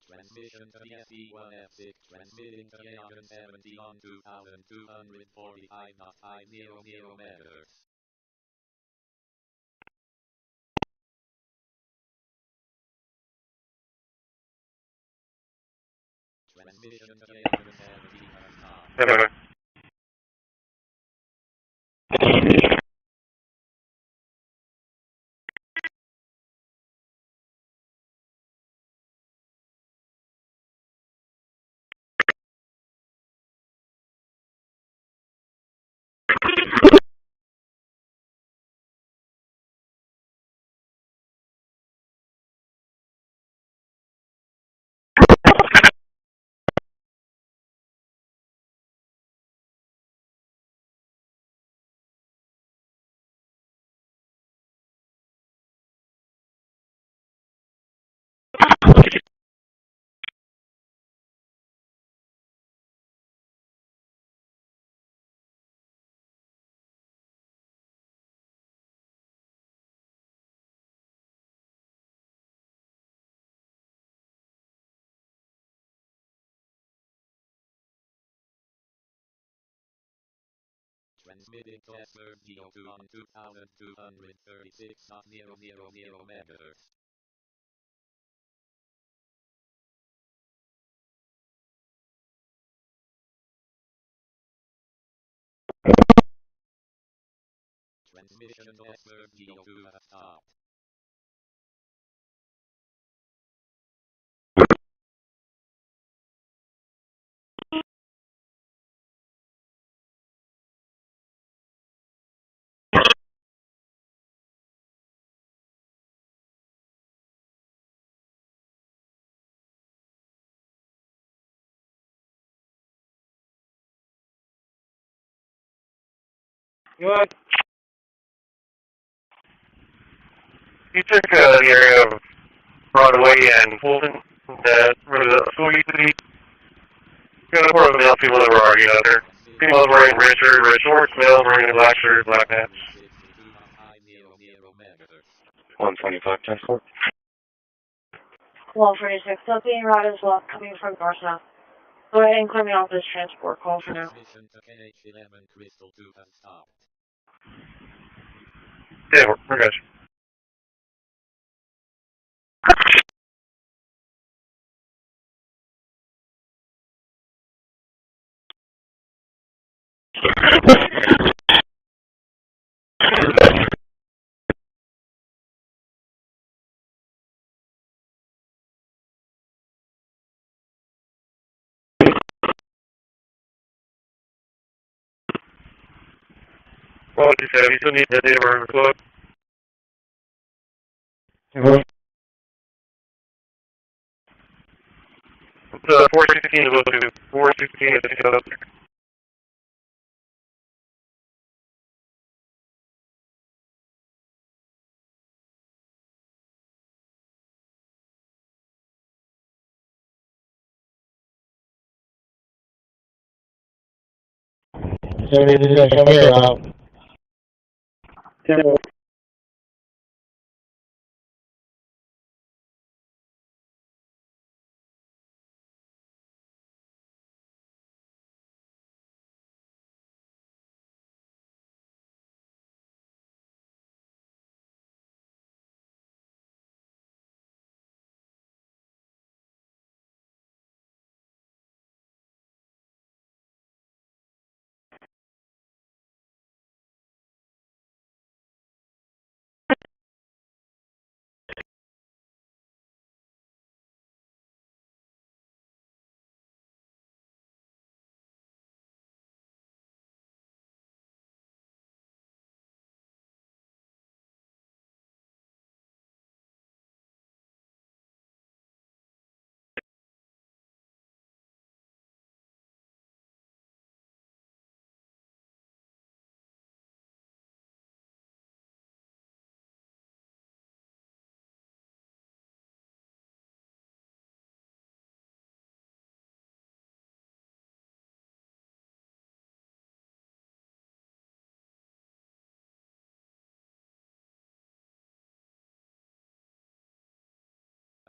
Transmission to CSE-1F6 transmitting to Leon 70 on 2,245.500 meters. Transmission to Leon 70 has stopped. Transmitting to SRGO2 on 2,236.000 meters. Transmission to SRGO2 has stopped. What? You took the area of Broadway and Fulton, where the school used to be. Got a number of male people that were arguing out there. Females wearing red shirt, red shorts, males wearing a black shirt, black pants. 125 10 4. 1246, still being routed as well, coming from north-south. Go ahead and clear me off this transport call for now. Yeah, we're good. What did you say? You still need the data room club? Hello? It's 416 is what to do. 416 is the up there. So they just come here about. Yeah.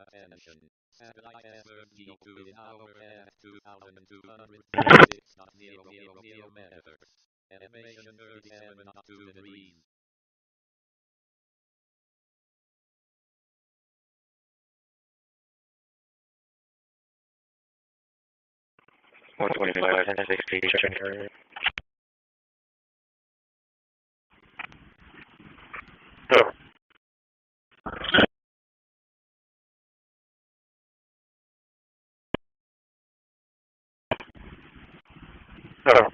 Attention. Satellite SRG2 in overhead 2,236.000 meters. Elevation 37.2 degrees. 125, 1060, check area. No. No.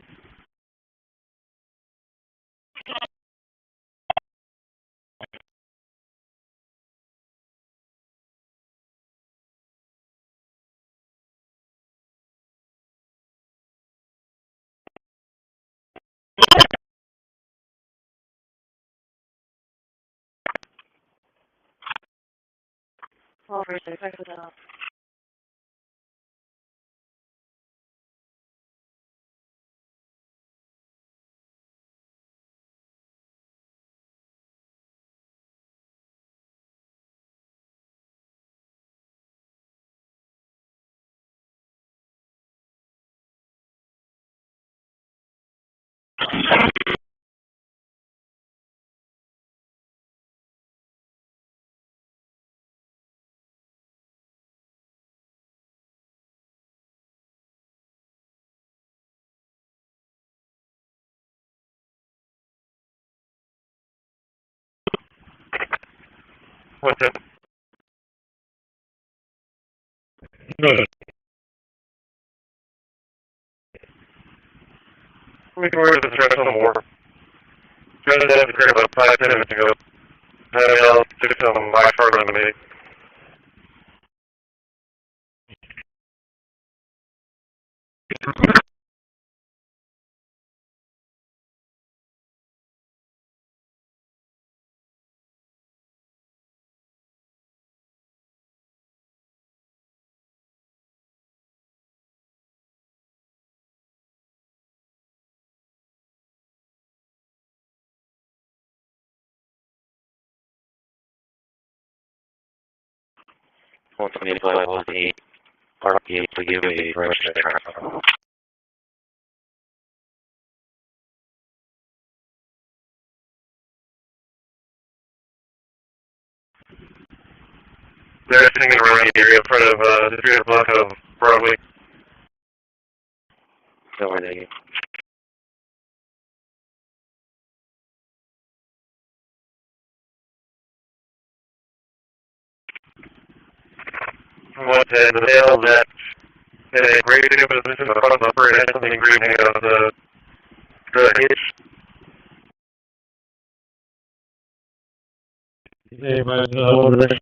All for 6, I put that off. What's it? Good. We can work the stress some more. Just had to clear about 5-10 minutes ago. I'll do some live further in the meeting. Once on the inside was the RPA to give a direction to traffic. They're sitting around the area in front of the 300 block of Broadway. So are they? What the mail that had a great video position across the upper and had something green hanging out of the hitch. Hey, but, over there.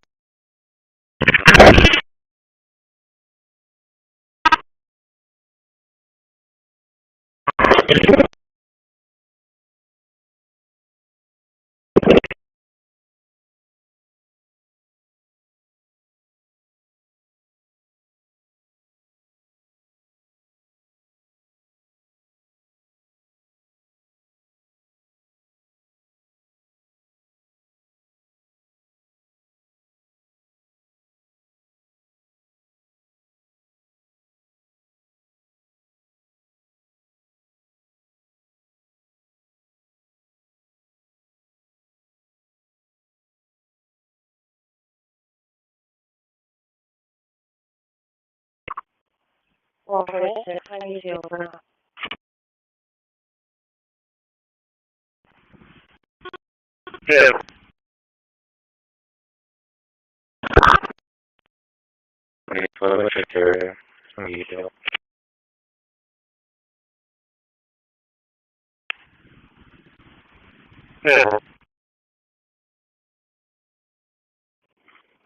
All for 6, I need you over now. Yeah. Photo check area. Some detail. Yeah.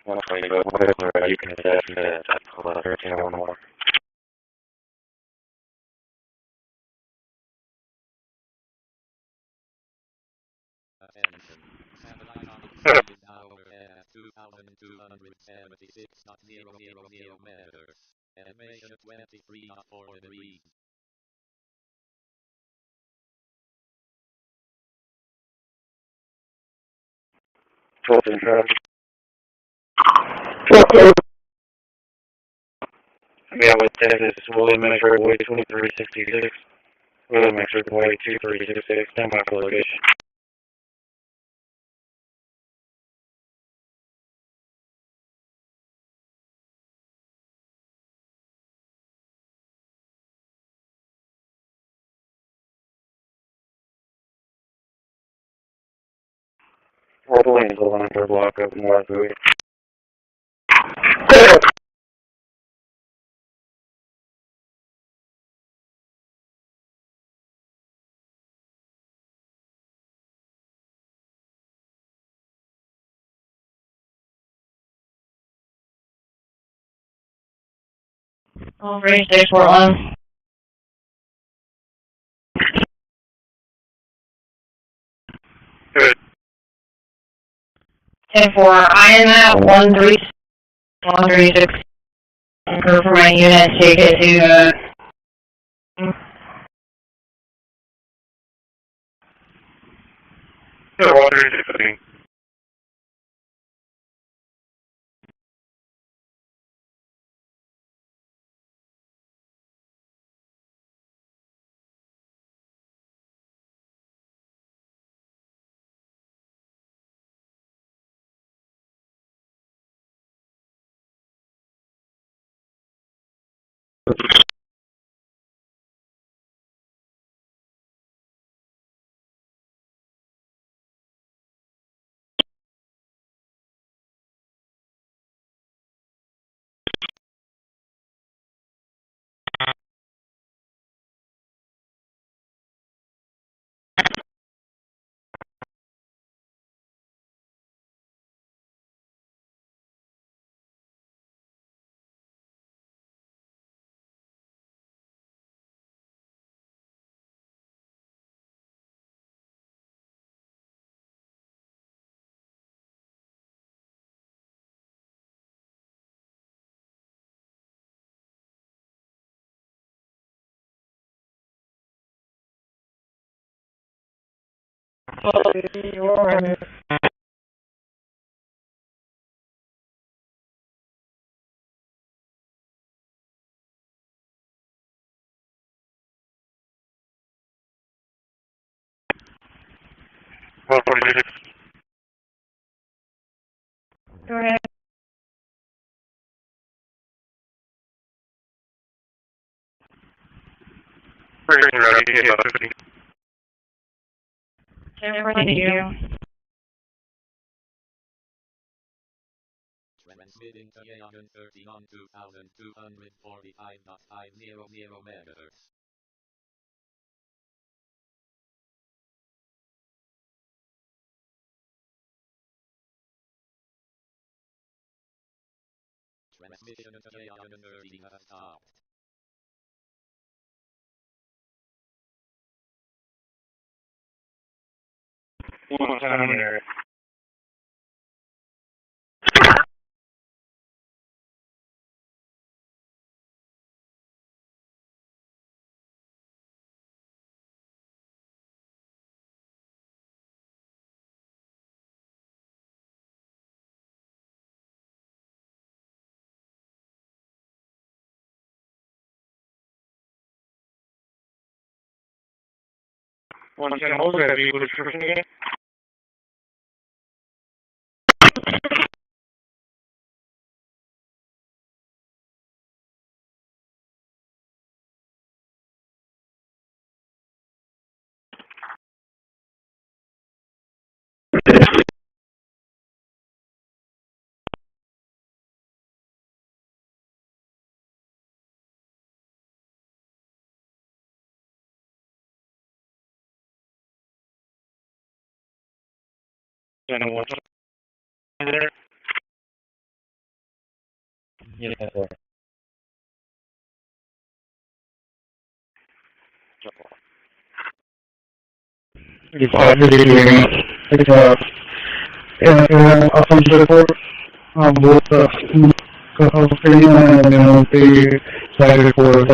125, whatever, you can assess that. Hold on, 13 or more. Attention. Satellite on is overhead 2,276.000 meters. Elevation 23.4 degrees. Tilted, Yeah, with Texas, William X Roadway 2366. William X Roadway 2366, stand by for location. Roll lanes will enter a block of North Bowie. All range day Portland. Good. 10-4, I am at 136. Anchor for my unit, take it to, Good, 136. Go ahead. Thank you. Transmitting to Yagan 30 on 2245.500 megahertz. Transmission to Yagan 30 has stopped. One time here. One time, hold that vehicle description again. And what's there? Yes, sir. It's awesome report on both the stadium and the side report.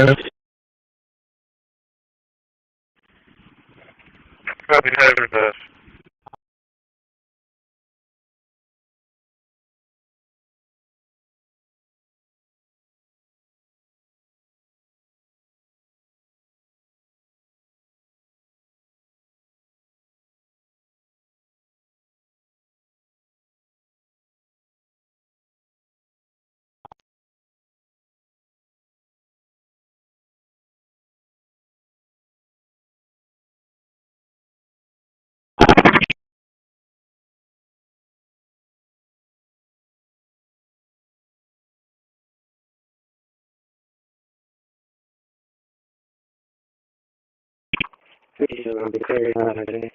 Copy, side I'll be clearing out today.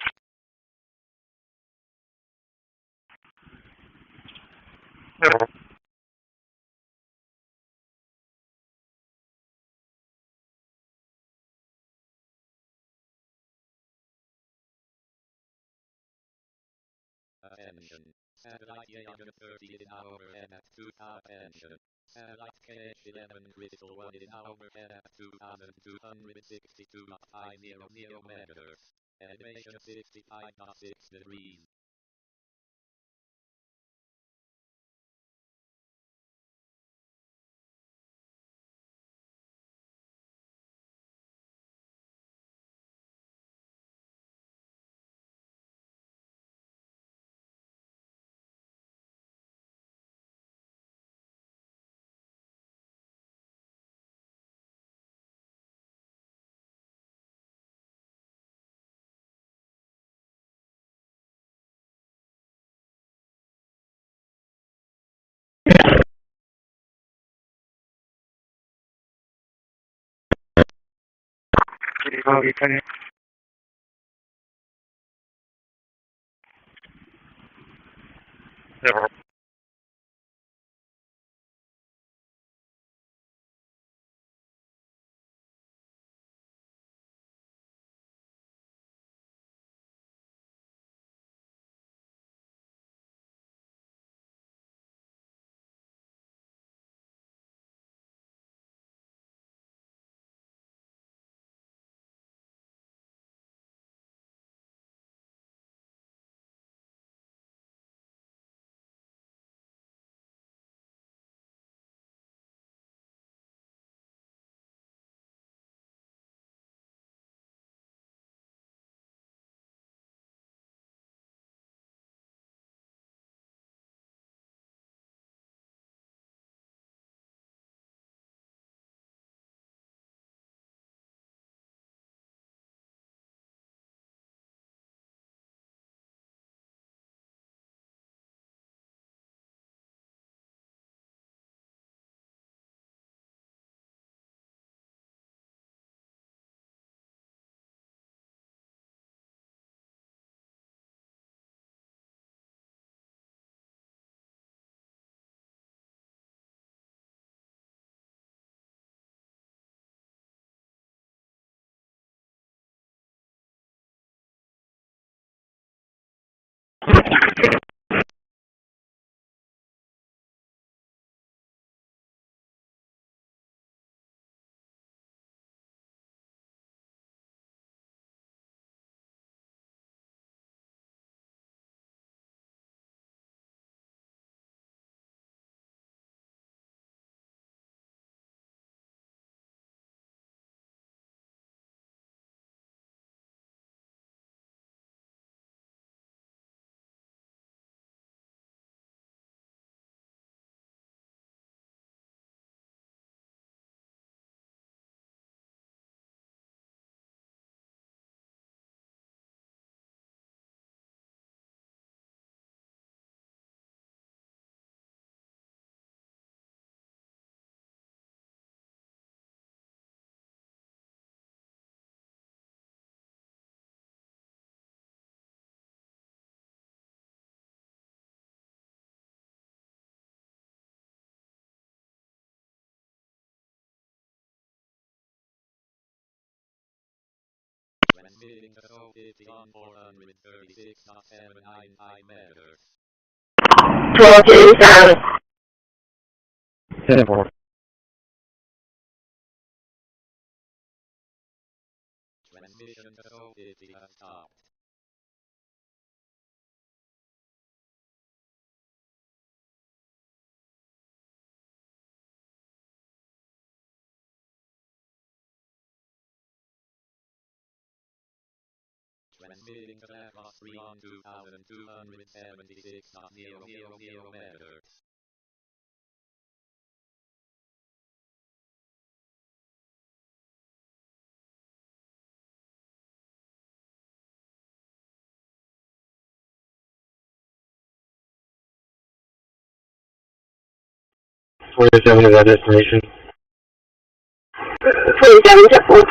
Attention. Satellite KA-30 is now overhead at 2,000. Satellite KH-11 Crystal 1 is now overhead at 2,262.50 meters. Elevation 65.6 degrees. I'll be finished. Never. Transmitting to 50 on 436.795 meters. 12 to 7. 10-4. Transmission to 50 has stopped. Transmitting to Atlas 3 on 2,276.000 meters. Where is that destination? 27 to 4.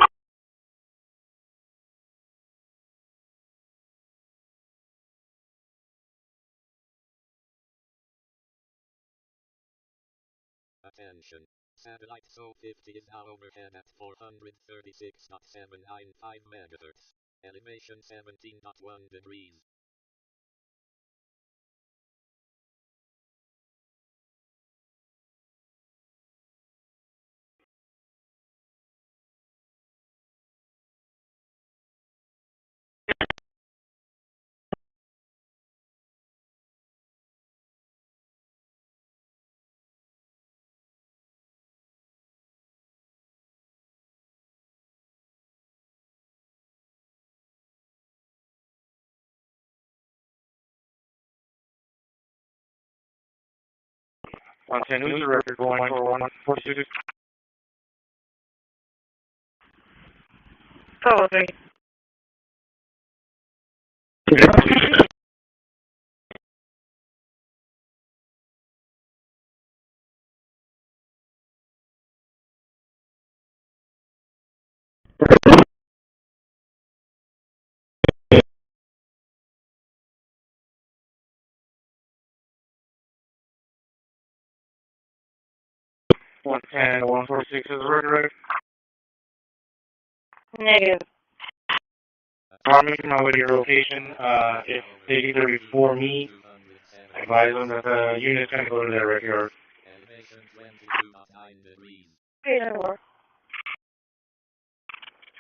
attention. Satellite SO50 is now overhead at 436.795 MHz. Elevation 17.1 degrees. Content news record going for 146. Probably. And 146 is record. Negative. I'm making my way to your location. If they get there before me, advise them that the unit's going to go to their record. Elevation 22.9 degrees. Okay, that'll work.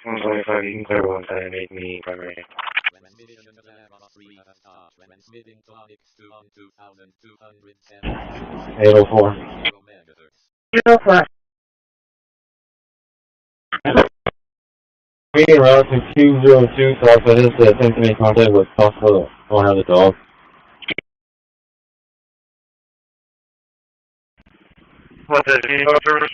125, you can clear one side and make me primary. Transmission level 3 at start. Transmitting tonics to on 2210. 804. Being around to 202 South Venice to attempt to make contact with possible owner of the dog. What's that, dog service?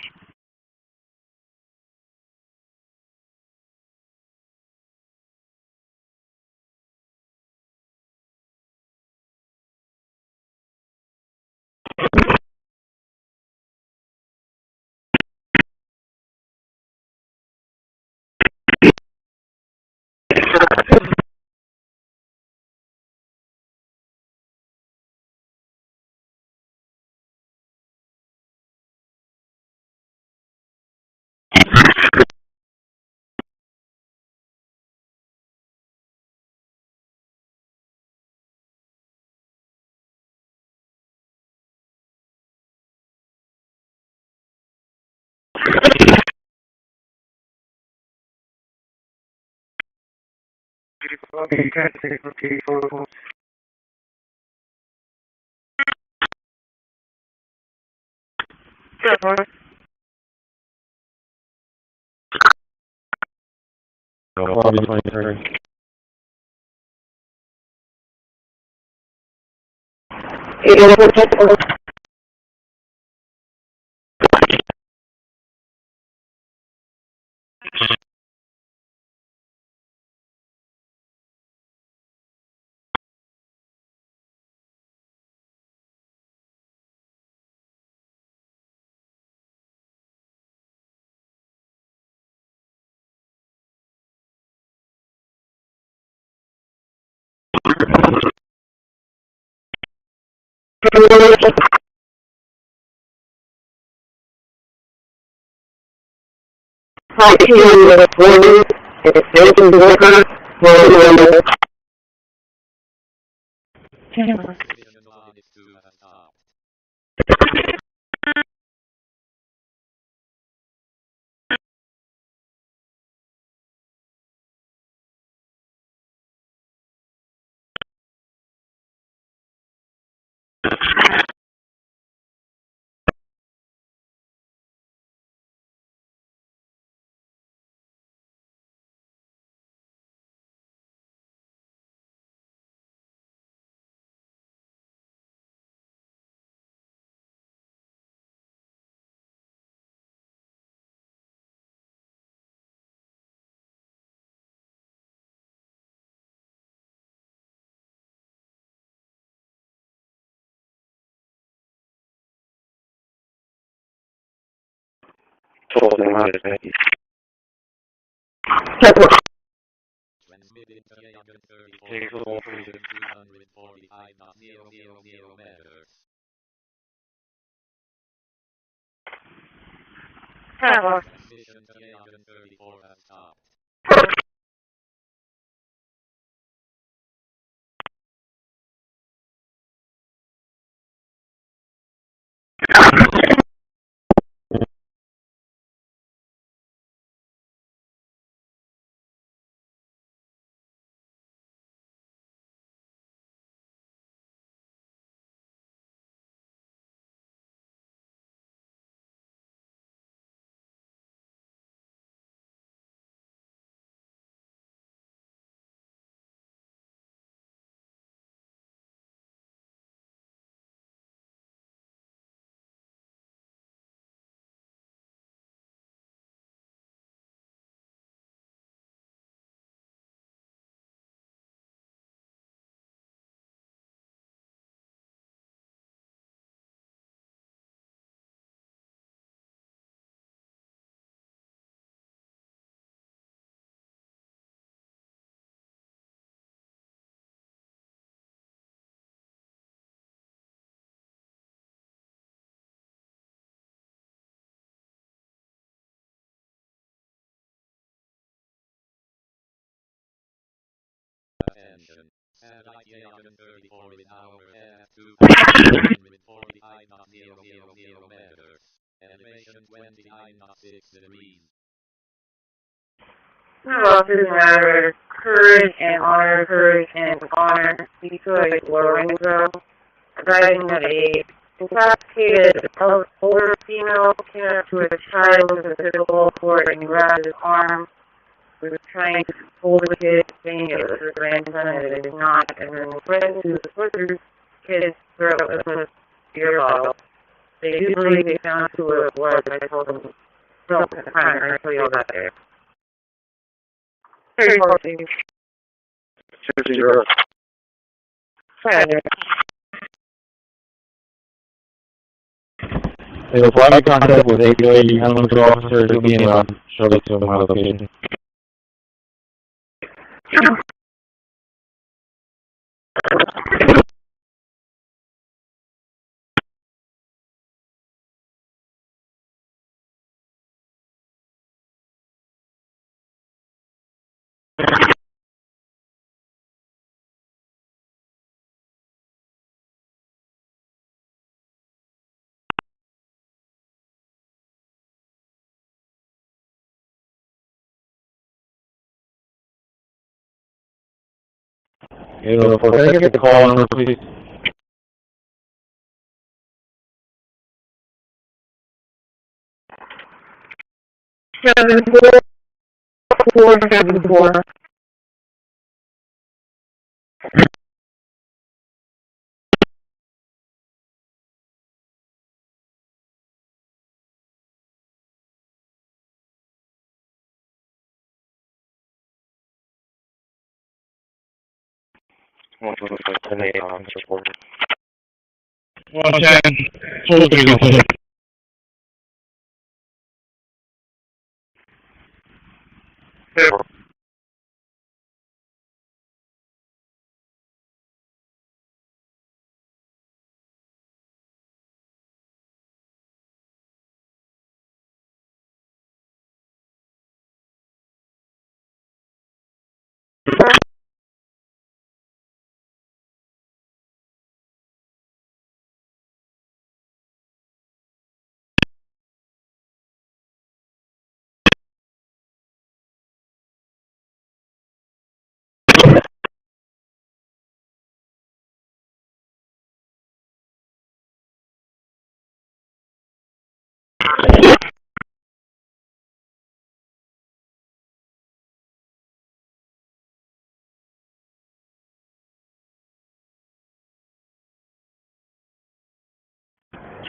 Okay, you can't take photos. Probably 23. Hi, can you hear me? Transmitting 245.000 MHz. Travel. Mission 334 has stopped. Attention. Satellite Yagan 34 is now overhead 2,145.000 meters. Elevation 29.6 degrees. Losses matter courage and honor, courage and honor. Detroit, Lorenzo, driving at a intoxicated older female came up to a child with a physical cord and grabbed his arm. Was trying to pull the kid, saying it was her grandson, and it is not. And then friends who put the kid's throat with a beer bottle. They do believe they found who it was. I told them, don't the crime, and I tell you all that there. 34 things. 60 girls. They will provide contact with APA animal control officers who will be inbound shortly to my location. Can I get the call number, please? Seven four 7-4. One 10 on report. 110, full diesel.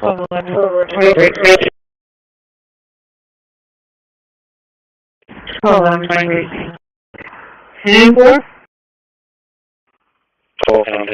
Hold on. Handbook? 12 on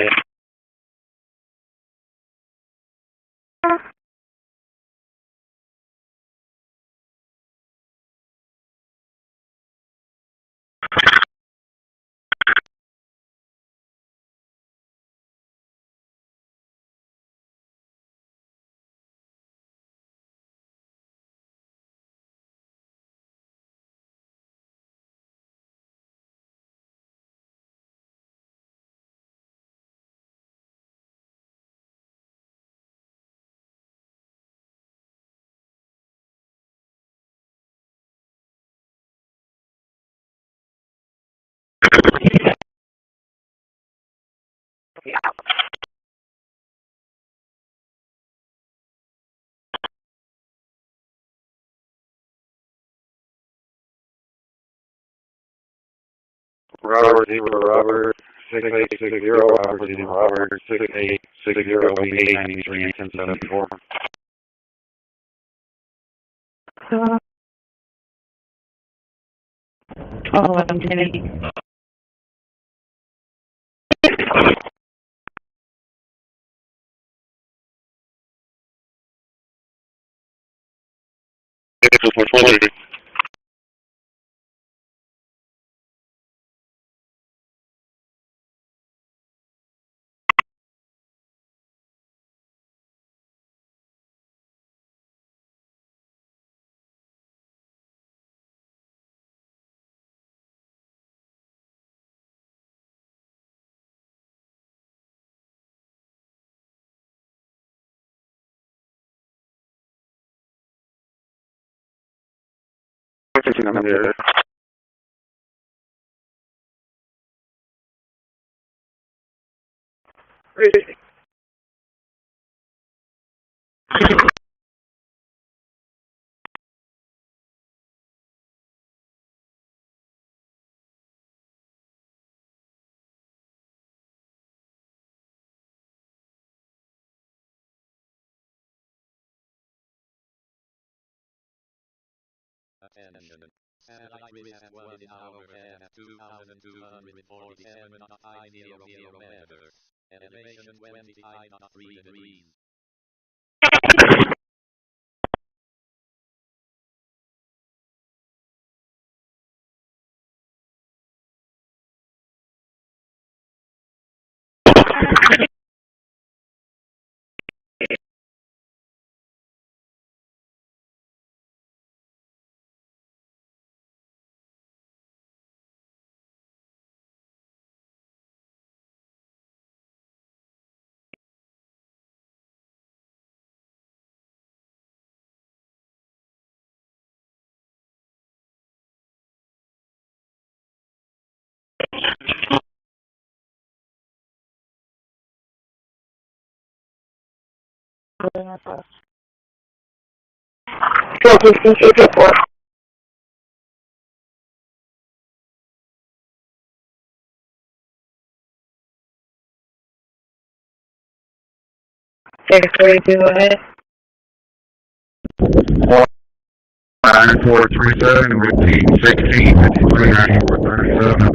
Robert 0 Robert 6860 Robert 0 Robert 6860 8893 and 1074. Oh, 1180. Christi. Attention. Satellite risk 1 in hour and 2,247.500 meters. Elevation 25.3 degrees. Corpus, CCPD. Secretary, go ahead. 9437 with the 16 2437.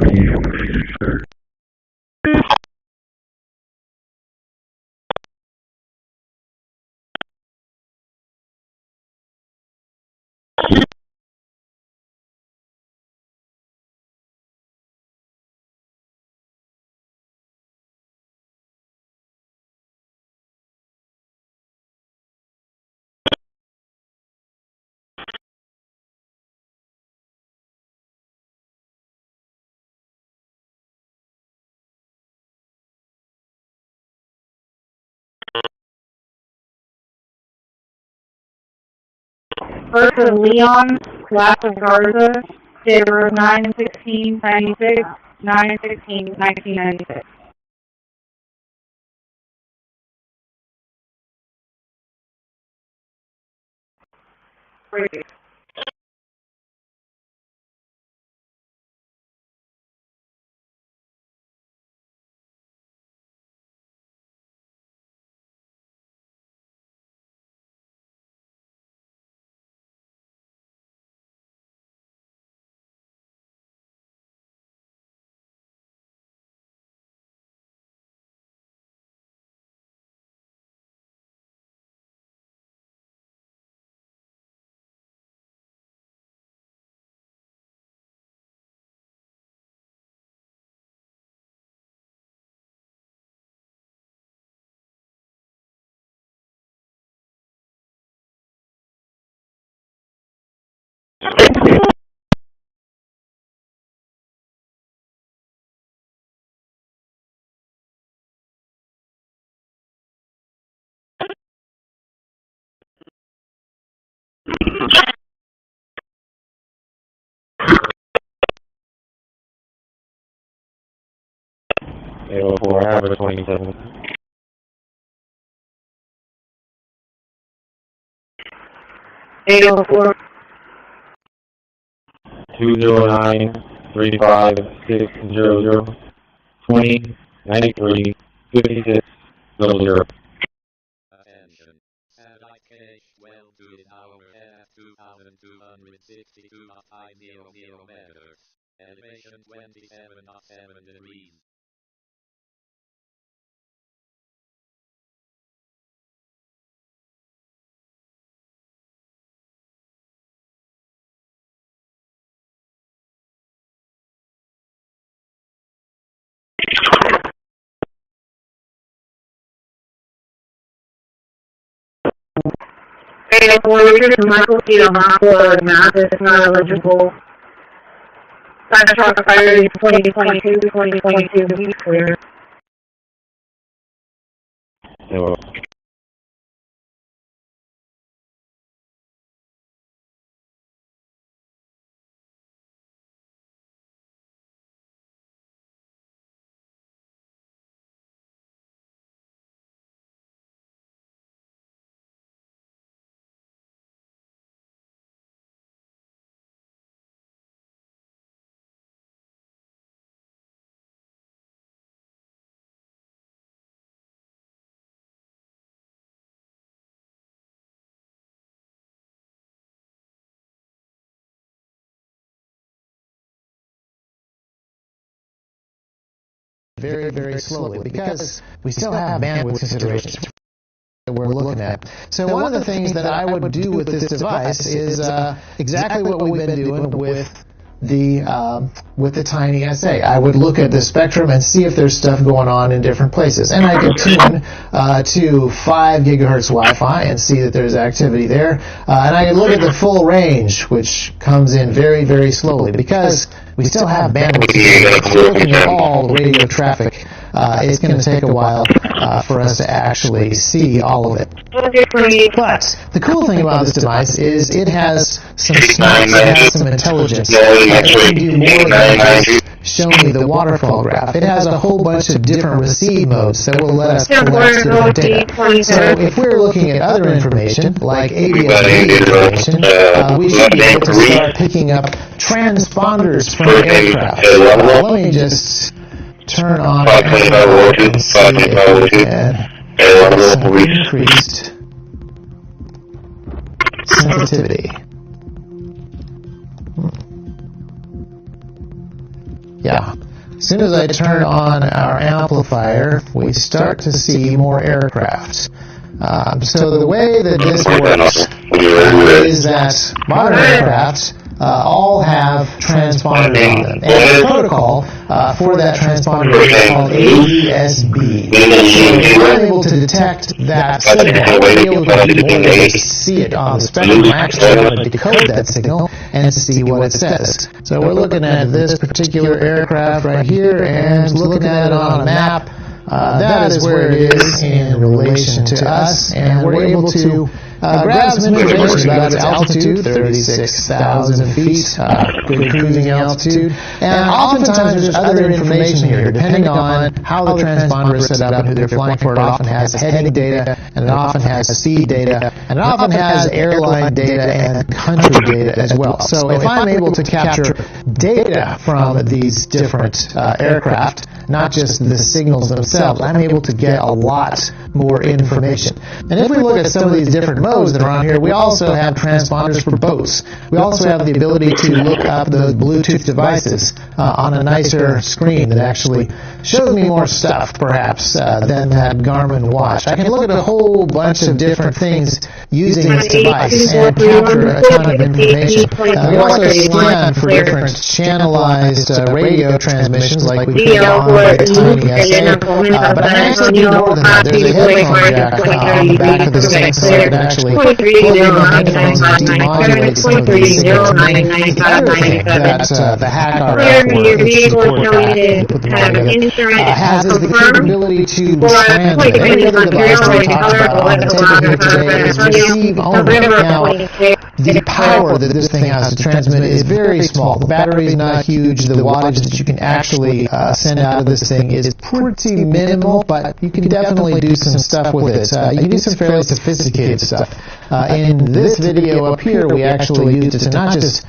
First of Leon, last of Garza, date of birth 9/16/96, 9/16/1996. Crazy. for Havre 27. 804. 209 35-600 20-93 5600. Attention. Satellite cache well to in hour at 2,262.500 meters. Elevation 27.7 degrees. And for Richard Michael Keto, Hospital Math is not eligible. Cybertruck fire 2022, he's clear. So, very, very slowly because we still have bandwidth considerations that we're looking at. So one of the things that I would do with this device is exactly what we've been doing with the Tiny SA. I would look at the spectrum and see if there's stuff going on in different places. And I could tune to 5 gigahertz Wi-Fi and see that there's activity there. And I could look at the full range, which comes in very, very slowly because we still have bandwidth. We're looking at all the radio traffic. It's going to take a while for us to actually see all of it. But the cool thing about this device is it has some smarts, it has some intelligence. It can do more than just show me the waterfall graph. It has a whole bunch of different receive modes that will let us collect different data. So if we're looking at other information, like ADSB information, we should be able to start picking up transponders from aircraft. Let me just turn on and see if we can some increased sensitivity. Yeah. As soon as I turn on our amplifier, we start to see more aircraft. So the way that this works is that modern aircraft all have transponders on them. And the protocol for that transponder is called ADSB. So if we're able to detect that signal, we're able to do more than just see it on the spectrum. We're actually able to decode that signal and see what it says. So we're looking at this particular aircraft right here and looking at it on a map. That is where it is in relation to us, and we're able to grab some information about its altitude, 36,000 feet, good cruising altitude, and oftentimes there's other information here, depending on how the transponder is set up and who they're flying for. It often has heading data, and it often has speed data, and it often has airline data and country data as well. So if I'm able to capture data from these different aircraft, not just the signals themselves, I'm able to get a lot more information. And if we look at some of these different modes that are on here, we also have transponders for boats. We also have the ability to look up those Bluetooth devices on a nicer screen that actually shows me more stuff, perhaps, than that Garmin watch. I can look at a whole bunch of different things using this device and capture a ton of information. We also scan for different channelized radio transmissions like we put on the Tiny SA, but I actually do more than that. There's a headphone jack on the back of this thing, so I can actually plug in my headphones and demodulate some of these signals. And then the other thing that the hack RF or its support app, put them all together, has is the capability to transmit. Any other device that we talked about on the table here today is receive only. Now, the power that this thing has to transmit is very small. The battery is not huge. The wattage that you can actually send out of this thing is pretty minimal, but you can definitely do some some stuff with it. You can do some fairly sophisticated stuff. In this video up here, we actually used it to not just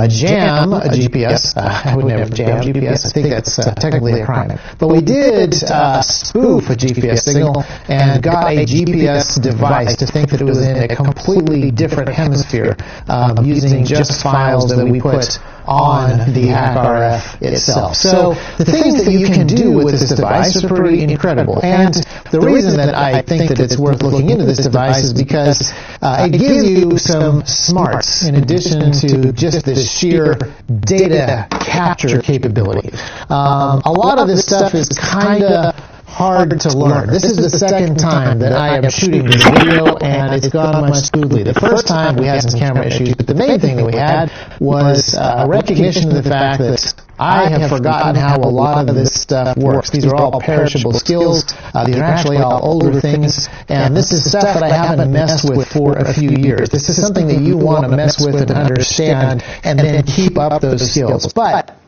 jam a GPS. I would never jam GPS. I think that's technically a crime. But we did spoof a GPS signal and got a GPS device to think that it was in a completely different hemisphere using just files that we put on the HackRF itself. So the things that you can do with this device are pretty incredible. And the reason that I think that it's worth looking into this device is because it gives you some smarts in addition to just the sheer data capture capability. A lot of this stuff is kind of hard to learn. This is the second time that I am shooting this video, and it's gone much smoothly. The first time we had some camera issues, but the main thing that we had was a recognition of the fact that I have forgotten how a lot of this stuff works. These are all perishable skills. These are actually all older things, and this is stuff that I haven't messed with for a few years. This is something that you want to mess with and understand and then keep up those skills. But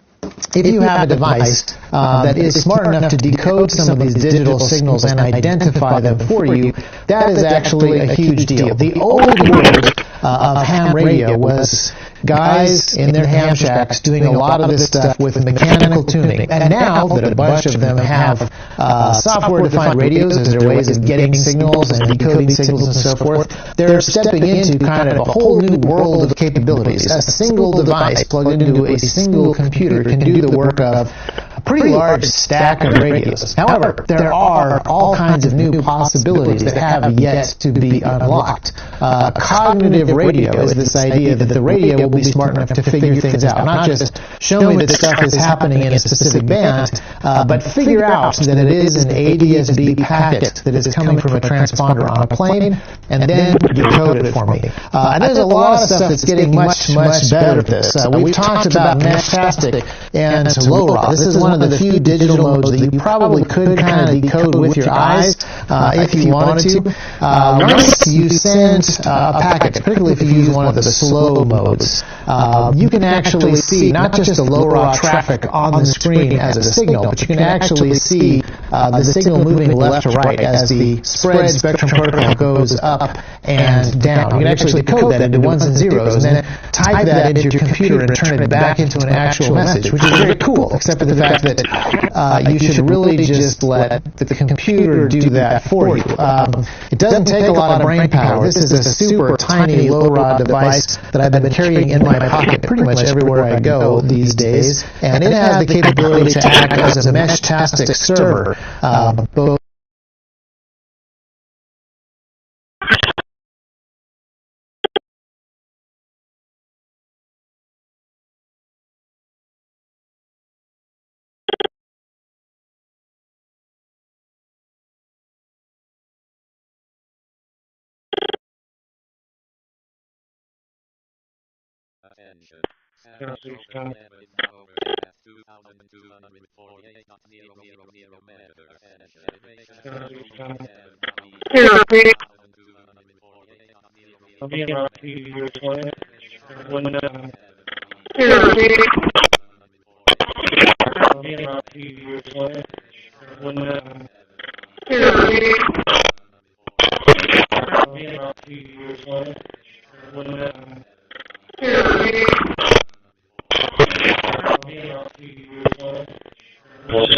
if you have a device that is smart enough to decode some of these digital signals and identify them for you, that is actually a huge deal. The old world of ham radio was guys in their ham shacks doing a lot of this stuff with mechanical tuning. And now that a bunch of them have software-defined radios as their ways of getting signals and decoding signals and so forth, they're stepping into kind of a whole new world of capabilities. A single device plugged into a single computer can do the work of a pretty large stack of radios. However, there are all kinds of new possibilities that have yet to be unlocked. Cognitive radio is this idea that the radio will be smart enough to figure things out. Not just show me that stuff is happening in a specific band, but figure out that it is an ADSB packet that is coming from a transponder on a plane, and then decode it for me. And there's a lot of stuff that's getting much better at this. We've talked about Meshtastic and LoRa. This is one of the few digital modes that you probably could kind of decode with your eyes if you wanted to. Once you send a packet, particularly if you use one of the slow modes, you can actually see not just the LoRa traffic on the screen as a signal, but you can actually see the signal moving left to right as the spread spectrum protocol goes up and down. You can actually decode that into ones and zeros and then type that into your computer and turn it back into an actual message, which is very cool, except for the fact that you should really just let the computer do that for you. It doesn't take a lot of brain power. This is a super tiny LoRa device that I've been carrying in my pocket pretty much everywhere I go these days, and it has the capability to act as a Meshtastic server, both Attention. Central level is now over at 2,248.000 meters. Elevation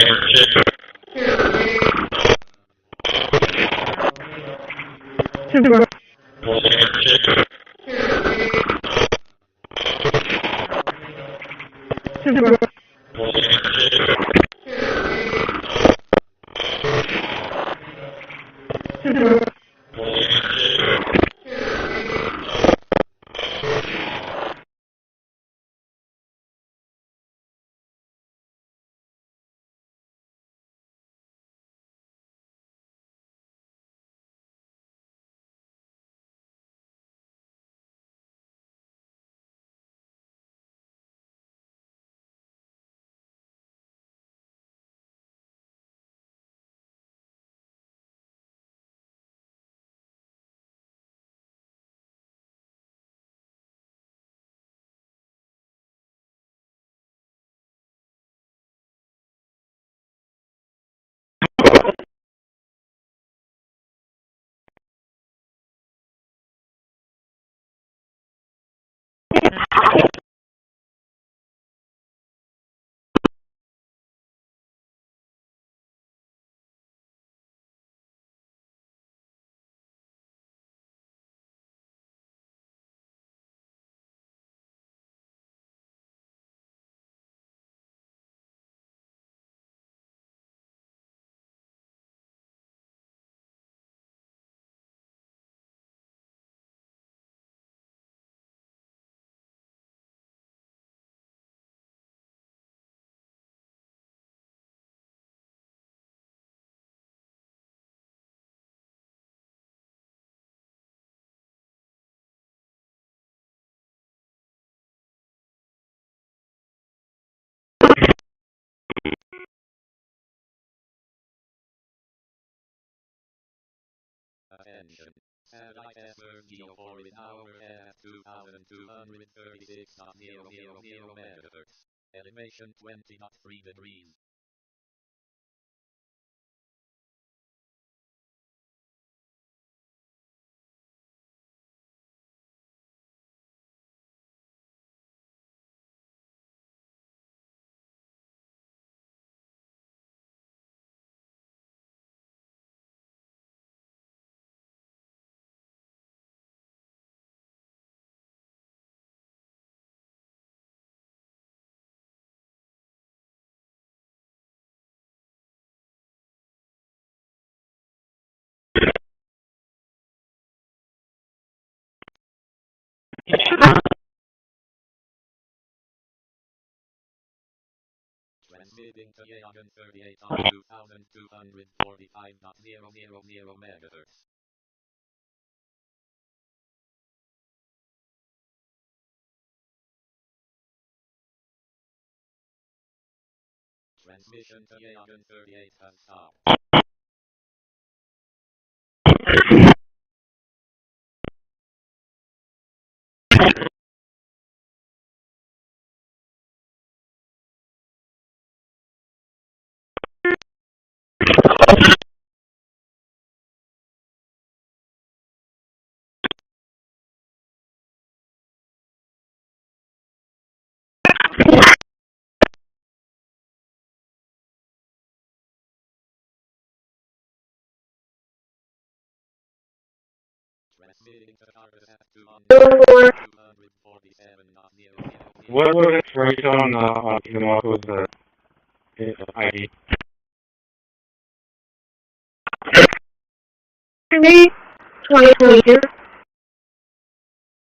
Attention. Satellite SRGO4 is now overhead at 2236.000 megahertz. Elevation 20.3 degrees. Transmitting to Yagan 38 on 2245.000 megahertz. Transmission to Yagan 38 has stopped. Transmitting to Corpus at 247.000. What was it right on what was the ID? 2022.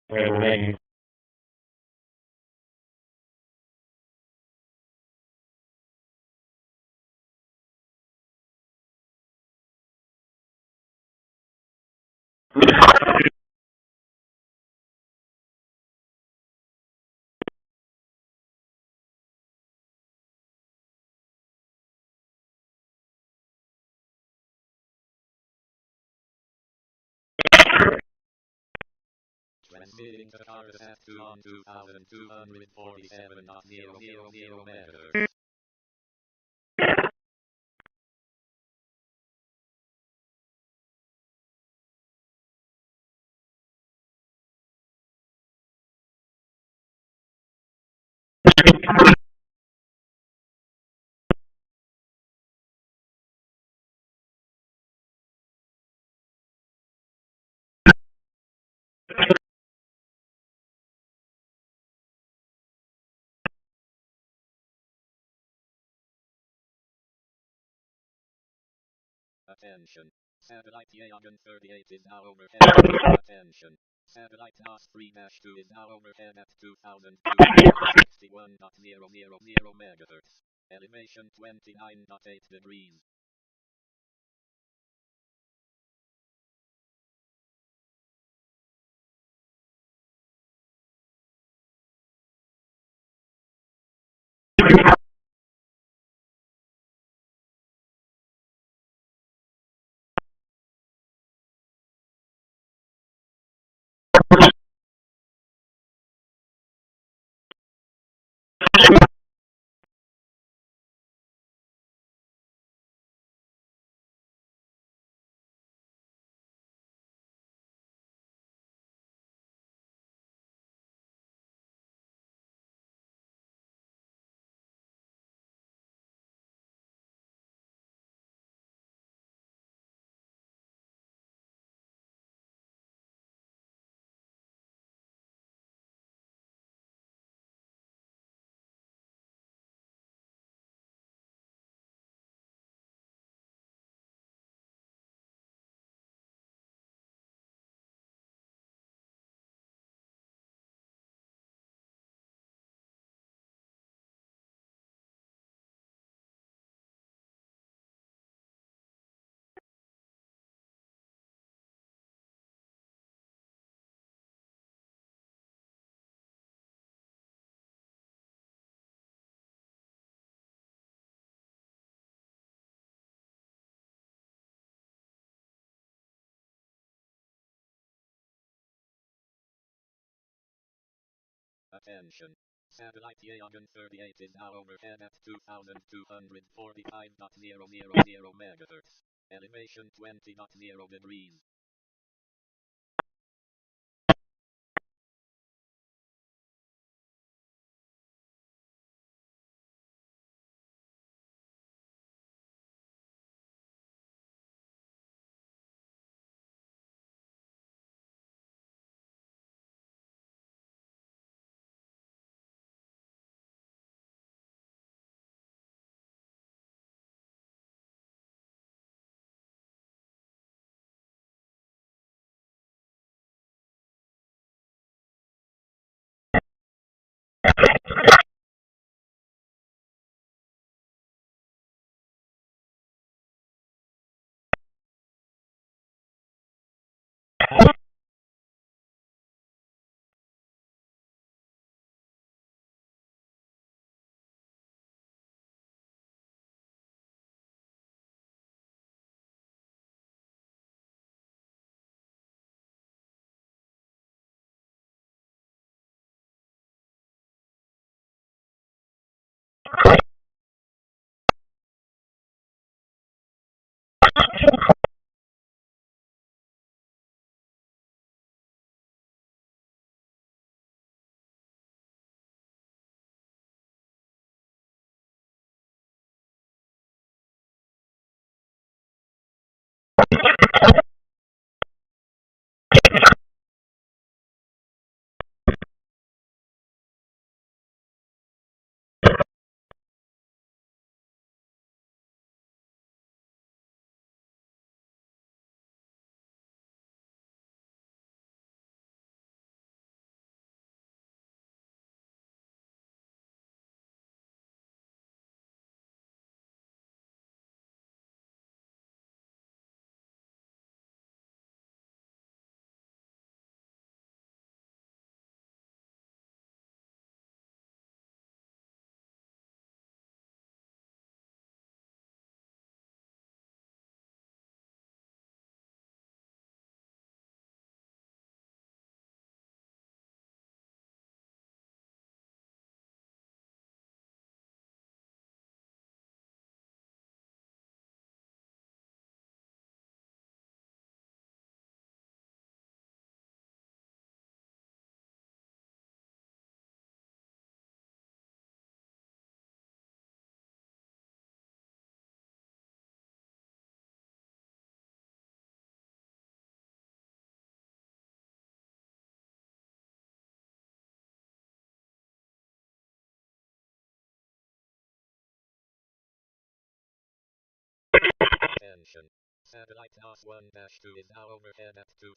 Remaining. Transmitting to Corpus at 2247.000 megahertz. Attention. Satellite Yagan 38 is now overhead. Attention. Satellite NOS 3-2 is now overhead at 2261.000 megahertz. Elevation 29.8 degrees. Attention. Satellite Yagan 38 is now overhead at 2245.000 megahertz. Elevation 20.0 degrees. Attention. Satellite NOS-1-2 is now overhead at 2260.000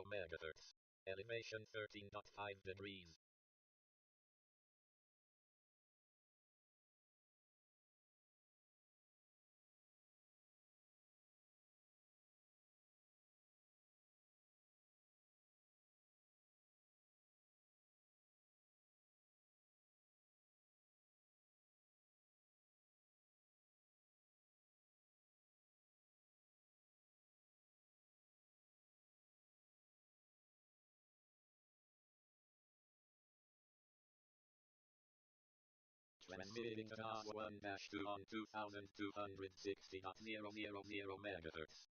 megahertz. Elevation 13.5 degrees. Transmitting to NOS-1-2 on 2260.000 megahertz.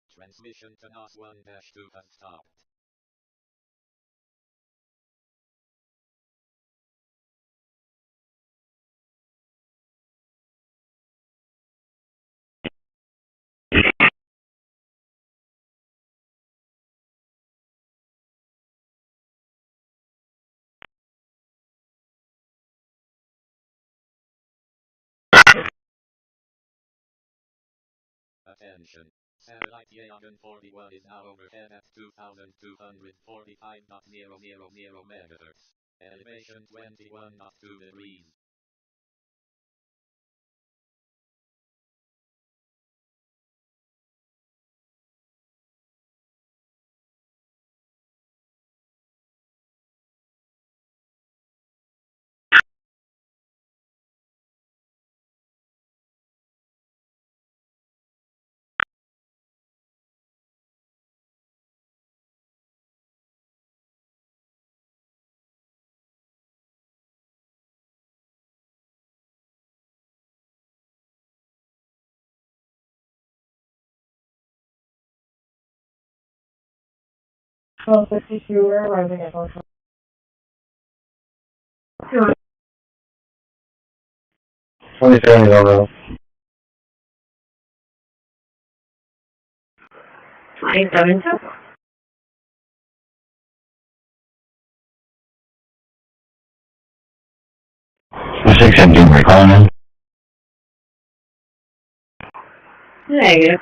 Transmission to NOS-1-2 has stopped. Attention. Satellite Yagan 41 is now overhead at 2245.000 megahertz. Elevation 21.2 degrees. 1262, we're arriving at North. 27 Railroad. 972. The 617 recalling. Negative.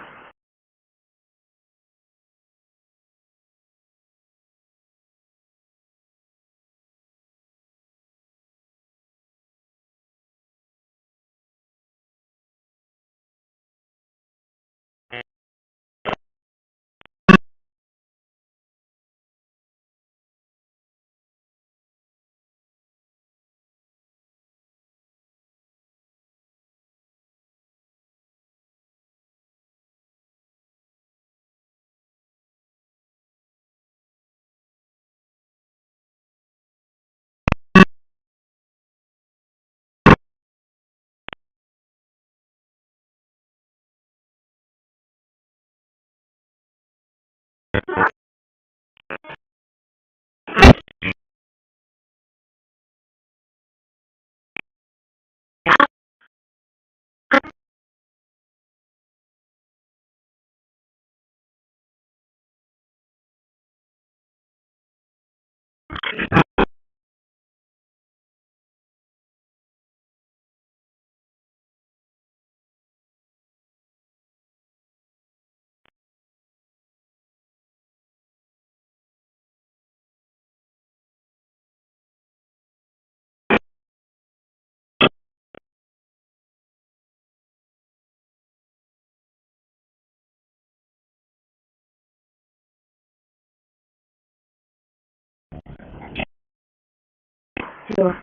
Sure.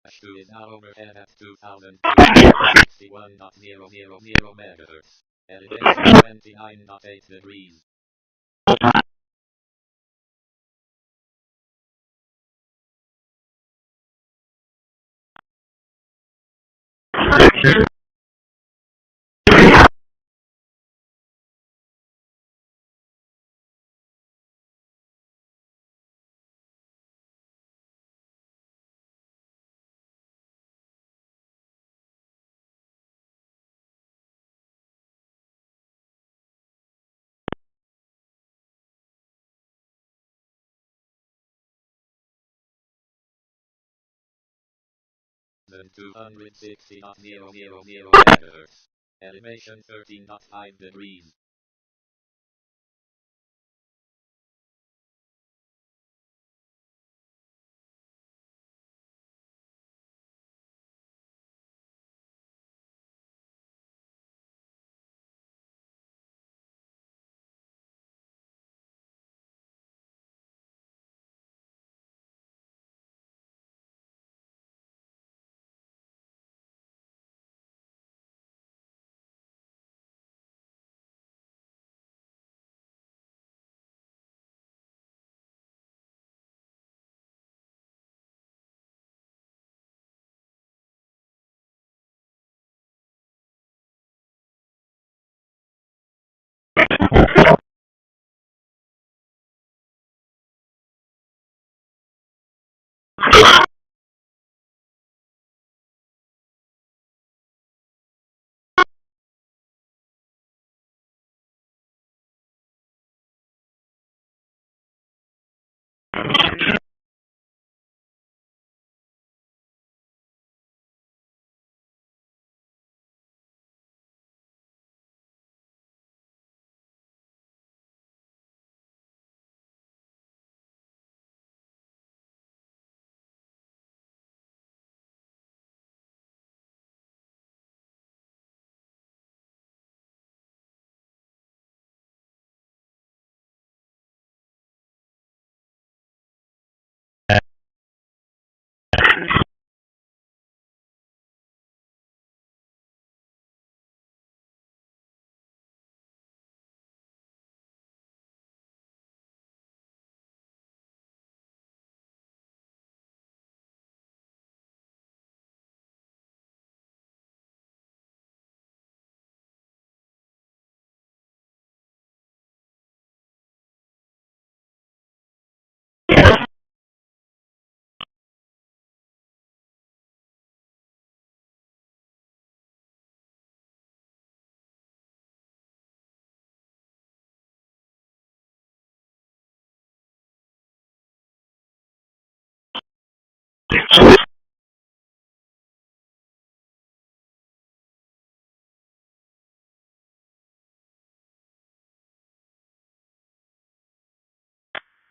Ashmore is now overhead at 2,261.000 megahertz. Elevation 29.8 degrees. Then 260.000 megahertz. Elevation 13.5 degrees.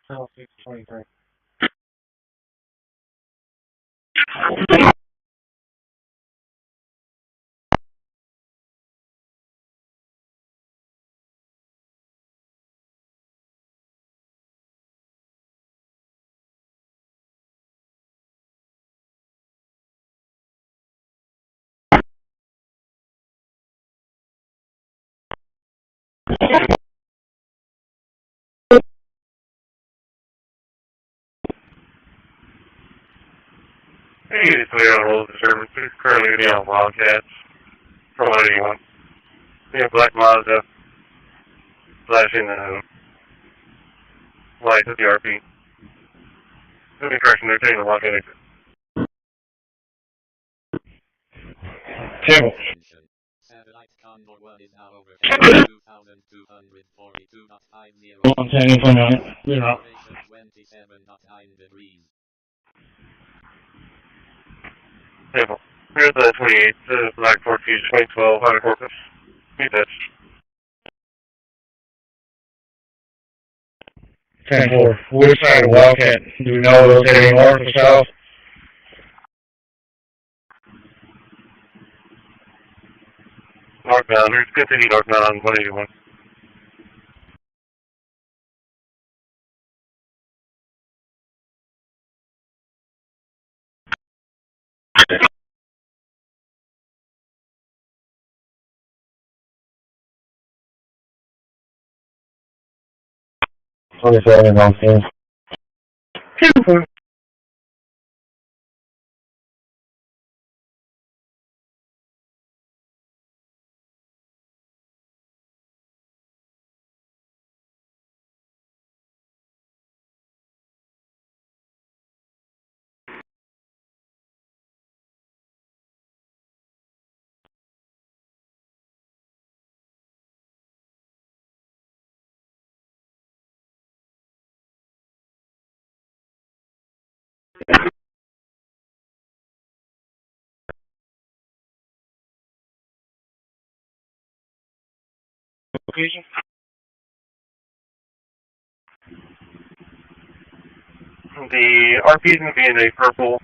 23. Hey, it's Leon Rolls Disturbance. Currently going to be on Wildcats from 181. Yeah, Black Mazda flashing lights at the RP. Let me correction, they're taking the Wildcat exit. Table. Satellite Condor 1 is now over 2,242.50. 110.9. We're out. 27.9 degrees. Table. Here's the 28th, Black Ford Fusion 2012, out of Corpus. Meet that. 10-4. Which side of Wildcat? Do we know those heading north or south? Northbound, there's good city northbound on 181. Okay, so I'm downstairs. 10-4. Location? The RP is going to be in a purple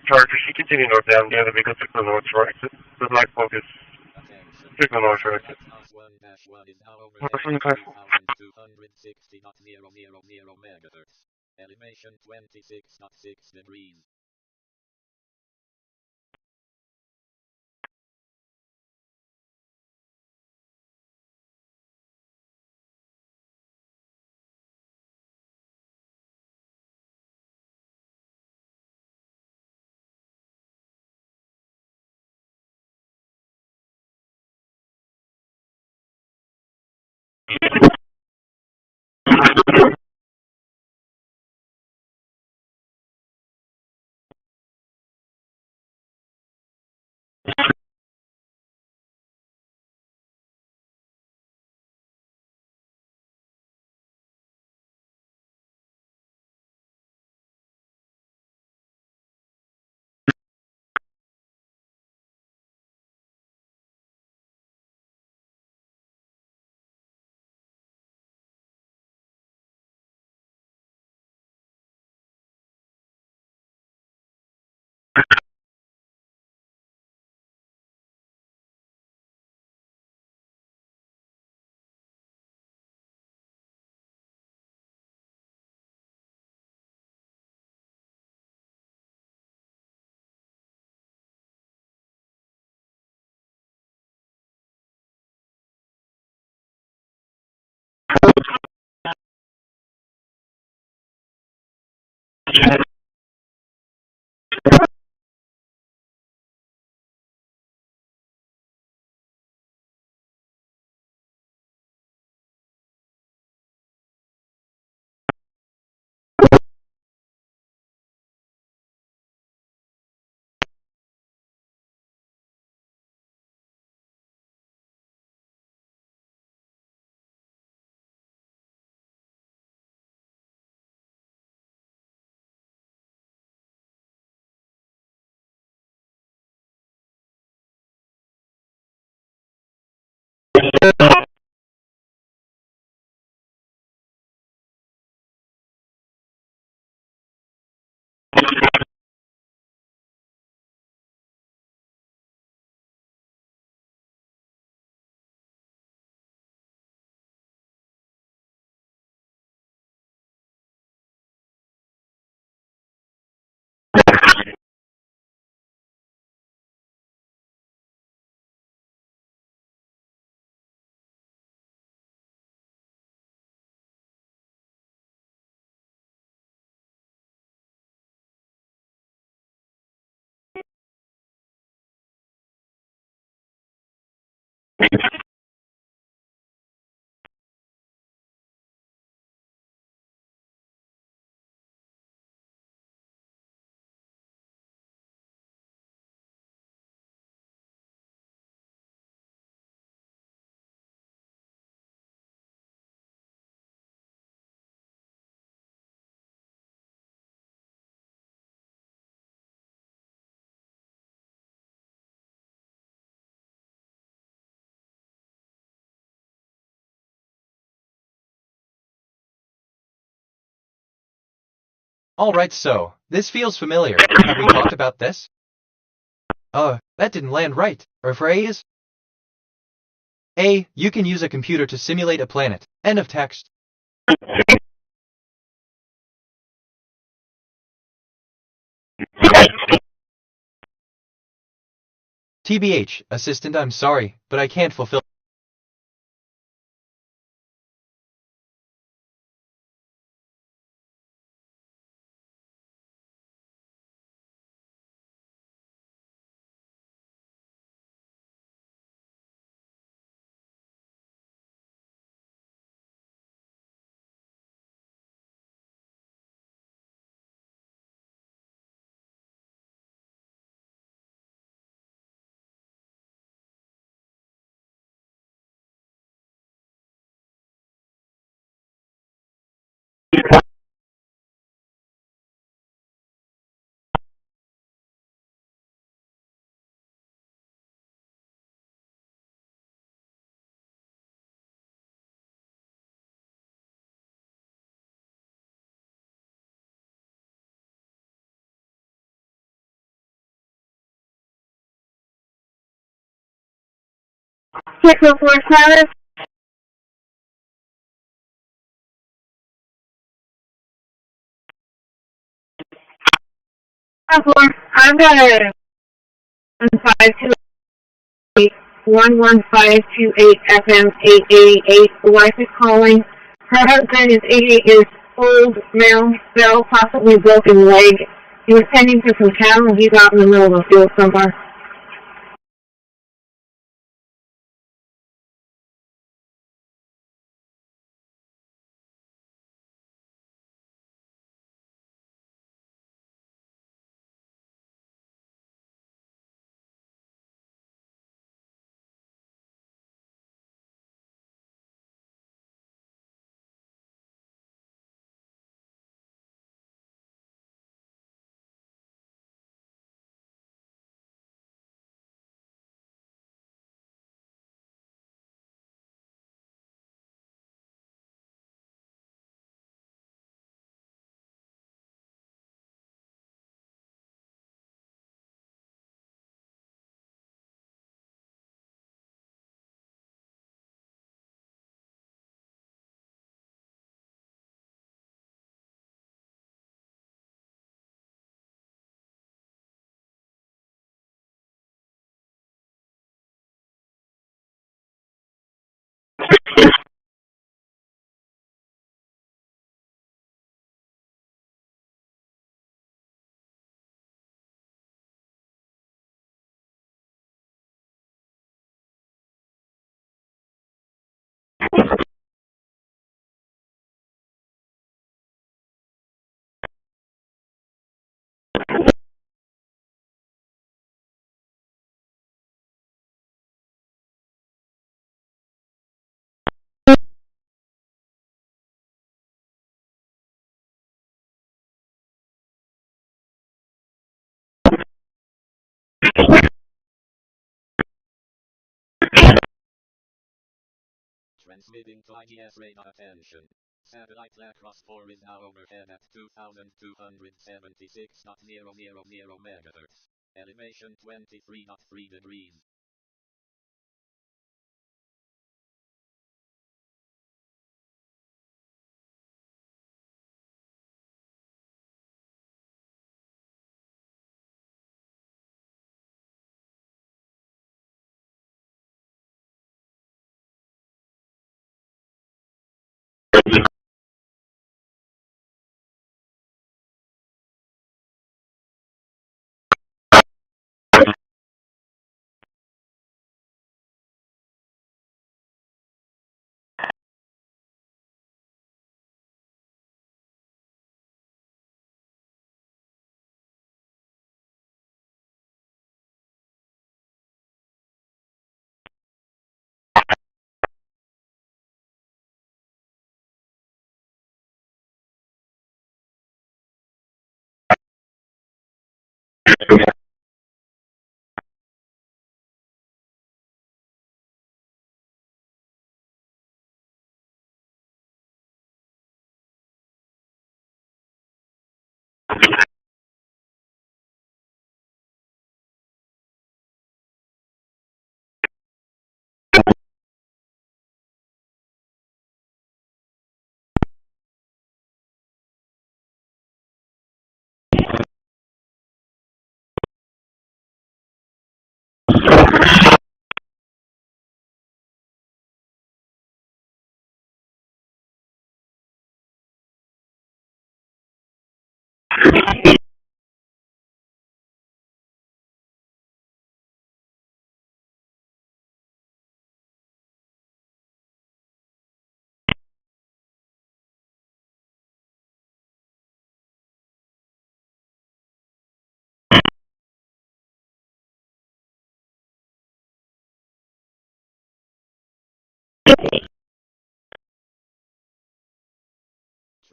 Charger. She continued north down. The other vehicle took the north right. The Black Focus took the north right. Elevation 26.6 degrees. All right, so this feels familiar. Have we talked about this? That didn't land right. Or phrase? A. You can use a computer to simulate a planet. End of text. TBH, assistant, I'm sorry, but I can't fulfill. Techno Force Pilot. I've got a 11528 FM 888. The wife is calling. Her husband is 88 years old, male, fell, possibly broken leg. He was tending to some cattle and he's out in the middle of the field somewhere. Transmitting to IDS radar attention. Satellite Lacrosse 4 is now overhead at 2,276.000 MHz. Elevation 23.3 degrees.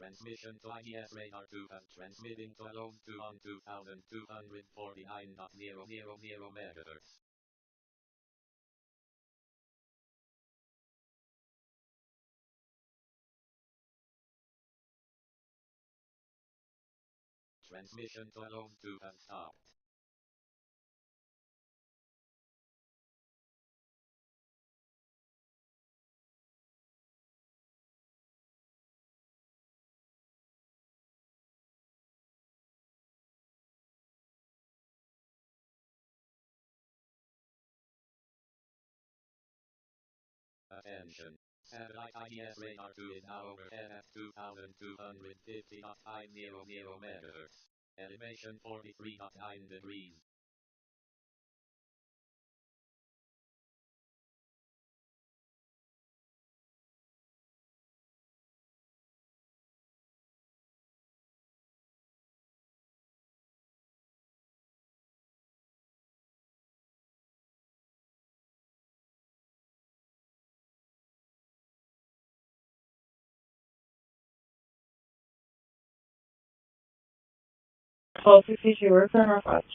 Transmission to IDS radar 2 and transmitting to alone 2 on 2249.000 megahertz. Transmission to alone 2 has stopped. Attention. Satellite IDS radar 2 is now overhead at 2250.500 megahertz. Elevation 43.9 degrees. Closest issuer for Northwest.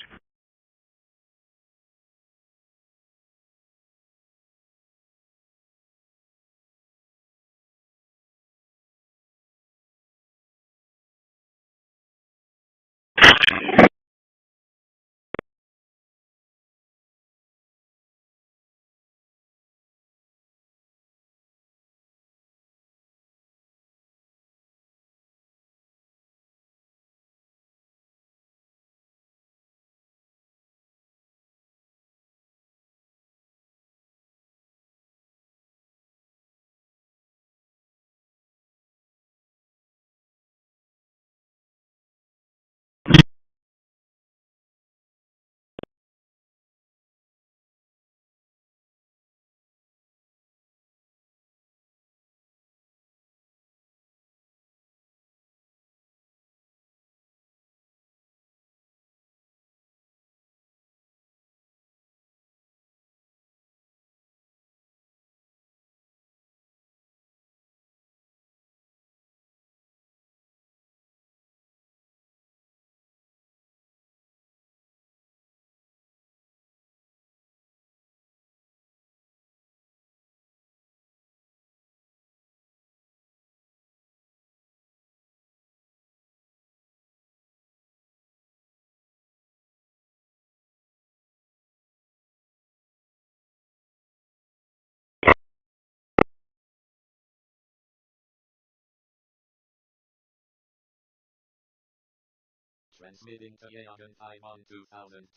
Transmitting to Yagan 5 on 2245.000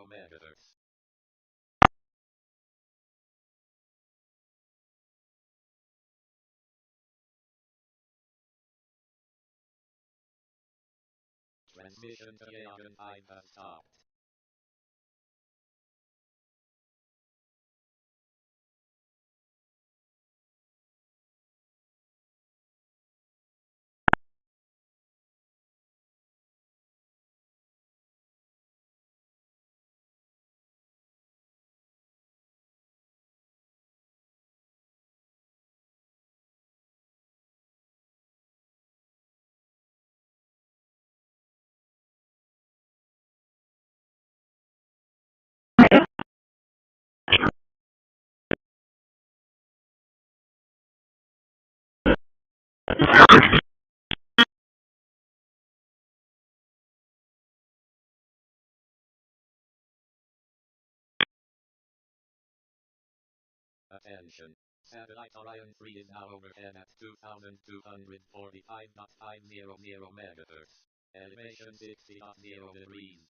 megahertz. Transmission to Yagan 5 has stopped. Attention. Satellite Orion 3 is now overhead at 2245.500 megahertz. Elevation 60.0 degrees.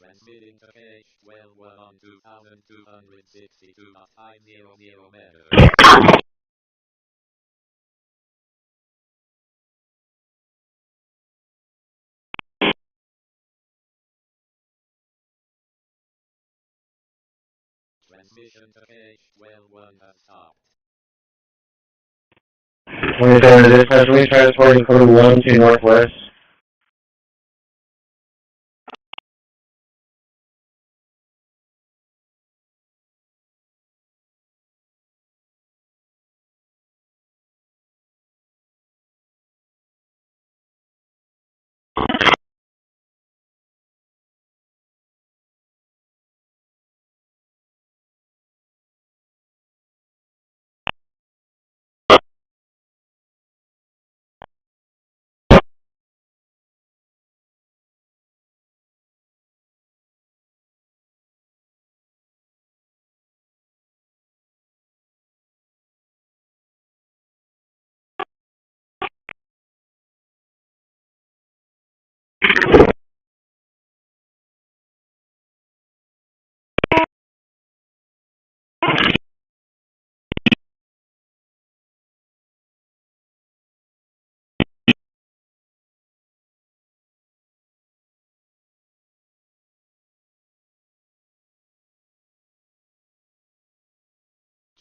Transmitting to H12 on 2262.500 meters. Transmission to H12 has stopped. 27 to dispatch, we transporting code 1 to northwest.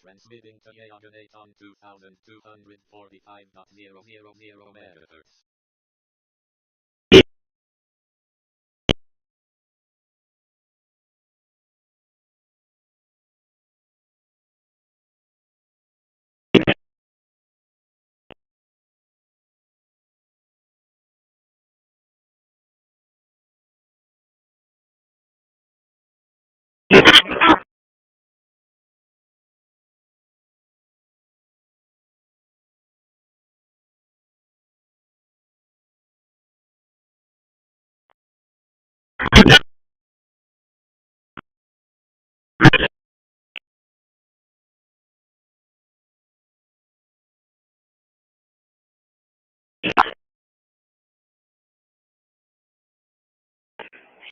Transmitting to Yaganate on 2245.000 megahertz.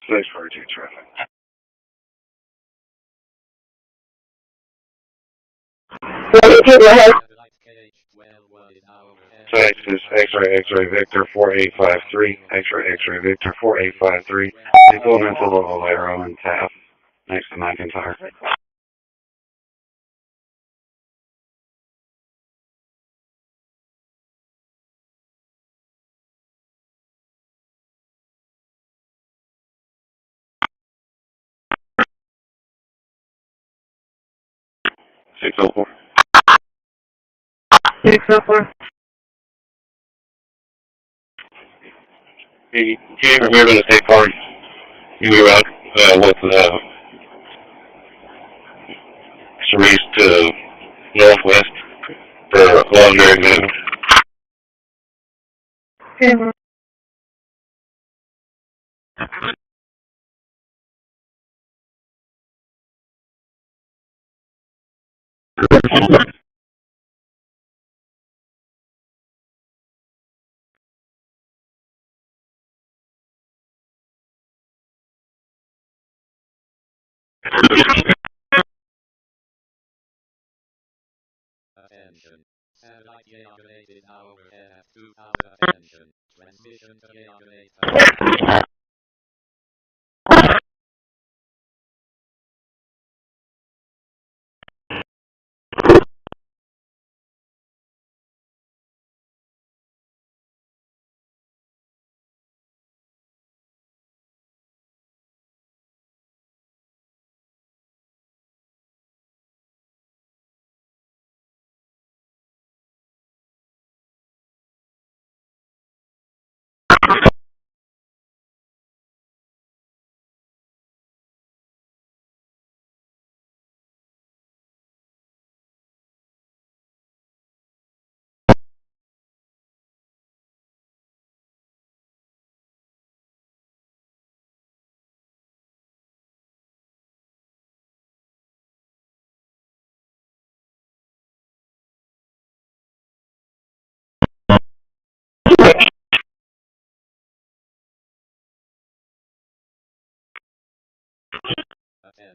Thanks for your traffic. Texas X-ray X-ray Victor 4853, X-ray X-ray Victor 4853, implemental level arrow and tap next to McIntyre. Six oh four. 604. Hey, came from here to the state park. You were out with Cerise to northwest for a laundry exam. Attention. Satellite Yaganate is now overhead at 2000. Attention. Transmission to Yaganate.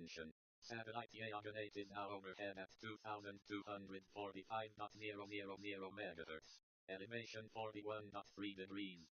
Attention. Satellite Yaganate is now overhead at 2245.000 megahertz. Elevation 41.3 degrees.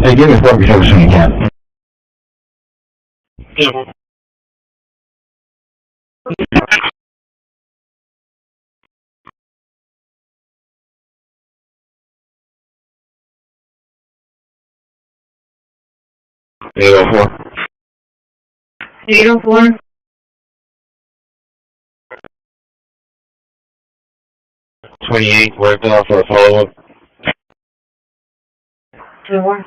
Hey, give me 4 service when you can. Eight oh four. 804. 28, worked off for a follow-up. 2-1.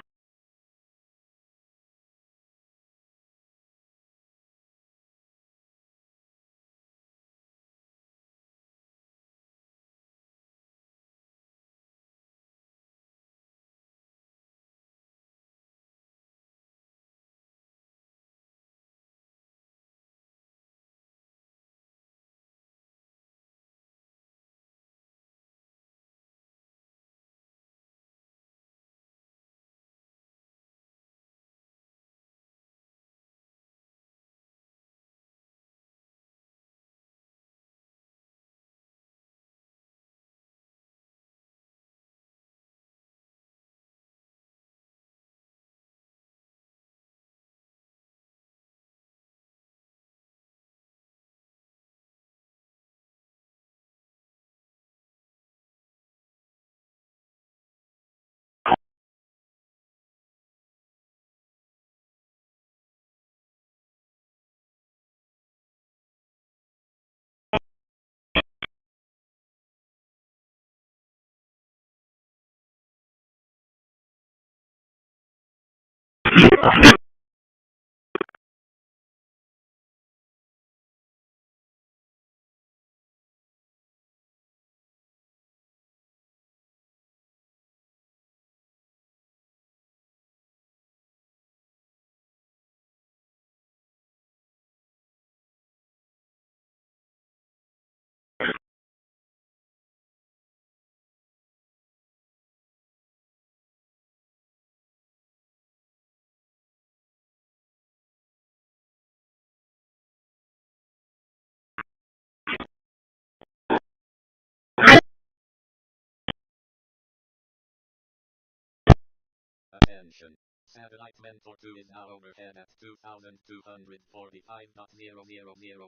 Attention. Satellite Mentor 2 is now overhead at 2245.000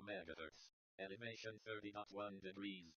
megahertz. Elevation 30.1 degrees.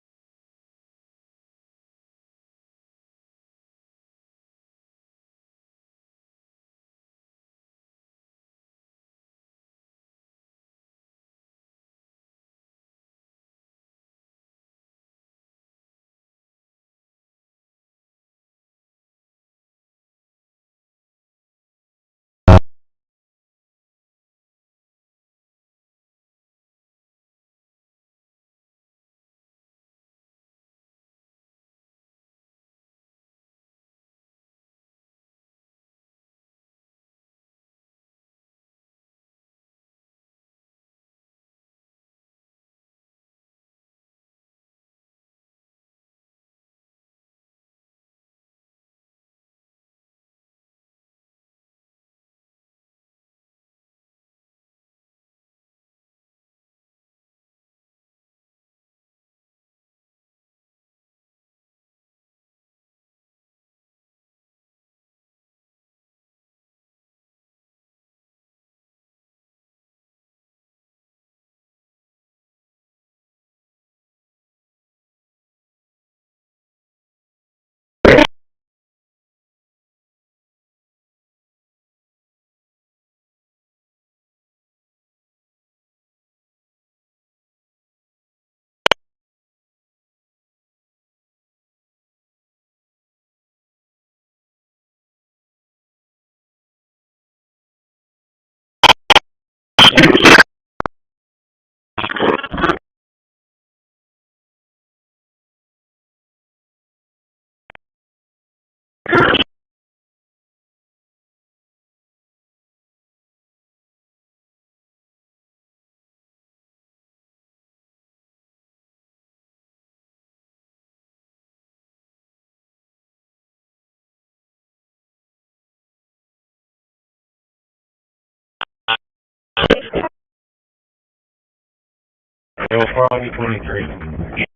Probably 23.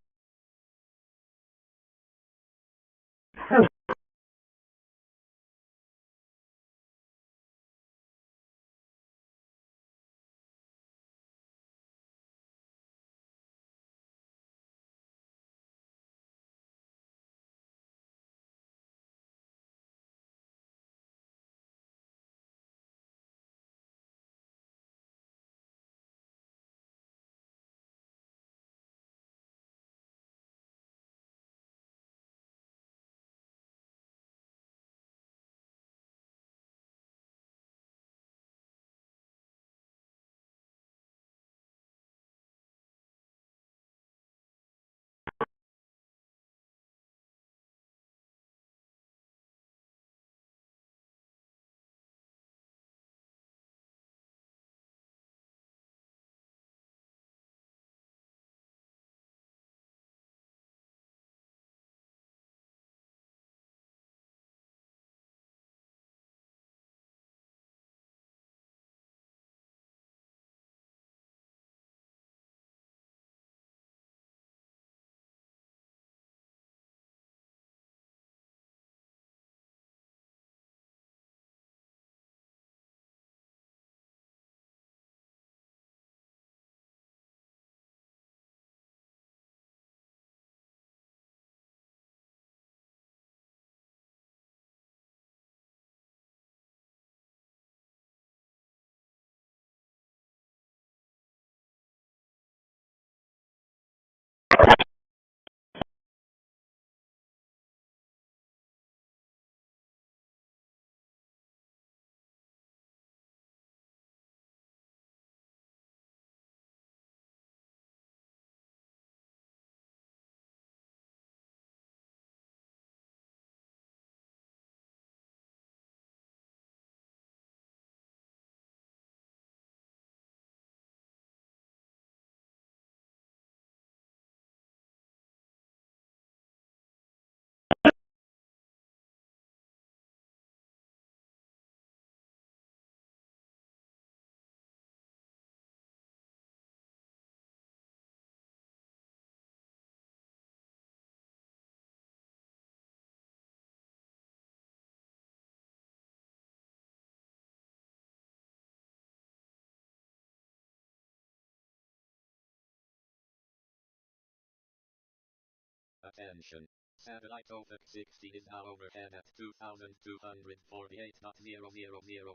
Attention. Satellite OFAC 60 is now overhead at 2,248.000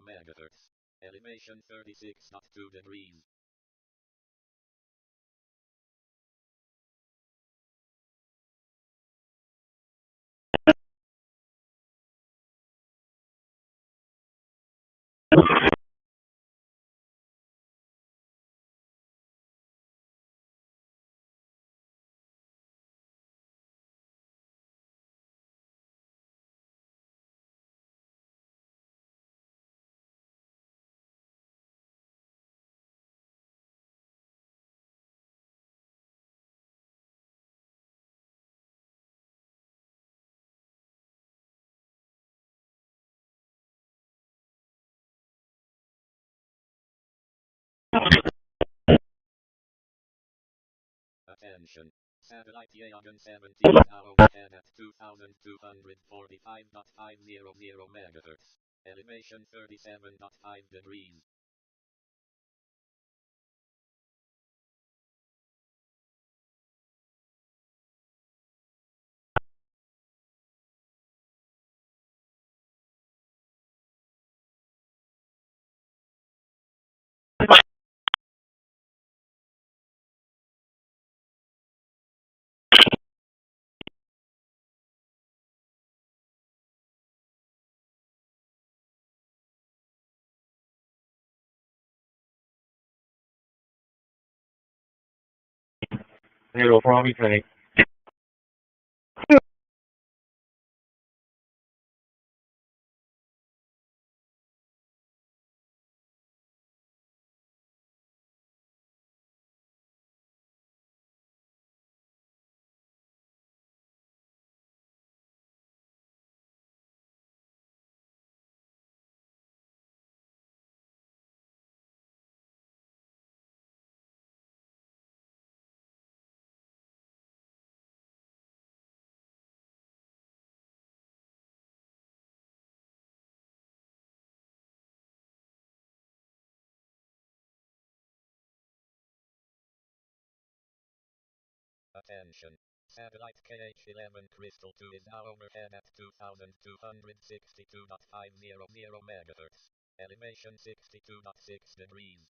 MHz. Elevation 36.2 degrees. Attention. Satellite Yagan 70 is now overhead at 2,245.500 MHz. Elevation 37.5 degrees. It'll probably take attention. Satellite KH-11 Crystal 2 is now overhead at 2262.500 MHz. Elevation 62.6 degrees.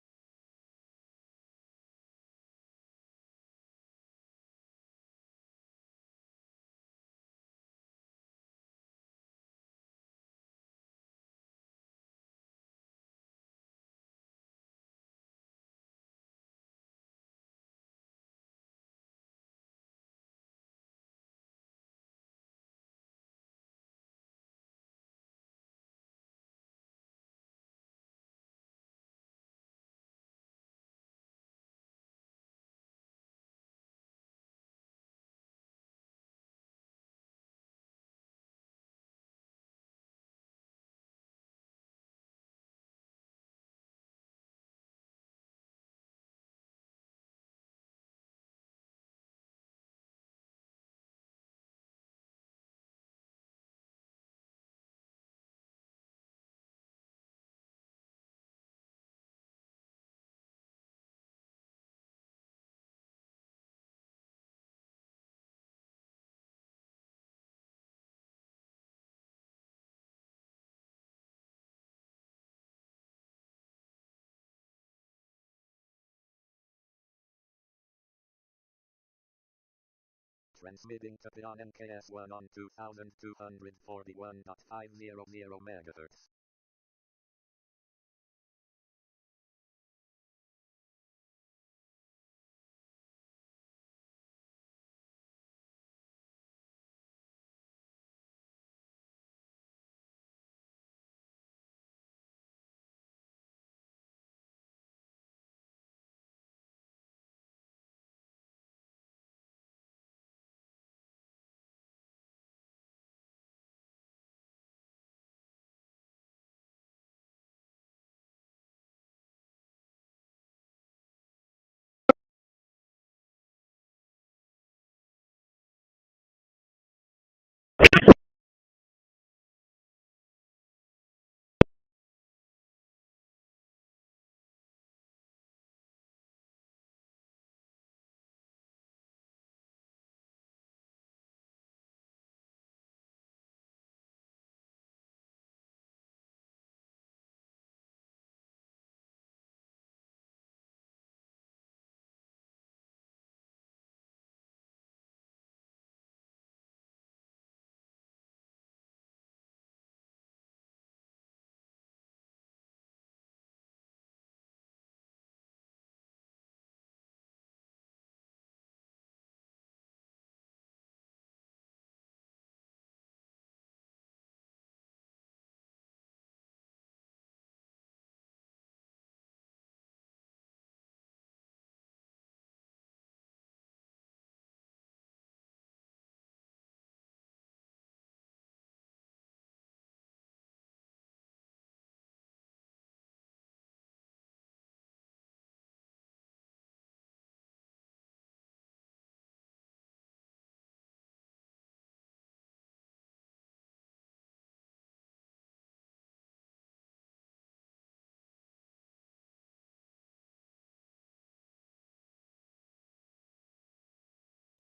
Transmitting to Pion NKS1 on 2241.500 MHz.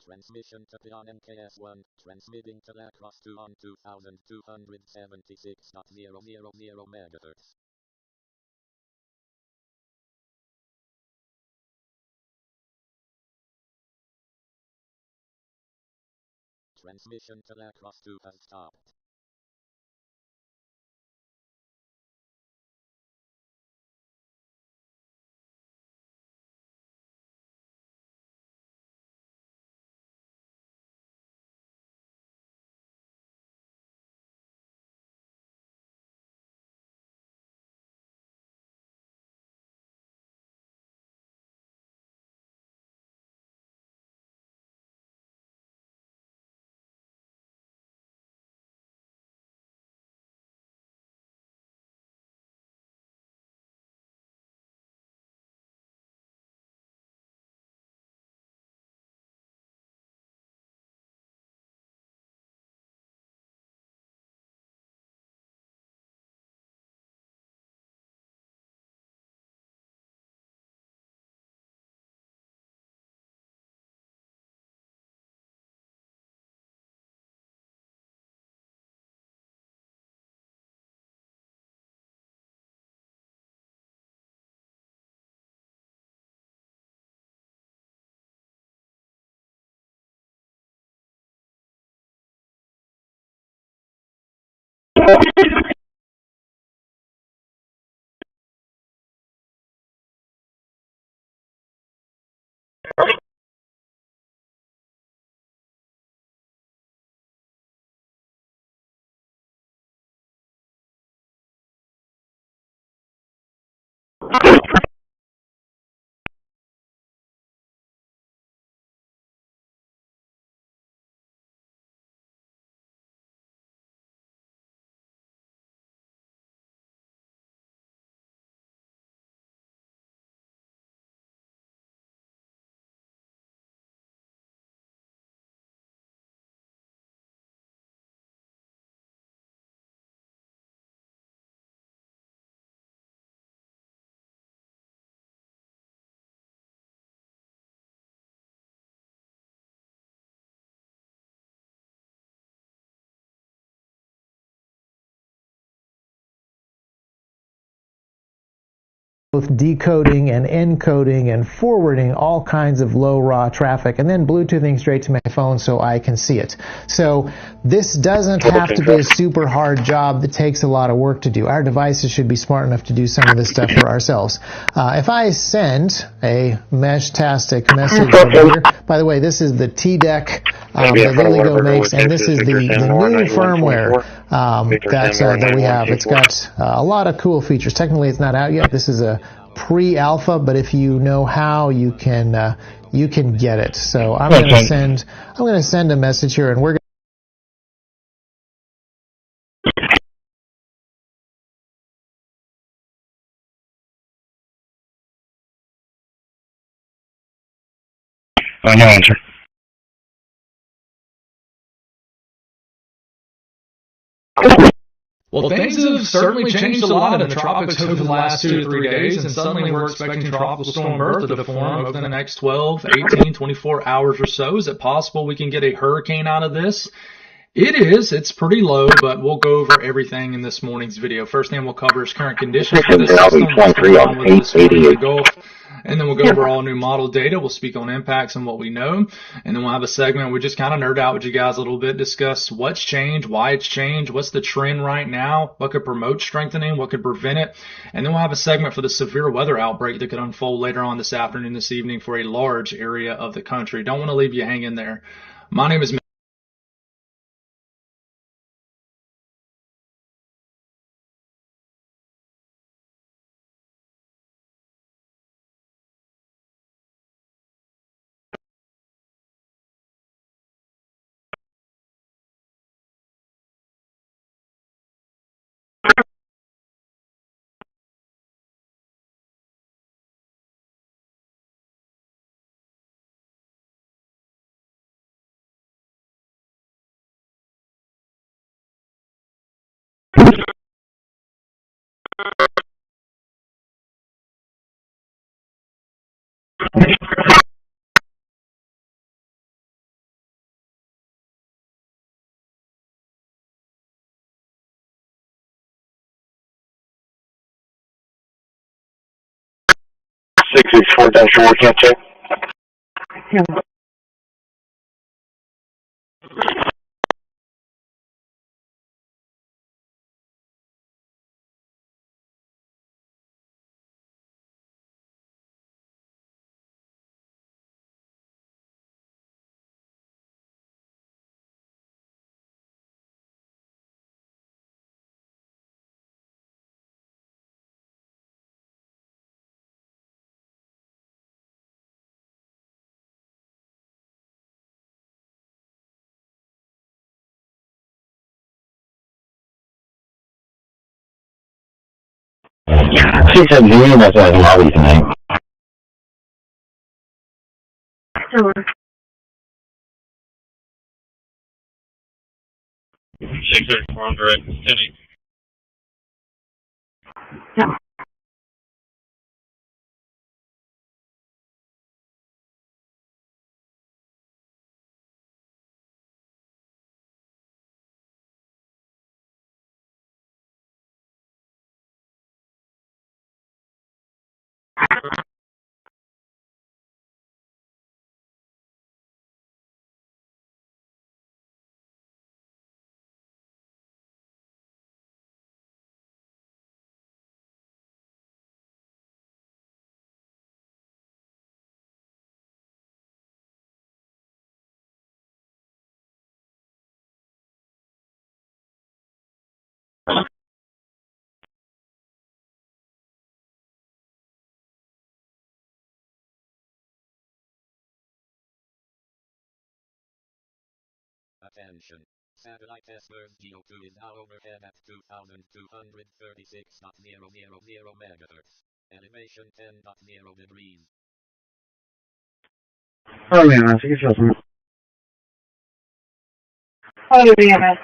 Transmission to Pion NKS1, transmitting to La Crosse 2 on 2276.000 MHz. Transmission to La Crosse 2 has stopped. Both decoding and encoding and forwarding all kinds of low raw traffic and then Bluetoothing straight to my phone so I can see it. So this doesn't have to be a super hard job that takes a lot of work to do. Our devices should be smart enough to do some of this stuff for ourselves. If I send a Meshtastic message over here, by the way, this is the TDEC that Liligo makes, and this is the new firmware that we have. It's got a lot of cool features. Technically, it's not out yet. This is a pre-alpha, but if you know how, you can get it. So I'm going to send a message here, and we're no answer. Well, things have certainly changed a lot in the tropics over the last 2 to 3 days, and suddenly we're expecting tropical storm Bertha to form over the next 12, 18, 24 hours or so. Is it possible we can get a hurricane out of this? It is. It's pretty low, but we'll go over everything in this morning's video. First thing we'll cover is current conditions for this system, what's going on with this morning in the Gulf. And then we'll go over all new model data. We'll speak on impacts and what we know. And then we'll have a segment where we just kind of nerd out with you guys a little bit, discuss what's changed, why it's changed, what's the trend right now, what could promote strengthening, what could prevent it. And then we'll have a segment for the severe weather outbreak that could unfold later on this afternoon, this evening for a large area of the country. Don't want to leave you hanging there. My name is 664-4, can't check. She said June, that's why I'm lobby tonight. Sure. 634 on direct, 10-8. Yeah. attention. Satellite Ashmore's GO2 is now overhead at 2,236.000 megahertz. Elevation 10.0 degrees. Early on, I think it's just. Oh, yeah,